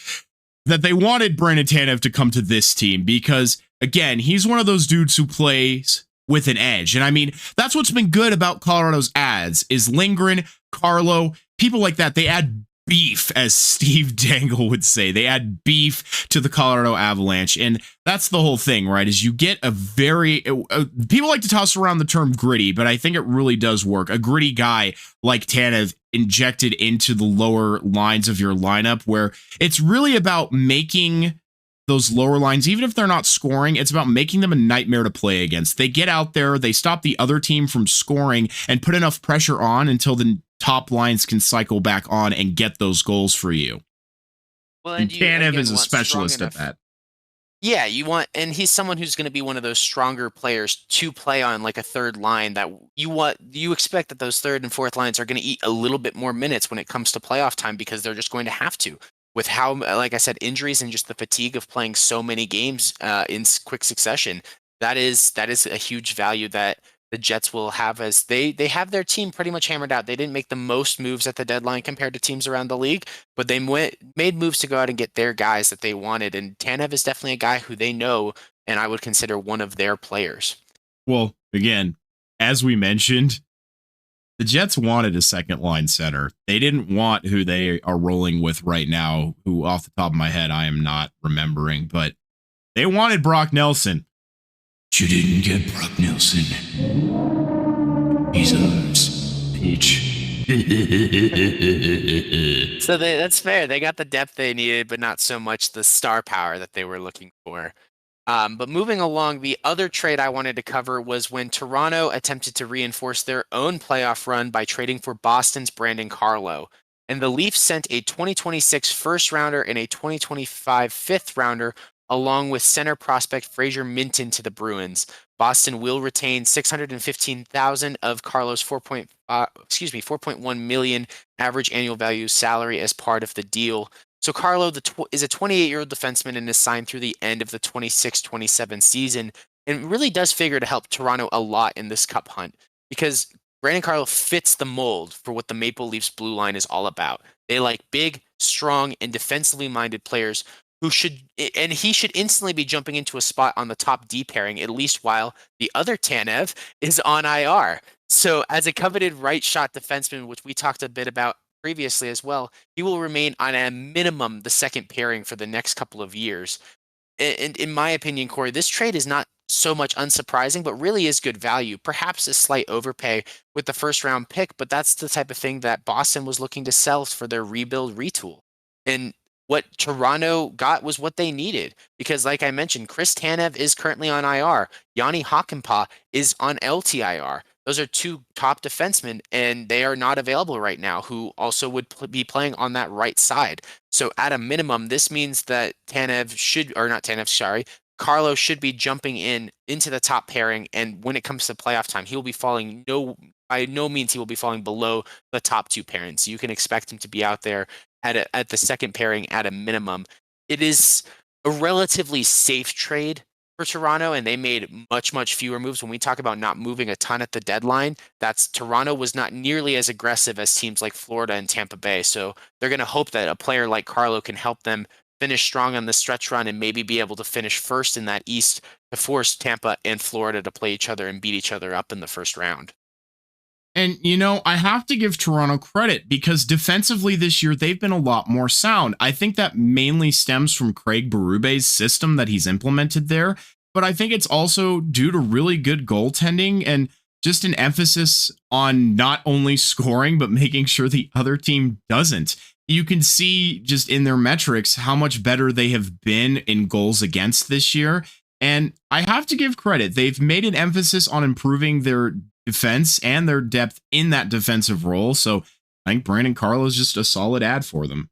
That they wanted Brandon Tanev to come to this team because, again, he's one of those dudes who plays with an edge. And I mean, that's what's been good about Colorado's ads is Lindgren, Carlo, people like that. They add beef, as Steve Dangle would say. They add beef to the Colorado Avalanche. And that's the whole thing, right? Is you get a very, people like to toss around the term gritty, but I think it really does work. A gritty guy like Tanev injected into the lower lines of your lineup where it's really about making those lower lines, even if they're not scoring, it's about making them a nightmare to play against. They get out there, they stop the other team from scoring and put enough pressure on until the top lines can cycle back on and get those goals for you. Well, and Tanev is a specialist at that. Yeah, and he's someone who's going to be one of those stronger players to play on like a third line that you expect that those third and fourth lines are going to eat a little bit more minutes when it comes to playoff time because they're just going to have to. With how, like I said, injuries and just the fatigue of playing so many games in quick succession, that is a huge value that the Jets will have as they have their team pretty much hammered out. They didn't make the most moves at the deadline compared to teams around the league, but they made moves to go out and get their guys that they wanted. And Tanev is definitely a guy who they know, and I would consider one of their players. Well, again, as we mentioned, the Jets wanted a second line center. They didn't want who they are rolling with right now, who off the top of my head, I am not remembering, but they wanted Brock Nelson. You didn't get Brock Nelson. He's ours, bitch. So that's fair. They got the depth they needed, but not so much the star power that they were looking for. But moving along, the other trade I wanted to cover was when Toronto attempted to reinforce their own playoff run by trading for Boston's Brandon Carlo. And the Leafs sent a 2026 first rounder and a 2025 fifth rounder, along with center prospect Fraser Minton, to the Bruins. Boston will retain $615,000 of Carlo's 4.1 million average annual value salary as part of the deal. So Carlo is a 28-year-old defenseman and is signed through the end of the 26-27 season, and really does figure to help Toronto a lot in this cup hunt, because Brandon Carlo fits the mold for what the Maple Leafs blue line is all about. They like big, strong, and defensively minded players he should instantly be jumping into a spot on the top D pairing, at least while the other Tanev is on IR. So as a coveted right shot defenseman, which we talked a bit about previously as well, he will remain on a minimum the second pairing for the next couple of years. And in my opinion, Corey, this trade is not so much unsurprising, but really is good value. Perhaps a slight overpay with the first round pick, but that's the type of thing that Boston was looking to sell for their rebuild retool. And what Toronto got was what they needed, because like I mentioned, Chris Tanev is currently on IR. Yanni Hakanpää is on LTIR. Those are two top defensemen, and they are not available right now, who also would be playing on that right side. So at a minimum, this means that Carlo should be jumping into the top pairing, and when it comes to playoff time, he will be falling by no means he will be falling below the top two pairings. So you can expect him to be out there at the second pairing at a minimum. It is a relatively safe trade for Toronto, and they made much fewer moves. When we talk about not moving a ton at the deadline, Toronto was not nearly as aggressive as teams like Florida and Tampa Bay. So they're going to hope that a player like Carlo can help them finish strong on the stretch run and maybe be able to finish first in that East to force Tampa and Florida to play each other and beat each other up in the first round. And, I have to give Toronto credit, because defensively this year, they've been a lot more sound. I think that mainly stems from Craig Berube's system that he's implemented there. But I think it's also due to really good goaltending and just an emphasis on not only scoring, but making sure the other team doesn't. You can see just in their metrics how much better they have been in goals against this year. And I have to give credit. They've made an emphasis on improving their defense and their depth in that defensive role. So I think Brandon Carlo is just a solid ad for them.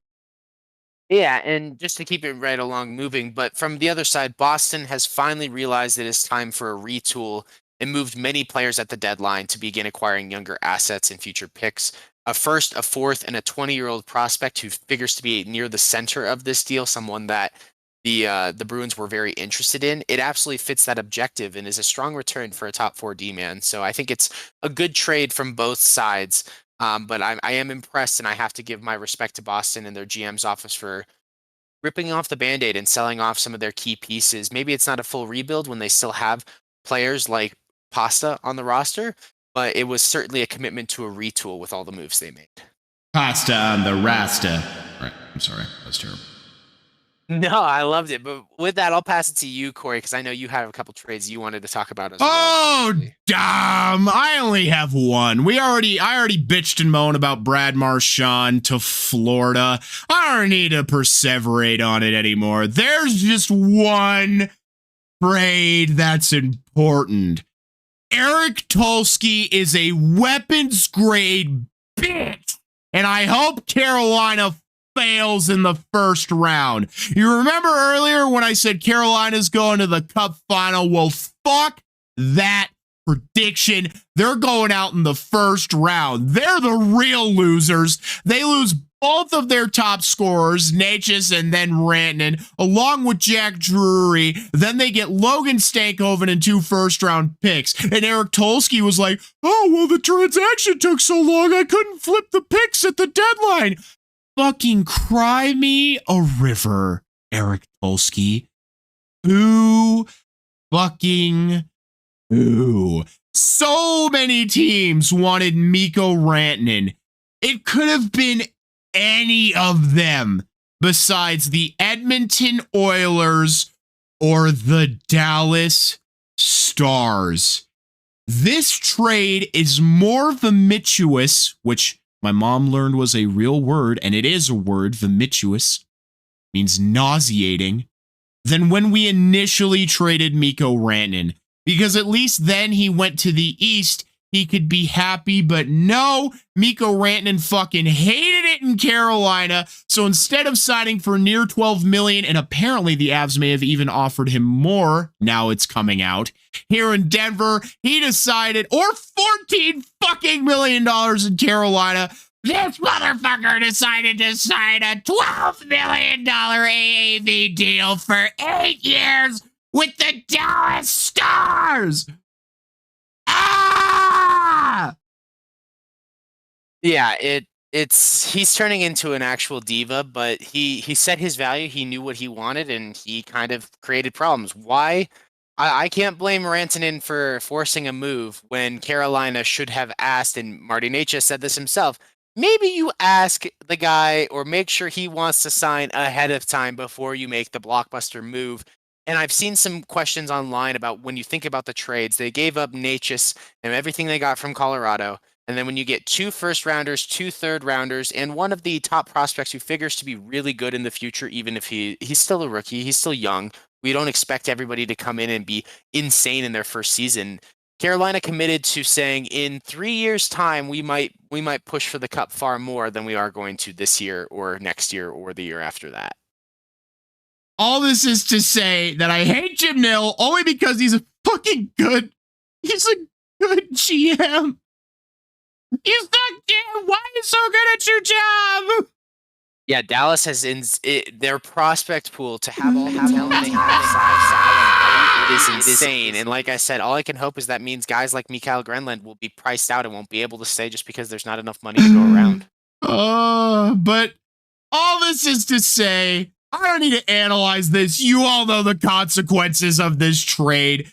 Yeah, and just to keep it right along moving, but from the other side, Boston has finally realized it is time for a retool and moved many players at the deadline to begin acquiring younger assets and future picks. A first, a fourth, and a 20-year-old prospect who figures to be near the center of this deal, someone that the Bruins were very interested in. It absolutely fits that objective and is a strong return for a top 4 D-man. So I think it's a good trade from both sides. But I am impressed, and I have to give my respect to Boston and their GM's office for ripping off the Band-Aid and selling off some of their key pieces. Maybe it's not a full rebuild when they still have players like Pasta on the roster, but it was certainly a commitment to a retool with all the moves they made. Pasta on the Rasta. Right, I'm sorry. That was terrible. No, I loved it. But with that, I'll pass it to you, Corey, because I know you have a couple trades you wanted to talk about as well. Oh, damn. I only have one. I already bitched and moaned about Brad Marchand to Florida. I don't need to perseverate on it anymore. There's just one trade that's important. Eric Tulsky is a weapons grade bitch, and I hope Carolina fails in the first round. You remember earlier when I said Carolina's going to the Cup final? Well, fuck that prediction. They're going out in the first round. They're the real losers. They lose both of their top scorers, Natchez and then Rantanen, along with Jack Drury. Then they get Logan Stankoven and 2 first-round picks. And Eric Tulsky was like, oh, well, the transaction took so long, I couldn't flip the picks at the deadline. Fucking cry me a river, Eric Tulsky. Who? So many teams wanted Mikko Rantanen. It could have been any of them besides the Edmonton Oilers or the Dallas Stars. This trade is more vermituous, which my mom learned was a real word, and it is a word, vermituous, means nauseating, than when we initially traded Mikko Rantanen. Because at least then he went to the East, he could be happy, but no, Mikko Rantanen fucking hated it in Carolina. So instead of signing for near $12 million, and apparently the Avs may have even offered him more, now it's coming out, here in Denver, he decided, or $14 fucking million in Carolina, this motherfucker decided to sign a $12 million AAV deal for 8 years with the Dallas Stars. Ah! Yeah, he's turning into an actual diva, but he set his value, he knew what he wanted, and he kind of created problems. Why? I can't blame Rantanen for forcing a move when Carolina should have asked, and Marty Necas said this himself, maybe you ask the guy or make sure he wants to sign ahead of time before you make the blockbuster move. And I've seen some questions online about when you think about the trades, they gave up Necas and everything they got from Colorado. And then when you get 2 first-rounders, 2 third-rounders, and one of the top prospects who figures to be really good in the future, even if he's still a rookie, he's still young. We don't expect everybody to come in and be insane in their first season. Carolina committed to saying in 3 years' time, we might push for the cup far more than we are going to this year or next year or the year after that. All this is to say that I hate Jim Nill only because he's a fucking good. He's a good GM. He's not Jim. Why are you so good at your job? Yeah, Dallas has their prospect pool to have all the talent they have. It is insane. And like I said, all I can hope is that means guys like Mikael Grenland will be priced out and won't be able to stay just because there's not enough money to go around. But all this is to say, I don't need to analyze this. You all know the consequences of this trade.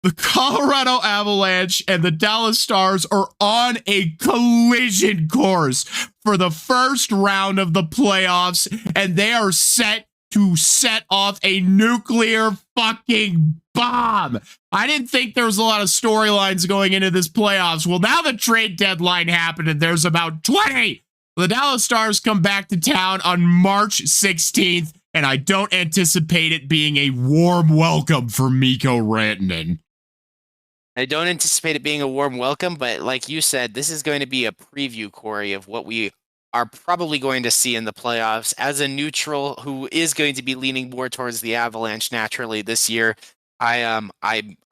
The Colorado Avalanche and the Dallas Stars are on a collision course for the first round of the playoffs, and they are set to set off a nuclear fucking bomb. I didn't think there was a lot of storylines going into this playoffs. Well, now the trade deadline happened, and there's about 20. The Dallas Stars come back to town on March 16th, and I don't anticipate it being a warm welcome for Mikko Rantanen. I don't anticipate it being a warm welcome, but like you said, this is going to be a preview, Corey, of what we are probably going to see in the playoffs. As a neutral who is going to be leaning more towards the Avalanche naturally this year, I'm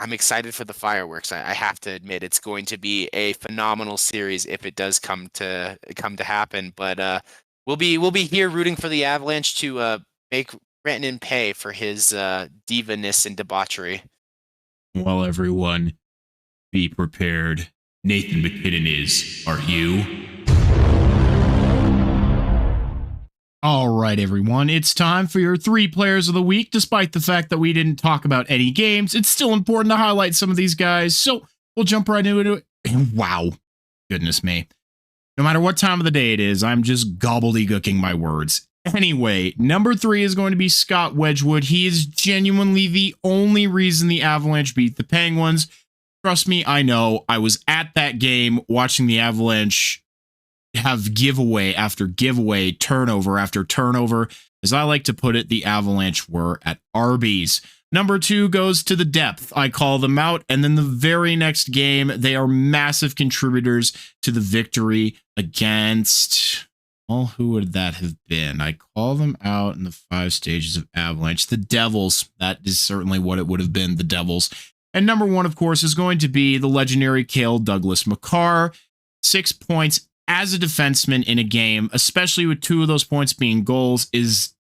excited for the fireworks. I have to admit, it's going to be a phenomenal series if it does come to happen. But we'll be here rooting for the Avalanche to make Rantanen pay for his diva-ness and debauchery. Well, everyone, be prepared. Nathan McKinnon is. Are you? All right, everyone. It's time for your 3 players of the week. Despite the fact that we didn't talk about any games, it's still important to highlight some of these guys. So we'll jump right into it. Wow. Goodness me. No matter what time of the day it is, I'm just gobbledygooking my words. Anyway, number 3 is going to be Scott Wedgwood. He is genuinely the only reason the Avalanche beat the Penguins. Trust me, I know. I was at that game watching the Avalanche have giveaway after giveaway, turnover after turnover. As I like to put it, the Avalanche were at Arby's. Number 2 goes to the depth. I call them out, and then the very next game, they are massive contributors to the victory against... Well, who would that have been? I call them out in the 5 stages of Avalanche. The Devils. That is certainly what it would have been, the Devils. And number 1, of course, is going to be the legendary Cale Douglas Makar. 6 points as a defenseman in a game, especially with 2 of those points being goals, is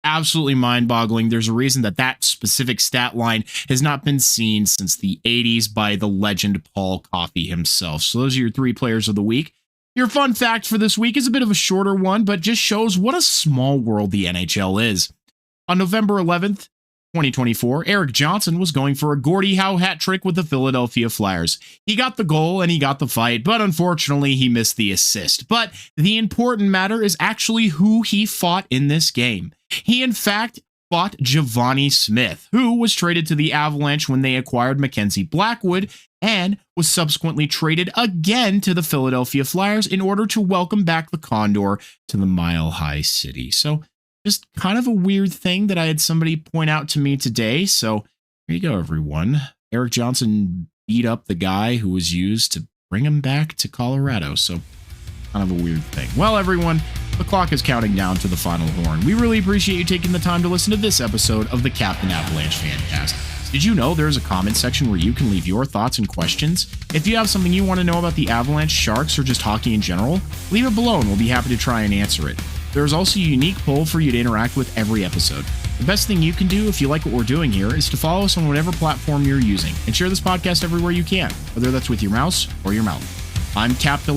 absolutely mind-boggling. There's a reason that that specific stat line has not been seen since the 80s by the legend Paul Coffey himself. So those are your 3 players of the week. Your fun fact for this week is a bit of a shorter one, but just shows what a small world the NHL is. On November 11th, 2024, Eric Johnson was going for a Gordie Howe hat trick with the Philadelphia Flyers. He got the goal and he got the fight, but unfortunately he missed the assist. But the important matter is actually who he fought in this game. He in fact fought Giovanni Smith, who was traded to the Avalanche when they acquired Mackenzie Blackwood and was subsequently traded again to the Philadelphia Flyers in order to welcome back the Condor to the Mile High City. So just kind of a weird thing that I had somebody point out to me today. So here you go, everyone. Eric Johnson beat up the guy who was used to bring him back to Colorado. So kind of a weird thing. Well, everyone, the clock is counting down to the final horn. We really appreciate you taking the time to listen to this episode of the Captain Avalanche Fancast. Did you know there's a comment section where you can leave your thoughts and questions? If you have something you want to know about the Avalanche, Sharks, or just hockey in general, leave it below and we'll be happy to try and answer it. There's also a unique poll for you to interact with every episode. The best thing you can do if you like what we're doing here is to follow us on whatever platform you're using and share this podcast everywhere you can, whether that's with your mouse or your mouth. I'm Captain...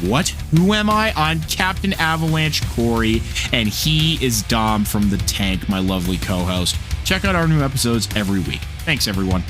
What? Who am I? I'm Captain Avalanche Corey, and he is Dom from the Tank, my lovely co-host. Check out our new episodes every week. Thanks, everyone.